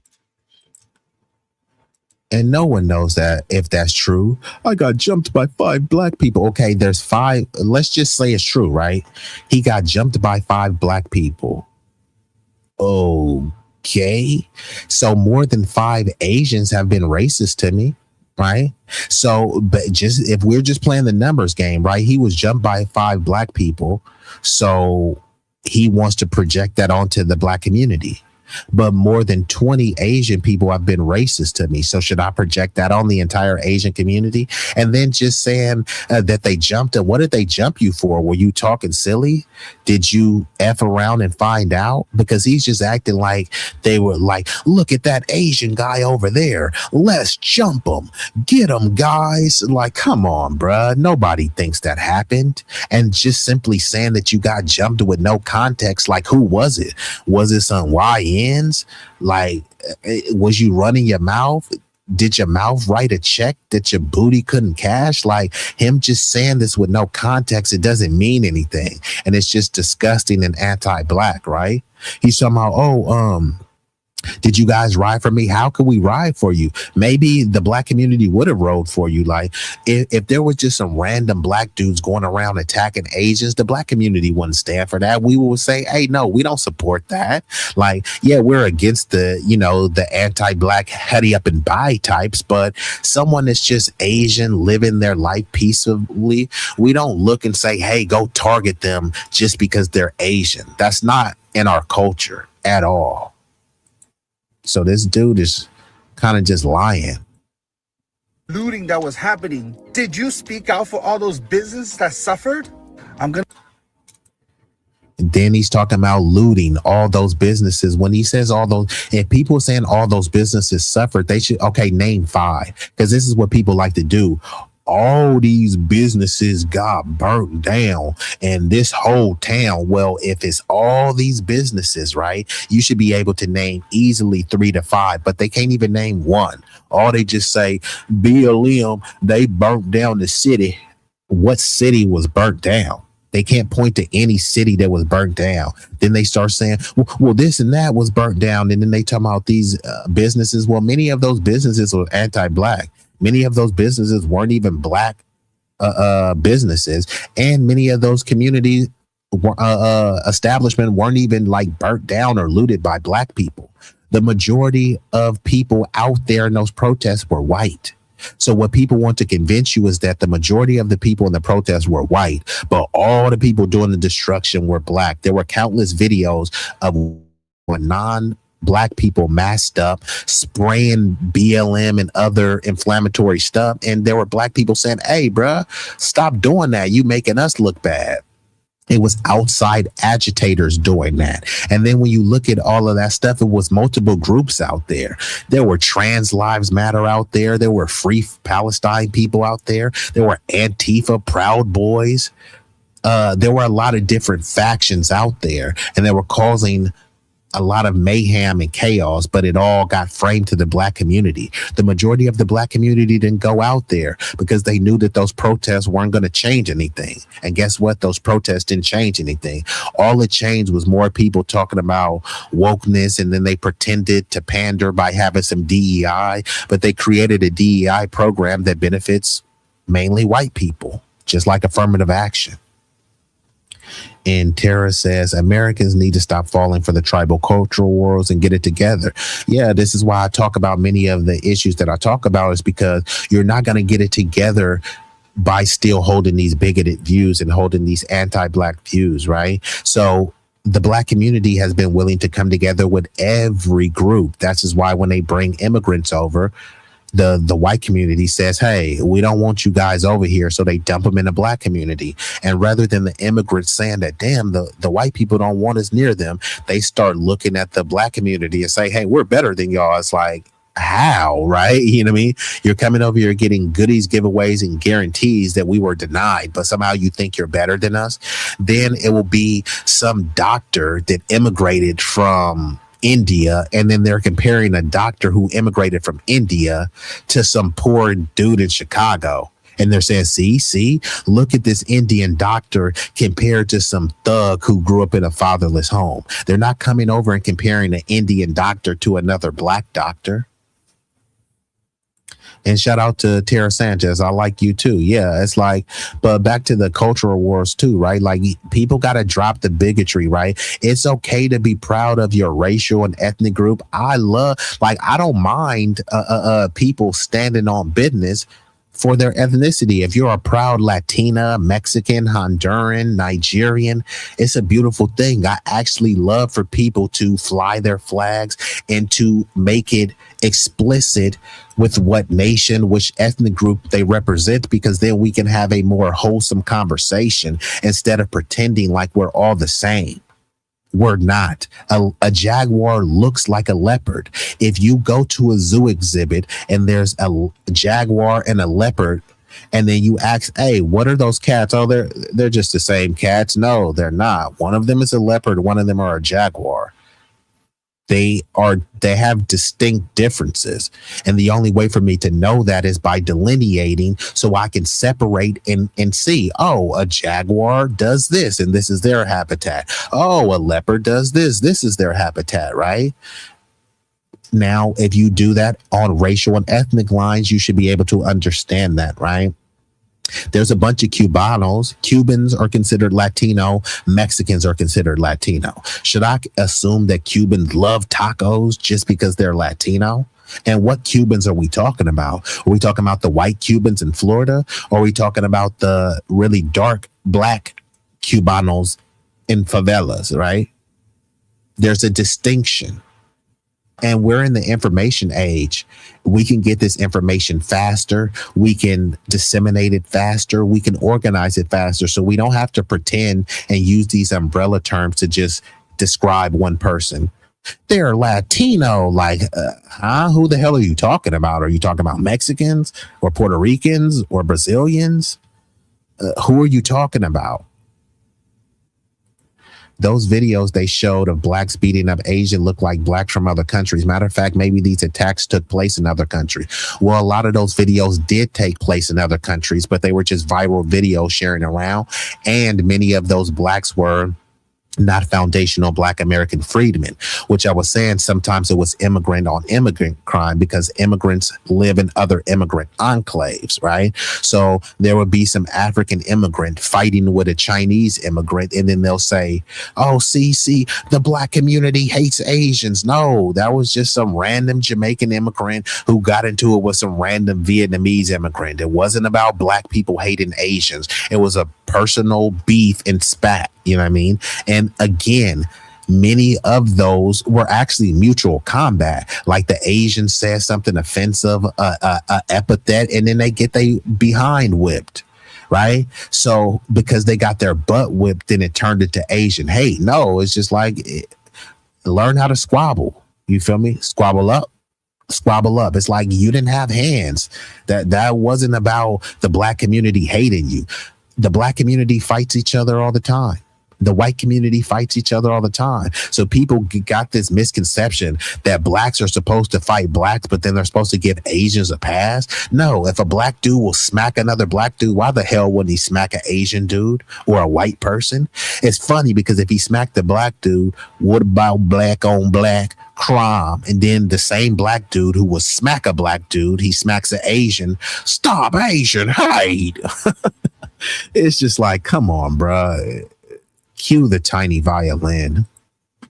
And no one knows that if that's true. I got jumped by 5 black people. Okay, there's 5. Let's just say it's true, right? He got jumped by 5 black people. Okay. So more than 5 Asians have been racist to me, right? So, but just if we're just playing the numbers game, right? He was jumped by 5 black people. So he wants to project that onto the black community. But more than 20 Asian people have been racist to me. So should I project that on the entire Asian community? And then just saying that they jumped him. What did they jump you for? Were you talking silly? Did you F around and find out? Because he's just acting like they were like, look at that Asian guy over there. Let's jump him. Get him, guys. Like, come on, bruh. Nobody thinks that happened. And just simply saying that you got jumped with no context, like, who was it? Was it some YN? Like, was you running your mouth? Did your mouth write a check that your booty couldn't cash? Like, him just saying this with no context, it doesn't mean anything. And it's just disgusting and anti-black, right? He's talking about, did you guys ride for me? How could we ride for you? Maybe the black community would have rode for you. Like, if there was just some random black dudes going around attacking Asians, the black community wouldn't stand for that. We would say, hey, no, we don't support that. Like, yeah, we're against the anti-black hurry up and buy types, but someone that's just Asian living their life peacefully, we don't look and say, hey, go target them just because they're Asian. That's not in our culture at all. So this dude is kind of just lying. looting that was happening, did you speak out for all those businesses that suffered? Then he's talking about looting all those businesses. When he says all those, if people are saying all those businesses suffered, they should, name 5. Because this is what people like to do. All these businesses got burnt down and this whole town. Well, if it's all these businesses, right, you should be able to name easily 3 to 5, but they can't even name one. All they just say, BLM, they burnt down the city. What city was burnt down? They can't point to any city that was burnt down. Then they start saying, well, this and that was burnt down. And then they talk about these businesses. Well, many of those businesses were anti-black. Many of those businesses weren't even black businesses. And many of those communities establishment weren't even like burnt down or looted by black people. The majority of people out there in those protests were white. So what people want to convince you is that the majority of the people in the protests were white, but all the people doing the destruction were black. There were countless videos of non-black people masked up, spraying BLM and other inflammatory stuff. And there were black people saying, hey, bruh, stop doing that. You making us look bad. It was outside agitators doing that. And then when you look at all of that stuff, it was multiple groups out there. There were Trans Lives Matter out there. There were Free Palestine people out there. There were Antifa, Proud Boys. There were a lot of different factions out there, and they were causing a lot of mayhem and chaos, but it all got framed to the black community. The majority of the black community didn't go out there because they knew that those protests weren't going to change anything. And guess what? Those protests didn't change anything. All it changed was more people talking about wokeness, and then they pretended to pander by having some DEI, but they created a DEI program that benefits mainly white people, just like affirmative action. And Tara says, Americans need to stop falling for the tribal cultural wars and get it together. Yeah, this is why I talk about many of the issues that I talk about, is because you're not going to get it together by still holding these bigoted views and holding these anti-black views, right? So the black community has been willing to come together with every group. That's just why when they bring immigrants over, the white community says, hey, we don't want you guys over here. So they dump them in the black community. And rather than the immigrants saying that, damn, the white people don't want us near them, they start looking at the black community and say, hey, we're better than y'all. It's like, how, right? You know what I mean? You're coming over here getting goodies, giveaways, and guarantees that we were denied, but somehow you think you're better than us. Then it will be some doctor that immigrated from India, and then they're comparing a doctor who immigrated from India to some poor dude in Chicago. And they're saying, see, look at this Indian doctor compared to some thug who grew up in a fatherless home. They're not coming over and comparing an Indian doctor to another black doctor. And shout out to Tara Sanchez. I like you too. Yeah, it's like, but back to the cultural wars too, right? Like people got to drop the bigotry, right? It's okay to be proud of your racial and ethnic group. I don't mind people standing on business for their ethnicity. If you're a proud Latina, Mexican, Honduran, Nigerian, it's a beautiful thing. I actually love for people to fly their flags and to make it explicit with what nation, which ethnic group they represent, because then we can have a more wholesome conversation instead of pretending like we're all the same. We're not. A jaguar looks like a leopard. If you go to a zoo exhibit and there's a jaguar and a leopard, and then you ask, hey, what are those cats? Oh, they're just the same cats. No, they're not. One of them is a leopard. One of them are a jaguar. They have distinct differences. And the only way for me to know that is by delineating, so I can separate and see, oh, a jaguar does this and this is their habitat. Oh, a leopard does this. This is their habitat, right? Now, if you do that on racial and ethnic lines, you should be able to understand that, right? There's a bunch of Cubanos. Cubans are considered Latino. Mexicans are considered Latino. Should I assume that Cubans love tacos just because they're Latino? And what Cubans are we talking about? Are we talking about the white Cubans in Florida? Or are we talking about the really dark black Cubanos in favelas, right? There's a distinction. And we're in the information age. We can get this information faster. We can disseminate it faster. We can organize it faster. So we don't have to pretend and use these umbrella terms to just describe one person. They're Latino. Like, who the hell are you talking about? Are you talking about Mexicans or Puerto Ricans or Brazilians? Who are you talking about? Those videos they showed of blacks beating up Asian look like blacks from other countries. Matter of fact, maybe these attacks took place in other countries. Well, a lot of those videos did take place in other countries, but they were just viral videos sharing around. And many of those blacks were not foundational black American freedmen, which I was saying sometimes it was immigrant on immigrant crime because immigrants live in other immigrant enclaves, right? So there would be some African immigrant fighting with a Chinese immigrant, and then they'll say, oh, see, the black community hates Asians. No, that was just some random Jamaican immigrant who got into it with some random Vietnamese immigrant. It wasn't about black people hating Asians. It was a personal beef and spat. You know what I mean? And again, many of those were actually mutual combat. Like the Asians said something offensive, epithet, and then they get they behind whipped, right? So because they got their butt whipped, then it turned into Asian hate. No, it's just like learn how to squabble. You feel me? Squabble up. It's like you didn't have hands. That wasn't about the black community hating you. The black community fights each other all the time. The white community fights each other all the time. So people got this misconception that blacks are supposed to fight blacks, but then they're supposed to give Asians a pass. No, if a black dude will smack another black dude, why the hell wouldn't he smack an Asian dude or a white person? It's funny because if he smacked the black dude, what about black on black crime? And then the same black dude who will smack a black dude, he smacks an Asian. Stop Asian hate. It's just like, come on, bruh. Cue the tiny violin. I'm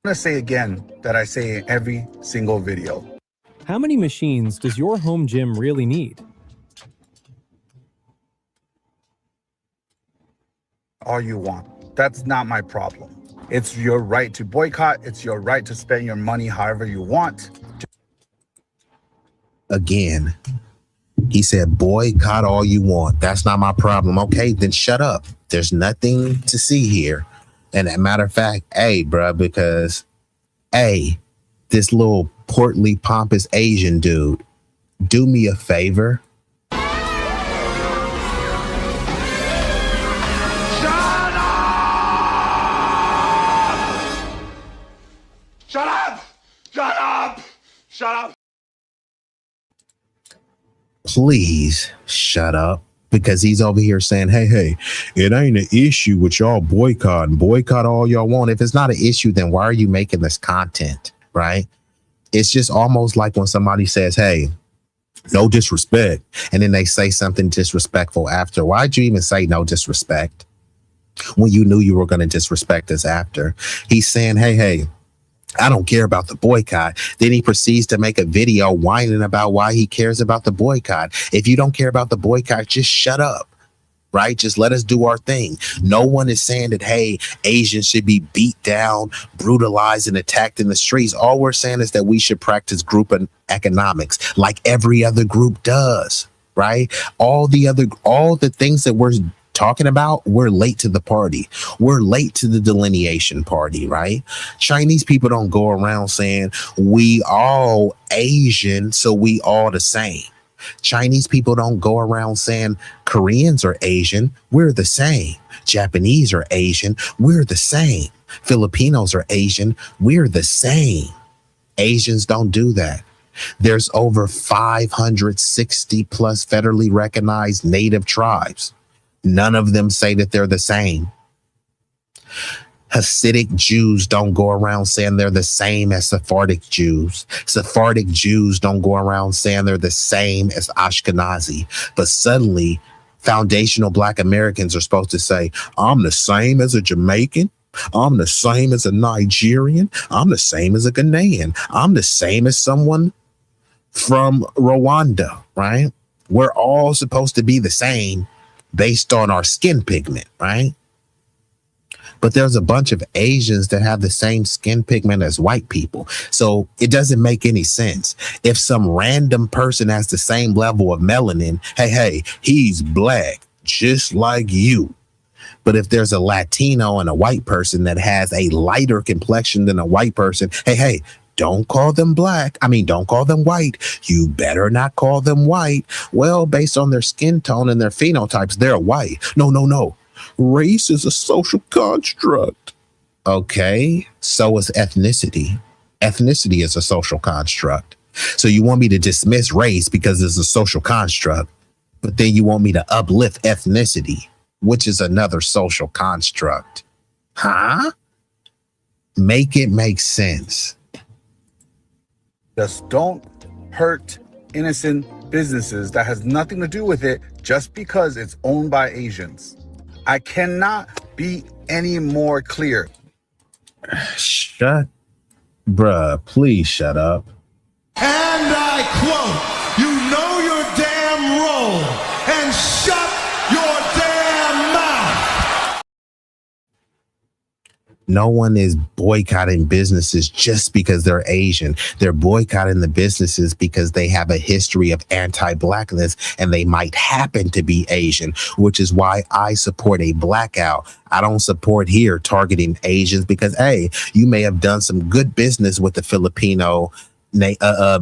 going to say again that I say in every single video. How many machines does your home gym really need? All you want. That's not my problem. It's your right to boycott. It's your right to spend your money however you want. Again, he said, boycott all you want. That's not my problem. Okay, then shut up. There's nothing to see here. And as a matter of fact, hey, bro, because, hey, this little portly, pompous Asian dude, do me a favor. shut up. Please shut up. Because he's over here saying, hey, it ain't an issue with y'all boycotting. Boycott all y'all want. If it's not an issue, then why are you making this content, right? It's just almost like when somebody says, hey, no disrespect, and then they say something disrespectful after. Why'd you even say no disrespect when you knew you were going to disrespect us after? He's saying, hey, I don't care about the boycott. Then he proceeds to make a video whining about why he cares about the boycott. If you don't care about the boycott, just shut up, right? Just let us do our thing. No one is saying that, hey, Asians should be beat down, brutalized, and attacked in the streets. All we're saying is that we should practice group economics like every other group does, right? All the things that we're talking about, we're late to the party. We're late to the delineation party, right? Chinese people don't go around saying we all Asian, so we all the same. Chinese people don't go around saying Koreans are Asian, we're the same. Japanese are Asian, we're the same. Filipinos are Asian, we're the same. Asians don't do that. There's over 560 plus federally recognized native tribes. None of them say that they're the same. Hasidic Jews don't go around saying they're the same as Sephardic Jews. Sephardic Jews don't go around saying they're the same as Ashkenazi. But suddenly, foundational Black Americans are supposed to say, I'm the same as a Jamaican. I'm the same as a Nigerian. I'm the same as a Ghanaian. I'm the same as someone from Rwanda, right? We're all supposed to be the same based on our skin pigment, right? But there's a bunch of Asians that have the same skin pigment as white people. So it doesn't make any sense. If some random person has the same level of melanin, hey, he's Black, just like you. But if there's a Latino and a white person that has a lighter complexion than a white person, hey, don't call them Black. Don't call them white. You better not call them white. Well, based on their skin tone and their phenotypes, they're white. No. Race is a social construct. Okay, so is ethnicity. Ethnicity is a social construct. So you want me to dismiss race because it's a social construct, but then you want me to uplift ethnicity, which is another social construct. Huh? Make it make sense. Just don't hurt innocent businesses that has nothing to do with it just because it's owned by Asians. I cannot be any more clear. Please shut up. And I quote, you know your damn role and shut your damn mouth. No one is boycotting businesses just because they're Asian. They're boycotting the businesses because they have a history of anti-Blackness and they might happen to be Asian, which is why I support a blackout. I don't support here targeting Asians because, hey, you may have done some good business with the Filipino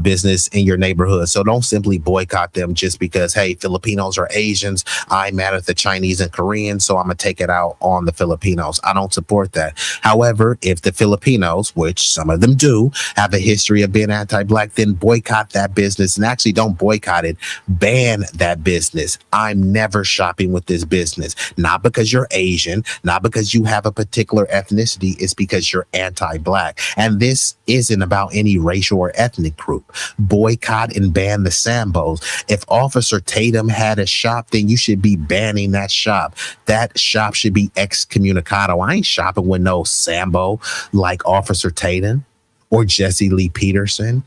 business in your neighborhood. So don't simply boycott them just because, hey, Filipinos are Asians. I'm mad at the Chinese and Koreans, so I'm going to take it out on the Filipinos. I don't support that. However, if the Filipinos, which some of them do, have a history of being anti-Black, then boycott that business, and actually don't boycott it, ban that business. I'm never shopping with this business. Not because you're Asian, not because you have a particular ethnicity, it's because you're anti-Black. And this isn't about any racial or ethnic group. Boycott and ban the Sambos. If Officer Tatum had a shop, then you should be banning that shop. That shop should be excommunicado. I ain't shopping with no Sambo like Officer Tatum or Jesse Lee Peterson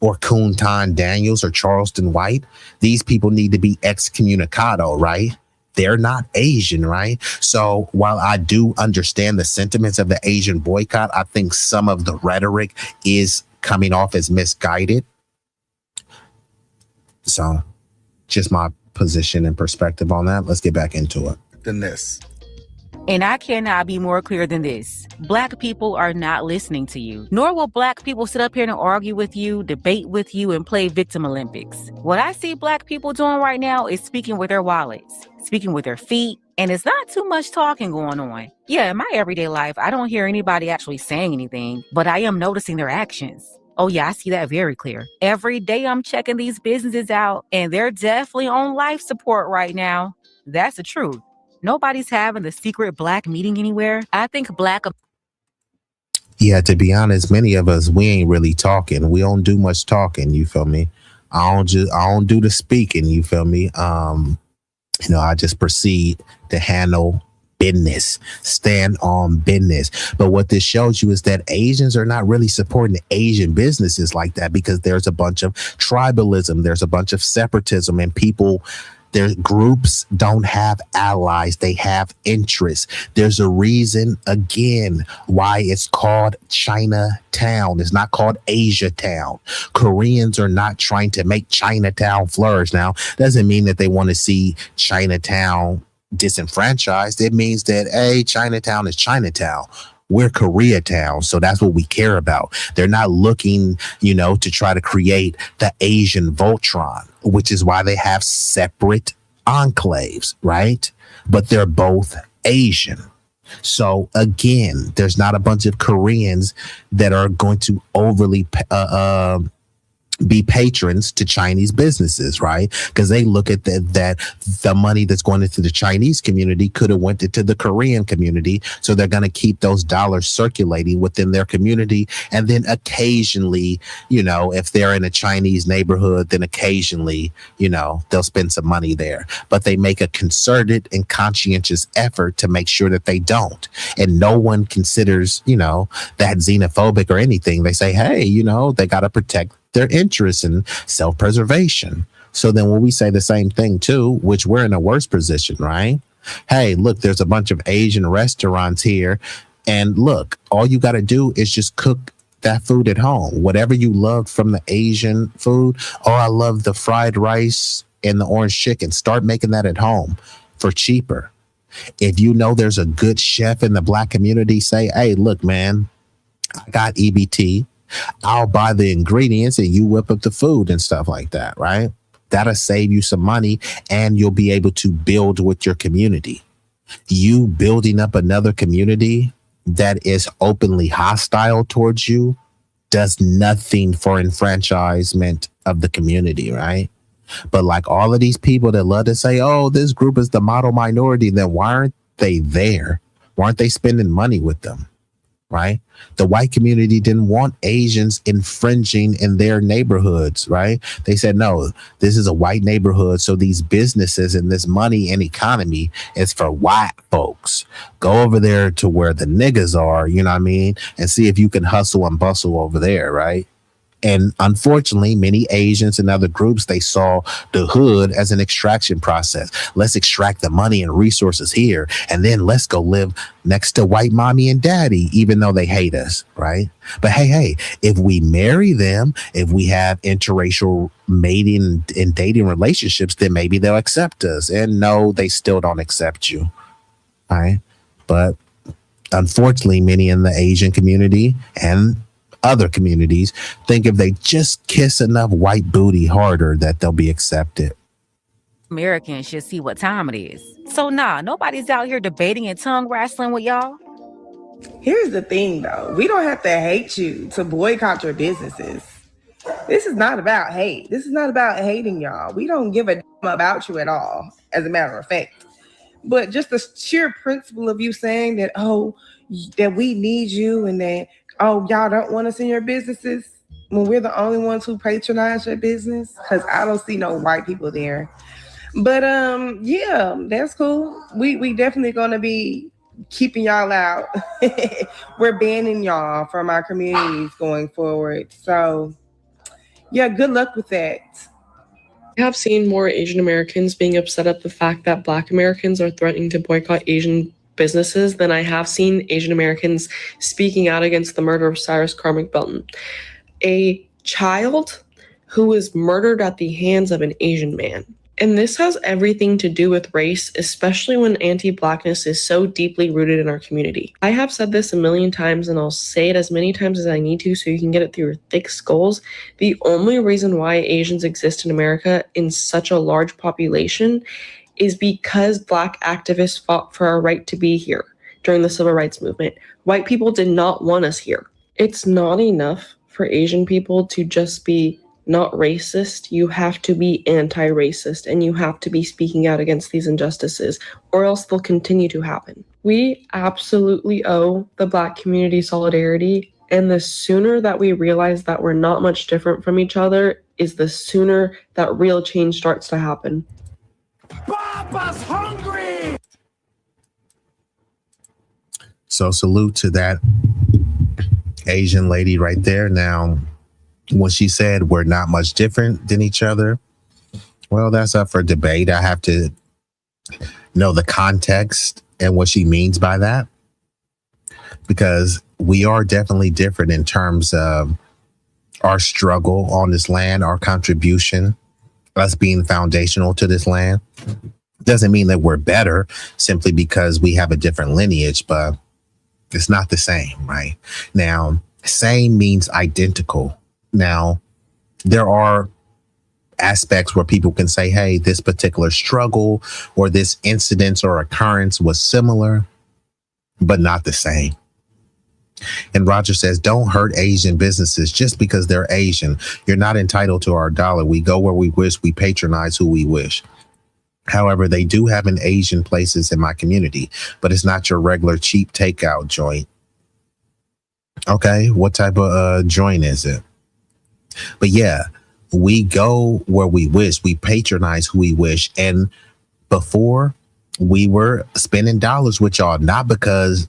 or Kuntan Daniels or Charleston White. These people need to be excommunicado, right? They're not Asian, right? So while I do understand the sentiments of the Asian boycott, I think some of the rhetoric is coming off as misguided. So just my position and perspective on that. Let's get back into it. Than this. And I cannot be more clear than this. Black people are not listening to you, nor will Black people sit up here and argue with you, debate with you, and play victim Olympics. What I see Black people doing right now is speaking with their wallets, speaking with their feet, and it's not too much talking going on. Yeah, in my everyday life, I don't hear anybody actually saying anything, but I am noticing their actions. Oh, yeah, I see that very clear. Every day I'm checking these businesses out, and they're definitely on life support right now. That's the truth. Nobody's having the secret Black meeting anywhere. I think Black. Yeah, to be honest, many of us, we ain't really talking. We don't do much talking, you feel me? I don't do the speaking, you feel me? I just proceed to handle business, stand on business. But what this shows you is that Asians are not really supporting Asian businesses like that, because there's a bunch of tribalism, there's a bunch of separatism, and their groups don't have allies, they have interests. There's a reason, again, why it's called Chinatown. It's not called Asia Town. Koreans are not trying to make Chinatown flourish. Now, doesn't mean that they want to see Chinatown disenfranchised. It means that, hey, Chinatown is Chinatown. We're Koreatown, so that's what we care about. They're not looking, to try to create the Asian Voltron, which is why they have separate enclaves, right? But they're both Asian. So again, there's not a bunch of Koreans that are going to overly be patrons to Chinese businesses, right? Because they look at that the money that's going into the Chinese community could have went into the Korean community. So they're going to keep those dollars circulating within their community. And then occasionally, if they're in a Chinese neighborhood, then occasionally, they'll spend some money there. But they make a concerted and conscientious effort to make sure that they don't. And no one considers, that xenophobic or anything. They say, hey, they got to protect their interests in self-preservation. So then when we say the same thing too, which we're in a worse position, right? Hey, look, there's a bunch of Asian restaurants here. And look, all you got to do is just cook that food at home. Whatever you loved from the Asian food. Oh, I love the fried rice and the orange chicken. Start making that at home for cheaper. If there's a good chef in the Black community, say, hey, look, man, I got EBT. I'll buy the ingredients and you whip up the food and stuff like that, right? That'll save you some money and you'll be able to build with your community. You building up another community that is openly hostile towards you does nothing for enfranchisement of the community, right? But like all of these people that love to say, oh, this group is the model minority, then why aren't they there? Why aren't they spending money with them? Right? The white community didn't want Asians infringing in their neighborhoods, right? They said, no, this is a white neighborhood. So these businesses and this money and economy is for white folks. Go over there to where the niggas are, and see if you can hustle and bustle over there, right? And unfortunately, many Asians and other groups, they saw the hood as an extraction process. Let's extract the money and resources here, and then let's go live next to white mommy and daddy, even though they hate us, right? But hey, if we marry them, if we have interracial mating and dating relationships, then maybe they'll accept us. And no, they still don't accept you, right? But unfortunately, many in the Asian community and other communities think if they just kiss enough white booty harder that they'll be accepted. Americans should see what time it is. So nobody's out here debating and tongue wrestling with y'all. Here's the thing though, we don't have to hate you to boycott your businesses. This is not about hate. This is not about hating y'all. We don't give a damn about you at all, as a matter of fact. But just the sheer principle of you saying that, that we need you and that, y'all don't want us in your businesses when we're the only ones who patronize your business, because I don't see no white people there. But yeah, that's cool. We definitely gonna be keeping y'all out. We're banning y'all from our communities going forward. So yeah, good luck with that. I have seen more Asian Americans being upset at the fact that Black Americans are threatening to boycott Asian businesses than I have seen Asian Americans speaking out against the murder of Cyrus Carmick Belton, a child who was murdered at the hands of an Asian man. And this has everything to do with race, especially when anti-Blackness is so deeply rooted in our community. I have said this a million times, and I'll say it as many times as I need to so you can get it through your thick skulls. The only reason why Asians exist in America in such a large population is because Black activists fought for our right to be here during the Civil Rights Movement. White people did not want us here. It's not enough for Asian people to just be not racist. You have to be anti-racist, and you have to be speaking out against these injustices, or else they'll continue to happen. We absolutely owe the Black community solidarity, and the sooner that we realize that we're not much different from each other is the sooner that real change starts to happen. Papa's hungry! So salute to that Asian lady right there. Now, when she said we're not much different than each other, well, that's up for debate. I have to know the context and what she means by that, because we are definitely different in terms of our struggle on this land, our contribution, us being foundational to this land. Doesn't mean that we're better simply because we have a different lineage, but it's not the same, right? Now, same means identical. Now, there are aspects where people can say, hey, this particular struggle or this incident or occurrence was similar, but not the same. And Roger says, don't hurt Asian businesses just because they're Asian. You're not entitled to our dollar. We go where we wish. We patronize who we wish. However, they do have an Asian places in my community, but it's not your regular cheap takeout joint. Okay, what type of joint is it? But yeah, we go where we wish. We patronize who we wish. And before, we were spending dollars with y'all, not because,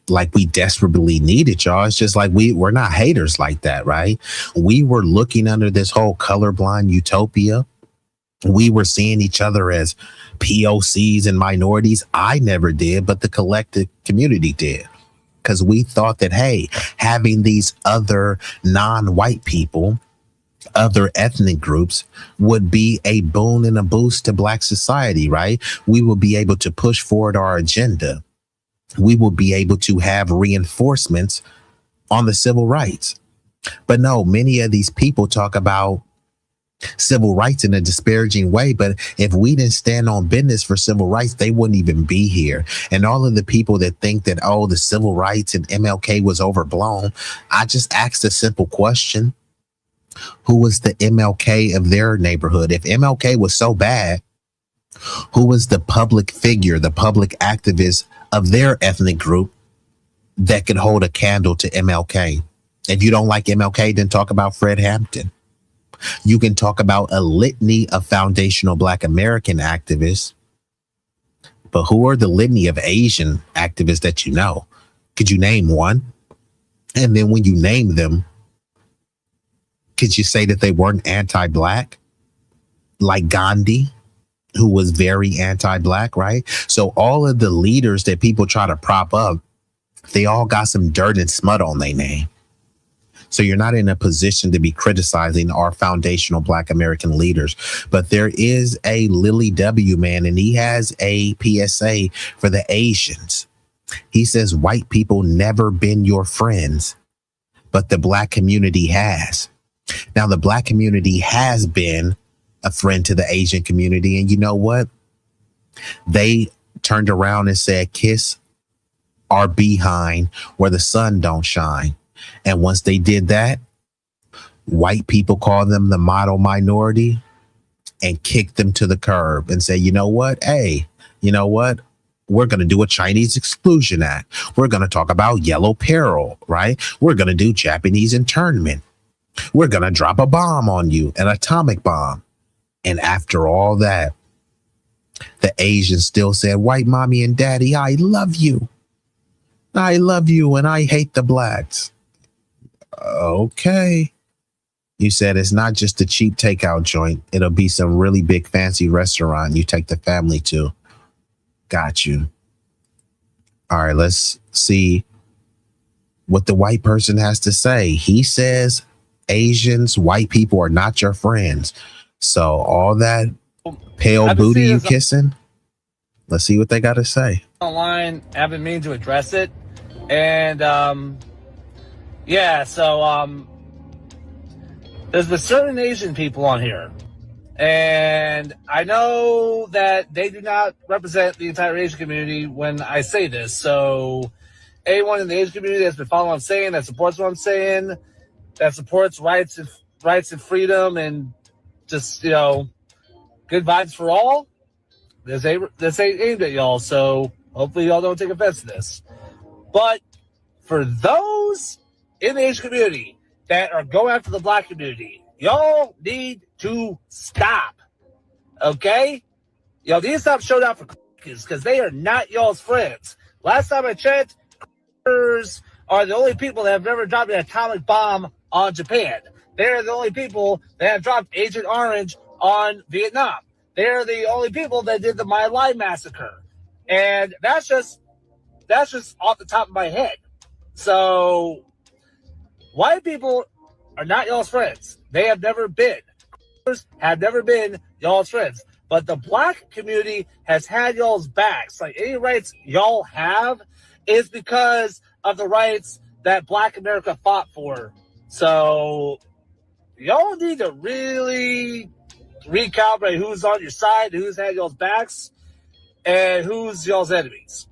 like we desperately needed y'all. It's just like we're not haters like that, right? We were looking under this whole colorblind utopia. We were seeing each other as POCs and minorities. I never did, but the collective community did. Because we thought that, hey, having these other non-white people, other ethnic groups would be a boon and a boost to Black society, right? We will be able to push forward our agenda. We will be able to have reinforcements on the civil rights. But no, many of these people talk about civil rights in a disparaging way, but if we didn't stand on business for civil rights, they wouldn't even be here. And all of the people that think that, oh, the civil rights and MLK was overblown, I just asked a simple question. Who was the MLK of their neighborhood? If MLK was so bad, who was the public figure, the public activist of their ethnic group that could hold a candle to MLK? If you don't like MLK, then talk about Fred Hampton. You can talk about a litany of foundational Black American activists, but who are the litany of Asian activists that you know? Could you name one? And then when you name them, could you say that they weren't anti-Black? Like Gandhi, who was very anti-Black, right? So all of the leaders that people try to prop up, they all got some dirt and smut on their name. So you're not in a position to be criticizing our foundational Black American leaders. But there is a Lily W. man, and he has a PSA for the Asians. He says, white people never been your friends, but the Black community has. Now, the Black community has been a friend to the Asian community. And you know what? They turned around and said, kiss our behind where the sun don't shine. And once they did that, white people called them the model minority and kicked them to the curb and say, you know what? Hey, you know what? We're going to do a Chinese Exclusion Act. We're going to talk about yellow peril, right? We're going to do Japanese internment. We're going to drop a bomb on you, an atomic bomb. And after all that, the Asians still said, white mommy and daddy, I love you. I love you and I hate the Blacks. Okay. You said it's not just a cheap takeout joint. It'll be some really big fancy restaurant you take the family to. Got you. All right, let's see what the white person has to say. He says Asians, white people are not your friends. So all that pale booty you kissing, let's see what they got to say. Online, I've been meaning to address it. And there's the certain Asian people on here. And I know that they do not represent the entire Asian community when I say this. So anyone in the Asian community that's been following what I'm saying, that supports what I'm saying, that supports rights and freedom and just, you know, good vibes for all. This ain't aimed at y'all, so hopefully y'all don't take offense to this. But for those in the Asian community that are going after the black community, y'all need to stop. Okay? Y'all need to stop showing out for crackers because they are not y'all's friends. Last time I checked, crackers are the only people that have never dropped an atomic bomb on Japan. They're the only people that have dropped Agent Orange on Vietnam. They're the only people that did the My Lai massacre. And that's just off the top of my head. So white people are not y'all's friends. They have never been. Have never been y'all's friends. But the black community has had y'all's backs. Like any rights y'all have is because of the rights that black America fought for. So y'all need to really recalibrate who's on your side, who's had y'all's backs, and who's y'all's enemies.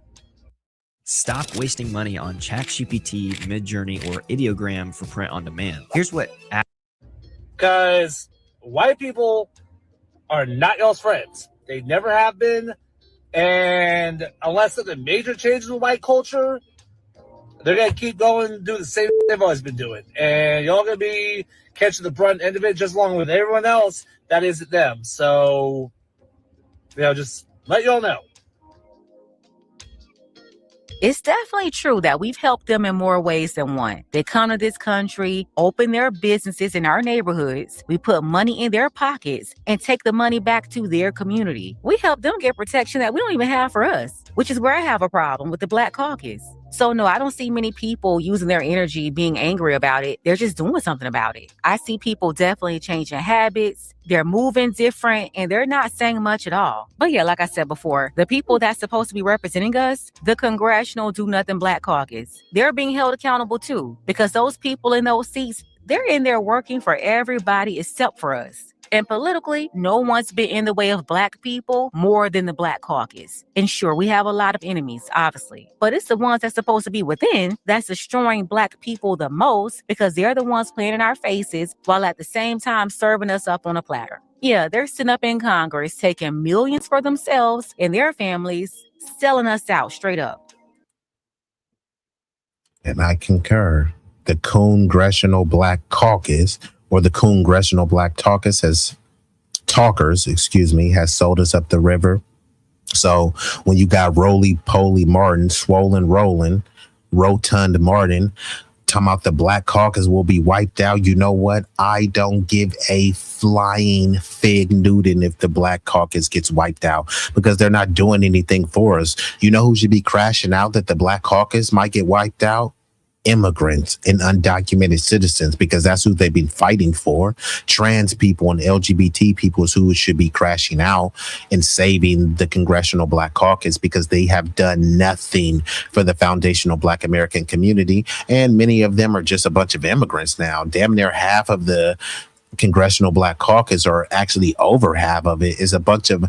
Stop wasting money on ChatGPT, Midjourney, or Ideogram for print on demand. Here's what... Because white people are not y'all's friends. They never have been. And unless something major changes in white culture, they're going to keep going and do the same thing they've always been doing. And y'all going to be catching the brunt end of it just along with everyone else that isn't them. So, you know, just let y'all know. It's definitely true that we've helped them in more ways than one. They come to this country, open their businesses in our neighborhoods. We put money in their pockets and take the money back to their community. We help them get protection that we don't even have for us, which is where I have a problem with the Black Caucus. So no, I don't see many people using their energy being angry about it. They're just doing something about it. I see people definitely changing habits. They're moving different and they're not saying much at all. But yeah, like I said before, the people that's supposed to be representing us, the Congressional Do Nothing Black Caucus, they're being held accountable too, because those people in those seats, they're in there working for everybody except for us. And politically, no one's been in the way of black people more than the Black Caucus. And sure, we have a lot of enemies, obviously, but it's the ones that's supposed to be within that's destroying black people the most because they're the ones playing in our faces while at the same time serving us up on a platter. Yeah, they're sitting up in Congress taking millions for themselves and their families, selling us out straight up. And I concur. The Congressional Black Caucus, or the Congressional Black Caucus has sold us up the river. So when you got roly-poly Martin, swollen rolling, rotund Martin, talking about the Black Caucus will be wiped out, you know what? I don't give a flying fig Newton if the Black Caucus gets wiped out because they're not doing anything for us. You know who should be crashing out that the Black Caucus might get wiped out? Immigrants and undocumented citizens, because that's who they've been fighting for. Trans people and LGBT people is who should be crashing out and saving the Congressional Black Caucus because they have done nothing for the foundational Black American community. And many of them are just a bunch of immigrants now. Damn near half of the Congressional Black Caucus, or actually over half of it, is a bunch of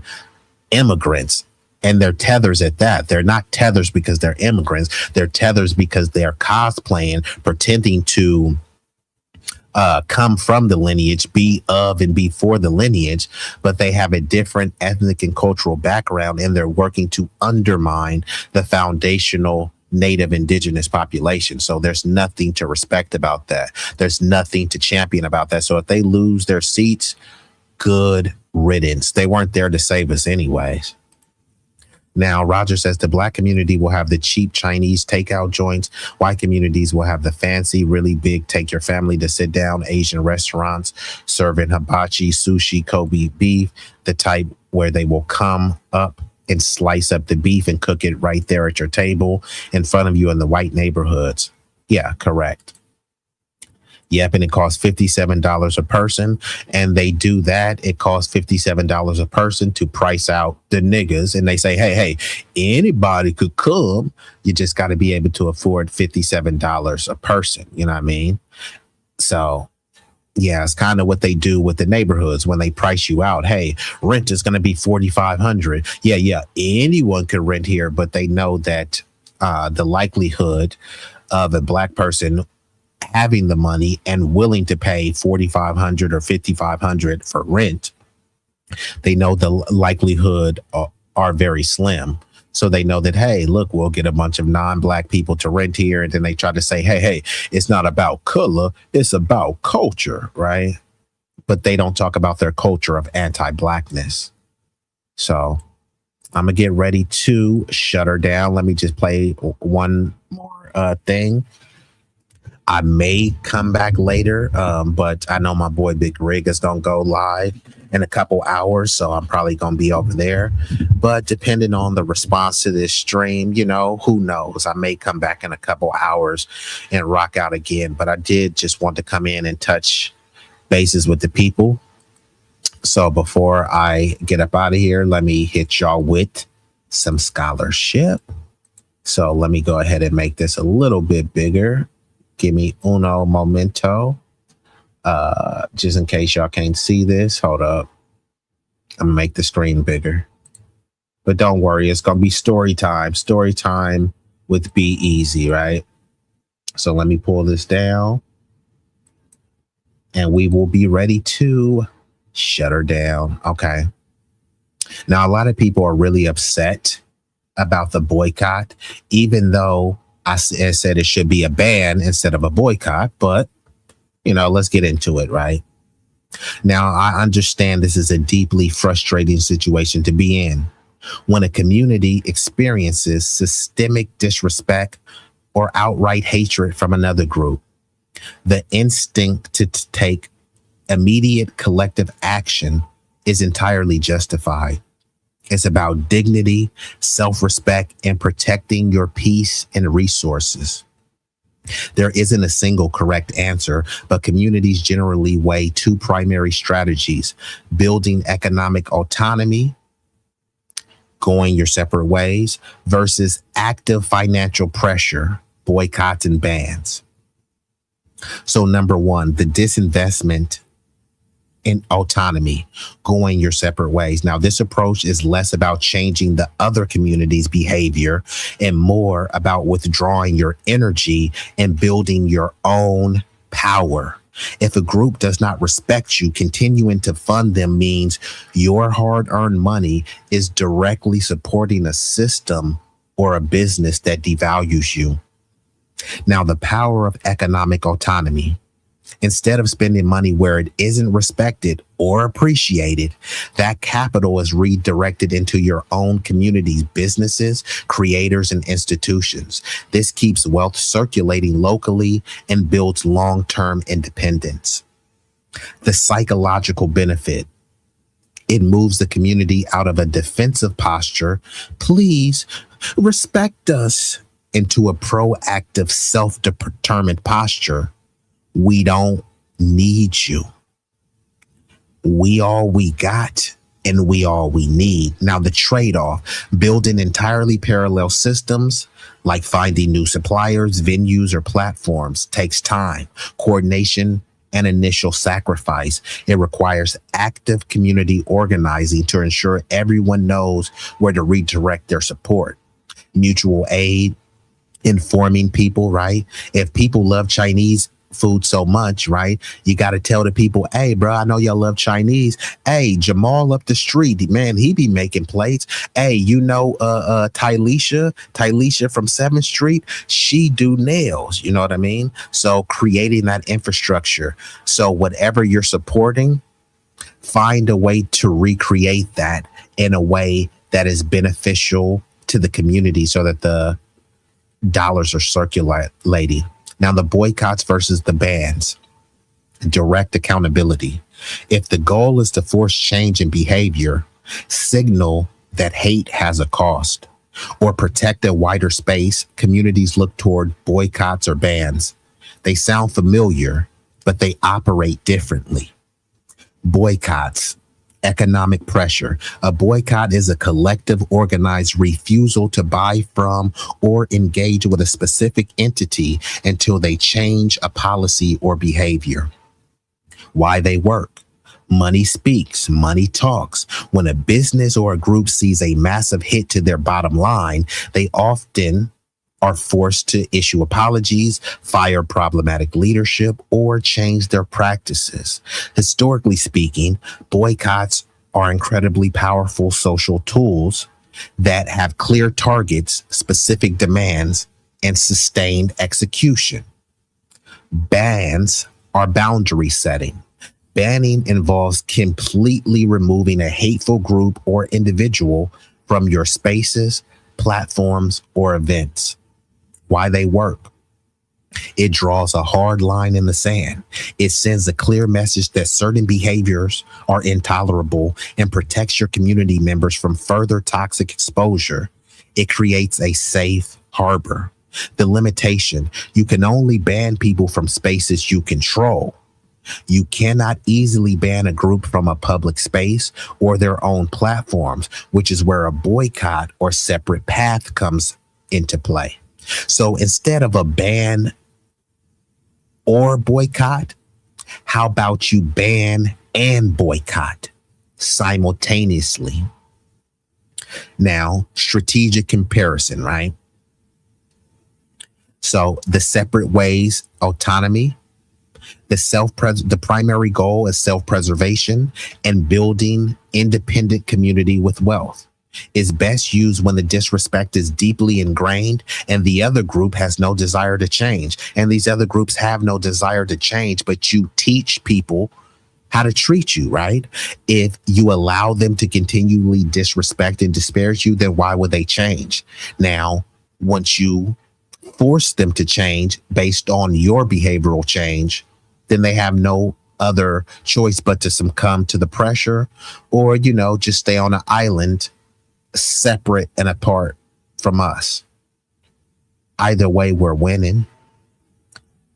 immigrants. And they're tethers at that. They're not tethers because they're immigrants. They're tethers because they're cosplaying, pretending to come from the lineage, be of and be for the lineage, but they have a different ethnic and cultural background, and they're working to undermine the foundational Native indigenous population. So there's nothing to respect about that. There's nothing to champion about that. So if they lose their seats, good riddance. They weren't there to save us anyways. Now, Roger says the Black community will have the cheap Chinese takeout joints. White communities will have the fancy, really big, take your family to sit down Asian restaurants serving hibachi, sushi, Kobe beef, the type where they will come up and slice up the beef and cook it right there at your table in front of you in the white neighborhoods. Yeah, correct. Yep, and it costs $57 a person, and they do that. It costs $57 a person to price out the niggas, and they say, hey, anybody could come. You just got to be able to afford $57 a person. You know what I mean? So, yeah, it's kind of what they do with the neighborhoods when they price you out. Hey, rent is going to be $4,500. Yeah, anyone could rent here, but they know that the likelihood of a black person having the money and willing to pay $4,500 or $5,500 for rent, they know the likelihood are very slim. So they know that, hey, look, we'll get a bunch of non-black people to rent here. And then they try to say, hey, it's not about color, it's about culture, right? But they don't talk about their culture of anti-blackness. So I'm going to get ready to shut her down. Let me just play one more thing. I may come back later, but I know my boy Big Rig is going to go live in a couple hours, so I'm probably going to be over there. But depending on the response to this stream, you know, who knows? I may come back in a couple hours and rock out again. But I did just want to come in and touch bases with the people. So before I get up out of here, let me hit y'all with some scholarship. So let me go ahead and make this a little bit bigger. Give me uno momento. Just in case y'all can't see this, hold up. I'm gonna make the screen bigger. But don't worry, it's gonna be story time with B-Eazy, right? So let me pull this down and we will be ready to shut her down. Okay. Now, a lot of people are really upset about the boycott, even though I said it should be a ban instead of a boycott, but you know, let's get into it, right? Now, I understand this is a deeply frustrating situation to be in when a community experiences systemic disrespect or outright hatred from another group. The instinct to take immediate collective action is entirely justified. It's about dignity, self-respect, and protecting your peace and resources. There isn't a single correct answer, but communities generally weigh two primary strategies: building economic autonomy, going your separate ways, versus active financial pressure, boycotts and bans. So number one, the disinvestment in autonomy, going your separate ways. Now, this approach is less about changing the other community's behavior and more about withdrawing your energy and building your own power. If a group does not respect you, continuing to fund them means your hard-earned money is directly supporting a system or a business that devalues you. Now, the power of economic autonomy. Instead of spending money where it isn't respected or appreciated, that capital is redirected into your own community's businesses, creators, and institutions. This keeps wealth circulating locally and builds long-term independence. The psychological benefit. It moves the community out of a defensive posture, please respect us, into a proactive, self-determined posture. We don't need you. We all we got and we all we need. Now, the trade-off, building entirely parallel systems like finding new suppliers, venues, or platforms takes time, coordination, and initial sacrifice. It requires active community organizing to ensure everyone knows where to redirect their support. Mutual aid, informing people, right? If people love Chinese food so much, right? You got to tell the people, hey, bro, I know y'all love Chinese. Hey, Jamal up the street, man, he be making plates. Hey, you know, Tylisha from 7th Street, she do nails. You know what I mean? So creating that infrastructure. So whatever you're supporting, find a way to recreate that in a way that is beneficial to the community so that the dollars are circulating. Now, the boycotts versus the bans, direct accountability. If the goal is to force change in behavior, signal that hate has a cost, or protect a wider space, communities look toward boycotts or bans. They sound familiar, but they operate differently. Boycotts. Economic pressure. A boycott is a collective, organized refusal to buy from or engage with a specific entity until they change a policy or behavior. Why they work. Money speaks, money talks. When a business or a group sees a massive hit to their bottom line, they often are forced to issue apologies, fire problematic leadership, or change their practices. Historically speaking, boycotts are incredibly powerful social tools that have clear targets, specific demands, and sustained execution. Bans are boundary setting. Banning involves completely removing a hateful group or individual from your spaces, platforms, or events. Why they work? It draws a hard line in the sand. It sends a clear message that certain behaviors are intolerable and protects your community members from further toxic exposure. It creates a safe harbor. The limitation: you can only ban people from spaces you control. You cannot easily ban a group from a public space or their own platforms, which is where a boycott or separate path comes into play. So instead of a ban or boycott, how about you ban and boycott simultaneously? Now, strategic comparison, right? So the separate ways: autonomy, the primary goal is self-preservation and building independent community with wealth, is best used when the disrespect is deeply ingrained and the other group has no desire to change. And these other groups have no desire to change, but you teach people how to treat you, right? If you allow them to continually disrespect and disparage you, then why would they change? Now, once you force them to change based on your behavioral change, then they have no other choice but to succumb to the pressure, or, you know, just stay on an island separate and apart from us. Either way, we're winning.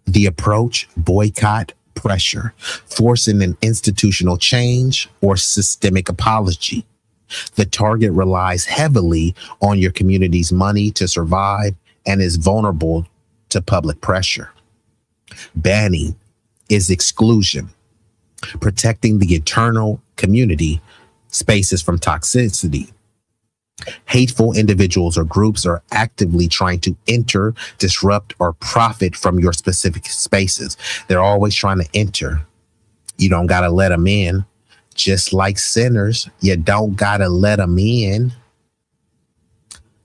The approach: boycott, pressure, forcing an institutional change or systemic apology. The target relies heavily on your community's money to survive and is vulnerable to public pressure. Banning is exclusion, protecting the eternal community spaces from toxicity. Hateful individuals or groups are actively trying to enter, disrupt, or profit from your specific spaces. They're always trying to enter. You don't got to let them in. Just like sinners, you don't got to let them in.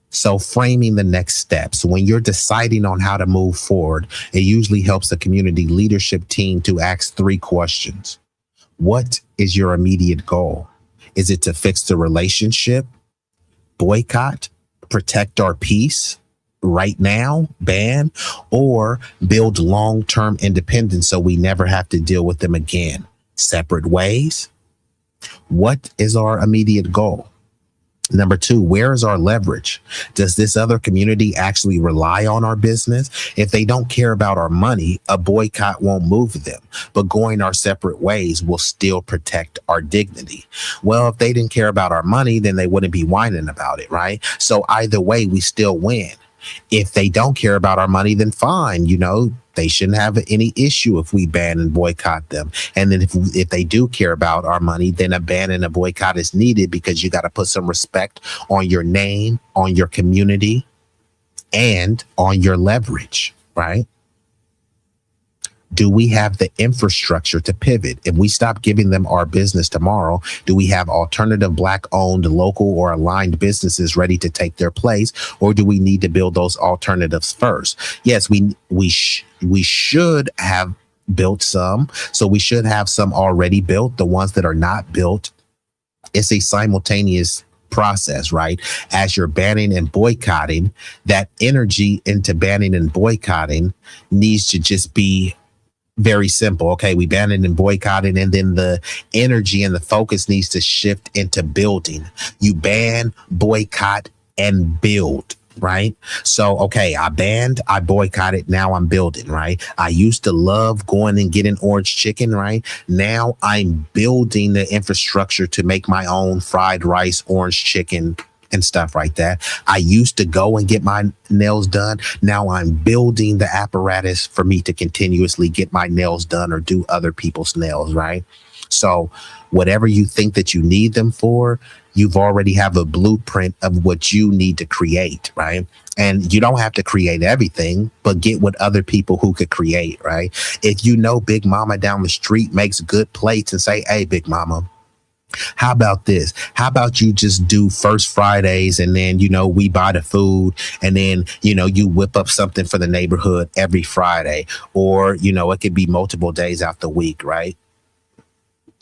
So framing the next steps: when you're deciding on how to move forward, it usually helps the community leadership team to ask 3 questions. What is your immediate goal? Is it to fix the relationship, boycott, protect our peace right now, ban, or build long-term independence so we never have to deal with them again? Separate ways. What is our immediate goal? Number 2, where is our leverage? Does this other community actually rely on our business? If they don't care about our money, a boycott won't move them, but going our separate ways will still protect our dignity. Well, if they didn't care about our money, then they wouldn't be whining about it, right? So either way, we still win. If they don't care about our money, then fine, you know, they shouldn't have any issue if we ban and boycott them. And then if they do care about our money, then a ban and a boycott is needed, because you got to put some respect on your name, on your community, and on your leverage, right? Do we have the infrastructure to pivot? If we stop giving them our business tomorrow, do we have alternative Black-owned, local, or aligned businesses ready to take their place? Or do we need to build those alternatives first? Yes, we should have built some. So we should have some already built. The ones that are not built, it's a simultaneous process, right? As you're banning and boycotting, that energy into banning and boycotting needs to just be very simple. Okay, we banned it and boycotted, and then the energy and the focus needs to shift into building. You ban, boycott, and build, right? So, okay, I banned, I boycotted, now I'm building, right? I used to love going and getting orange chicken, right? Now I'm building the infrastructure to make my own fried rice, orange chicken, and stuff like that. I used to go and get my nails done. Now I'm building the apparatus for me to continuously get my nails done or do other people's nails, right? So whatever you think that you need them for, You've already have a blueprint of what you need to create, right? And you don't have to create everything, but get with other people who could create, right? If you know Big Mama down the street makes good plates, and say, hey, Big Mama, how about this? How about you just do first Fridays, and then, we buy the food, and then, you whip up something for the neighborhood every Friday, or, it could be multiple days out the week, right?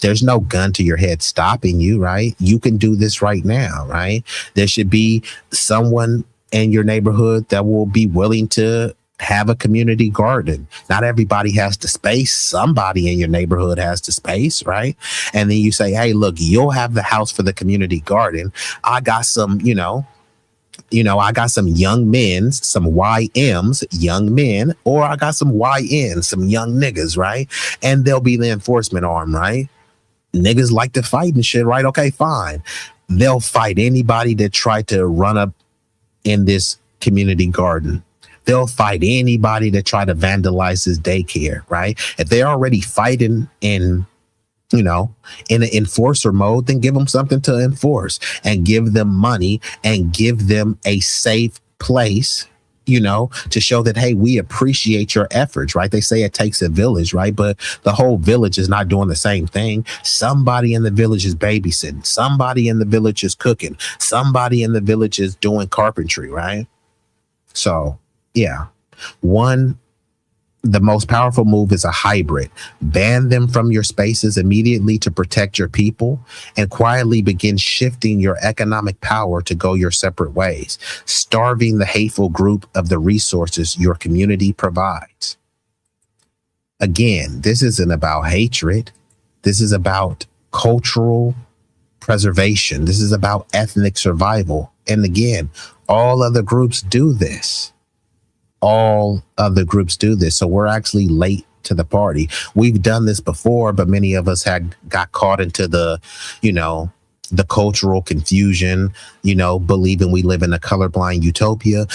There's no gun to your head stopping you, right? You can do this right now, right? There should be someone in your neighborhood that will be willing to have a community garden. Not everybody has the space. Somebody in your neighborhood has the space, right? And then you say, hey, look, you'll have the house for the community garden. I got some, I got some young men, some YMs, young men, or I got some YNs, some young niggas, right? And they'll be the enforcement arm, right? Niggas like to fight and shit, right? Okay, fine. They'll fight anybody that tried to run up in this community garden. They'll fight anybody that try to vandalize his daycare, right? If they're already fighting in an enforcer mode, then give them something to enforce, and give them money, and give them a safe place, to show that, hey, we appreciate your efforts, right? They say it takes a village, right? But the whole village is not doing the same thing. Somebody in the village is babysitting. Somebody in the village is cooking. Somebody in the village is doing carpentry, right? So, yeah. The most powerful move is a hybrid. Ban them from your spaces immediately to protect your people, and quietly begin shifting your economic power to go your separate ways, starving the hateful group of the resources your community provides. Again, this isn't about hatred. This is about cultural preservation. This is about ethnic survival. And again, all other groups do this. All other groups do this. So we're actually late to the party. We've done this before, but many of us got caught into the cultural confusion, believing we live in a colorblind utopia.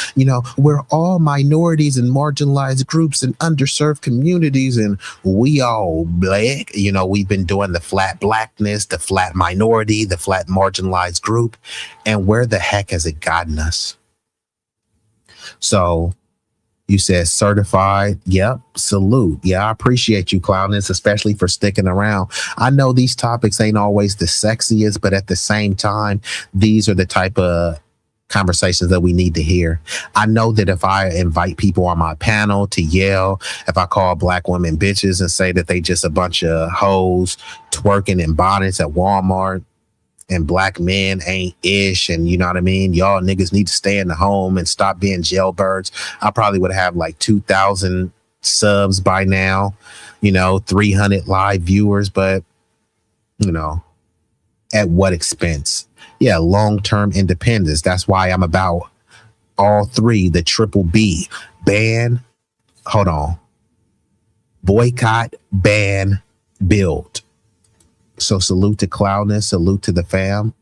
We're all minorities and marginalized groups and underserved communities, and we all black. We've been doing the flat blackness, the flat minority, the flat marginalized group. And where the heck has it gotten us? So you said certified. Yep. Salute. Yeah, I appreciate you, Cloudness, especially for sticking around. I know these topics ain't always the sexiest, but at the same time, these are the type of conversations that we need to hear. I know that if I invite people on my panel to yell, if I call black women bitches and say that they just a bunch of hoes twerking in bonnets at Walmart, and black men ain't ish, and you know what I mean? Y'all niggas need to stay in the home and stop being jailbirds. I probably would have like 2,000 subs by now, 300 live viewers, but at what expense? Yeah, long-term independence. That's why I'm about all three, the triple B. Ban, boycott, ban, build. So salute to Cloudness, salute to the fam.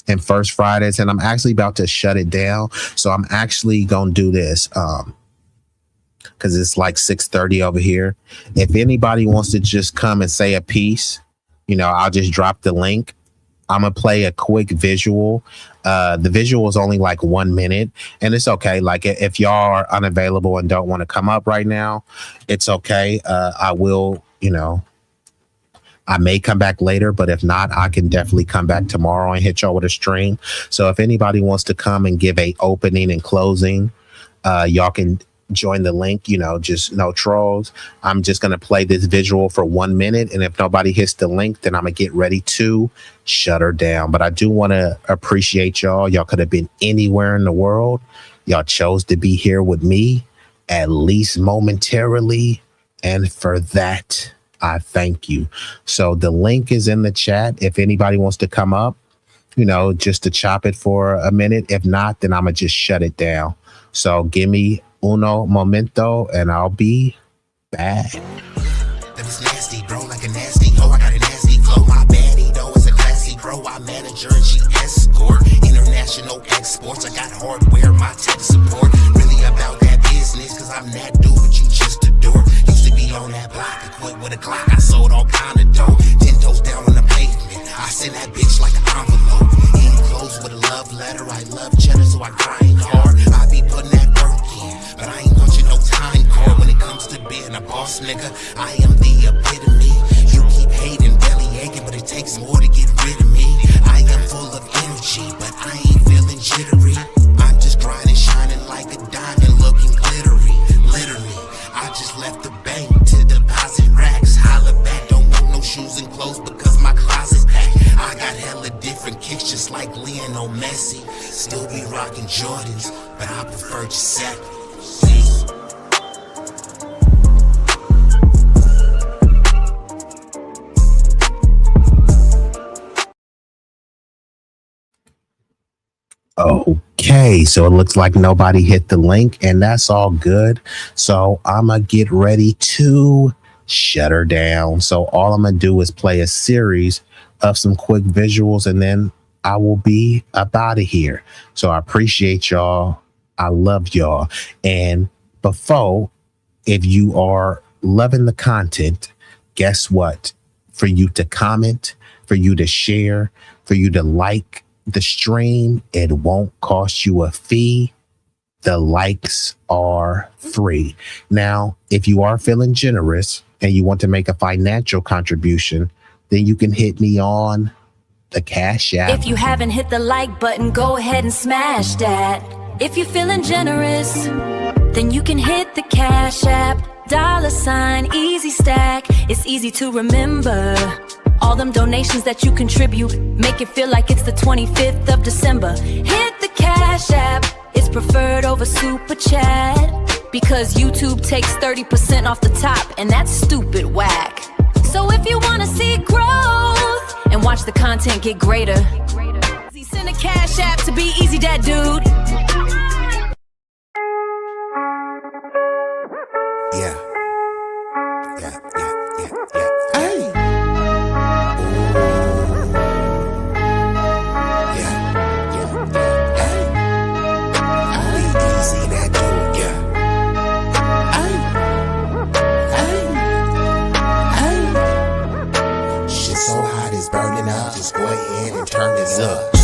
And First Fridays, and I'm actually about to shut it down. So I'm actually going to do this because it's like 6:30 over here. If anybody wants to just come and say a piece, I'll just drop the link. I'm going to play a quick visual. The visual is only like 1 minute, and it's okay. Like if y'all are unavailable and don't want to come up right now, it's okay. I will, I may come back later, but if not, I can definitely come back tomorrow and hit y'all with a stream. So if anybody wants to come and give a opening and closing, y'all can join the link, just no trolls. I'm just going to play this visual for 1 minute. And if nobody hits the link, then I'm going to get ready to shut her down. But I do want to appreciate y'all. Y'all could have been anywhere in the world. Y'all chose to be here with me, at least momentarily. And for that, I thank you. So the link is in the chat. If anybody wants to come up, just to chop it for a minute. If not, then I'm going to just shut it down. So give me uno momento and I'll be back. That was nasty, bro, like a nasty hoe. I got a nasty flow. My baddie, though, is a classy bro. I manage her and she escort. International exports. I got hardware, my tech support. Really about that business, cause I'm that dude, but you just adore. Used to be on that block, equipped with a Glock. I sold all kind of dope. 10 toes down on the pavement. I send that bitch like an envelope. Ain't close with a love letter. I love cheddar, so I grind hard. I be putting that work in, but I ain't punching no time card. When it comes to being a boss, nigga, I am the epitome. You keep hating, belly aching, but it takes more to get rid of me. I am full of energy, but I ain't feeling jittery. I'm just grinding, shining like a diamond, looking glittery. Literally, I just left the bank to deposit racks. Holla back, don't want no shoes and clothes because my closet packed. I got hella different kicks just like Lionel Messi. Still be rocking Jordans, but I prefer Giuseppe. Peace. Okay, so it looks like nobody hit the link, and that's all good. So I'm gonna get ready to shut her down. So all I'm gonna do is play a series of some quick visuals, and then I will be up out of here. So I appreciate y'all. I love y'all. And before, if you are loving the content, guess what? For you to comment, for you to share, for you to like the stream, it won't cost you a fee. The likes are free. Now, if you are feeling generous and you want to make a financial contribution, then you can hit me on the Cash App. If you haven't hit the like button, go ahead and smash that. If you're feeling generous, then you can hit the Cash App. $Easy Stack. It's easy to remember. All them donations that you contribute make it feel like it's the 25th of December. Hit the Cash App. It's preferred over Super Chat because YouTube takes 30% off the top, and that's stupid whack. So if you want to see growth and watch the content get greater, send a Cash App to B-Eazy Dat Dude. Yeah. Hey. B-Eazy Dat Dude, yeah. Shit so hot it's burning up. Just go ahead and turn this up.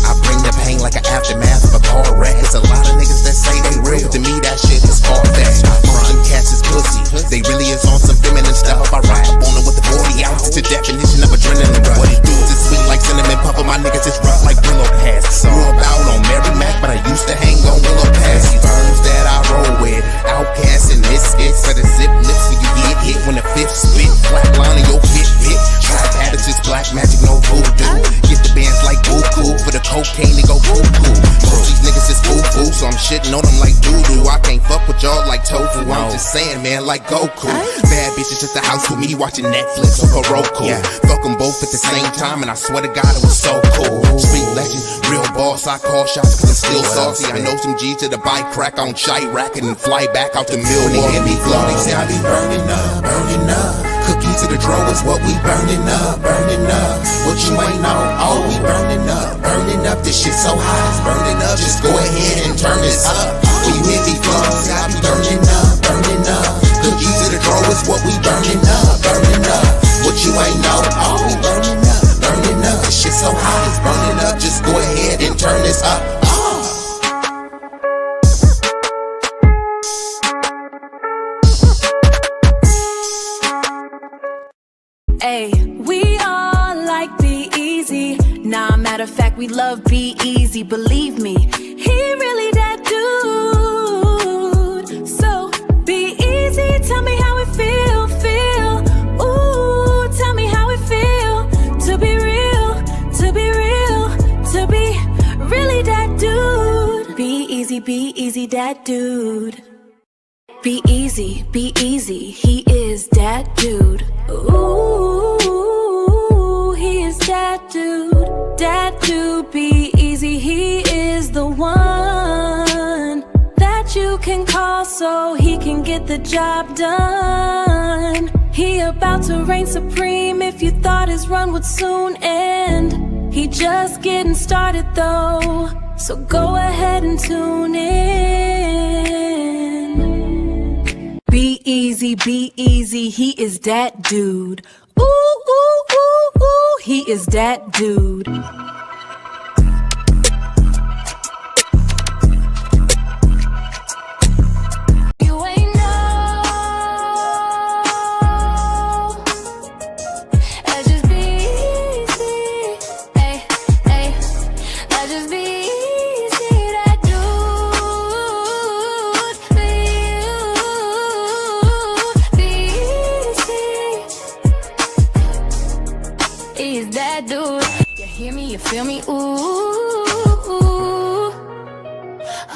I bring the pain like an aftermath of a car wreck. There's a lot of niggas that say they real. To me, that shit is far-fetched. Most them cats is pussy. They really is on some feminine stuff. I ride up on them with the 40 ounces. The definition of adrenaline rush. What it do is sweet like cinnamon puffer. My niggas is rough like Brillo Pass. Grew up out on Mary Mac, but I used to hang on Willow Pass. These birds that I roll with, outcasts and misfits. For the zip lips so you get hit when the fifth spit. Flat line of your Fitbit. Trap habits is black magic, no voodoo. Get the bands like Buku. For the cocaine, they go cuckoo. Most these niggas is foo-foo, so I'm shitting on them like doo-doo. I can't fuck with y'all like tofu. I'm just saying, man, like Goku. Bad bitches at the house with me watching Netflix or Roku. Fuck them both at the same time, and I swear to God, it was so cool. Street legend, real boss. I call shots cause I'm still saucy. I know some G's to the bike crack on shite racking and fly back out to Milwaukee. When they flow, they say I be burning up, burning up. Cookie to the draw is what we burning up, burning up. What you ain't know, oh, we burning up, burning up. This shit so hot, it's burning up. Just go ahead and turn this up. When you hear me flow, say I be burning up, burning up. Cookie to the draw is what we burning up, burning up. What you ain't know, oh, we burning up, burning up. This shit so hot, it's burning up. Just go ahead and turn this up. Ay, we all like B-Eazy. Nah, matter of fact, we love B-Eazy. Believe me, he really that dude. So B-Eazy, tell me how it feel. Ooh, tell me how it feel to be real, to be real, to be really that dude. B-Eazy that dude. B-Eazy, he is that dude. Ooh, he is that dude, B-Eazy, he is the one that you can call so he can get the job done. He about to reign supreme if you thought his run would soon end. He just getting started though, so go ahead and tune in. B-Eazy, B-Eazy, he is that dude. Ooh, ooh, ooh, ooh, he is that dude. You ain't know. Let's just be easy. Ay, ay. Let's just be easy. That dude. Be easy. He's that dude. You hear me? You feel me? Ooh, ooh,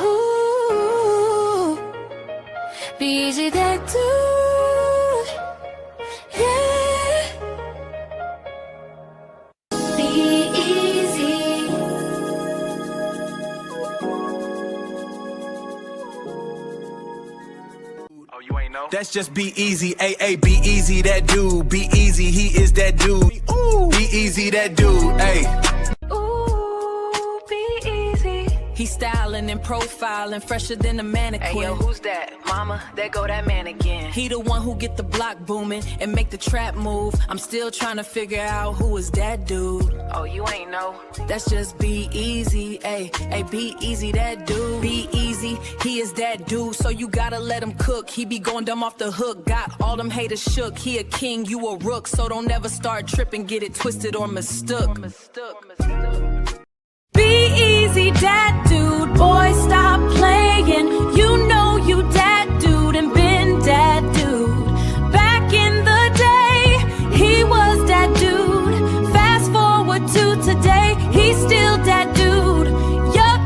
ooh. B-Eazy that dude, yeah. B-Eazy. That's just B-Eazy, B-Eazy that dude. B-Eazy, he is that dude. Ooh, B-Eazy that dude, ayy. Ooh, Be-Eazy. He's styling and profiling, fresher than a mannequin. Hey, yo, who's that? Mama, there go that man again. He the one who get the block booming and make the trap move. I'm still trying to figure out who is that dude. Oh, you ain't know. That's just Be-Eazy, ayy, Be-Eazy that dude. Be-Eazy, he is that dude, so you gotta let him cook. He be going dumb off the hook, got all them haters shook. He a king, you a rook, so don't never start tripping, get it twisted or mistook. Be-Eazy that dude, boy stop playing. You know you that dude and been that dude. Back in the day, he was that dude. Fast forward to today, he's still that dude. Yup,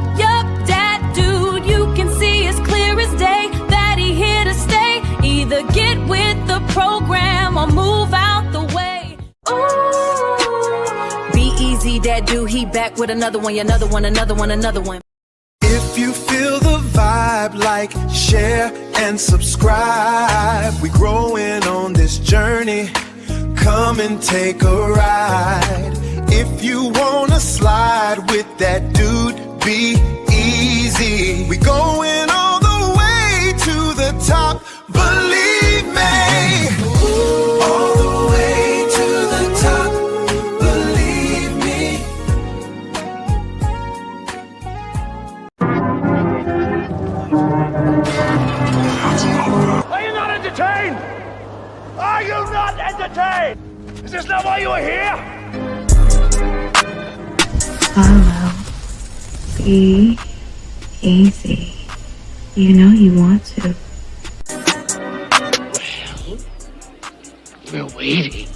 that dude. You can see as clear as day that he here to stay. Either get with the program or move out the way. Ooh. Be-Eazy that dude, he back with another one, another one, another one, another one. If you feel the vibe, like, share, and subscribe. We growing on this journey. Come and take a ride. If you wanna slide with that dude, be easy. We going all the way to the top, believe me. All the way to the top, believe me. Are you not entertained? Are you not entertained? Is this not why you are here? Follow. Be easy. You know you want to. We're waiting.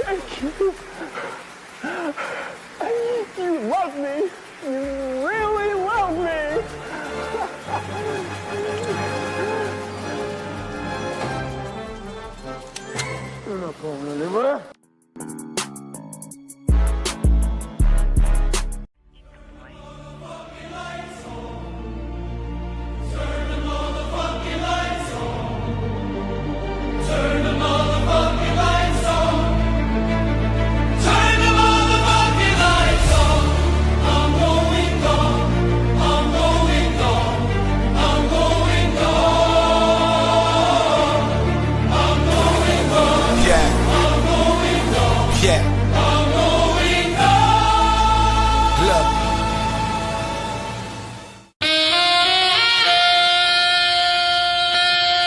Thank you. You love me. You really love me. You're not going anywhere. Yeah.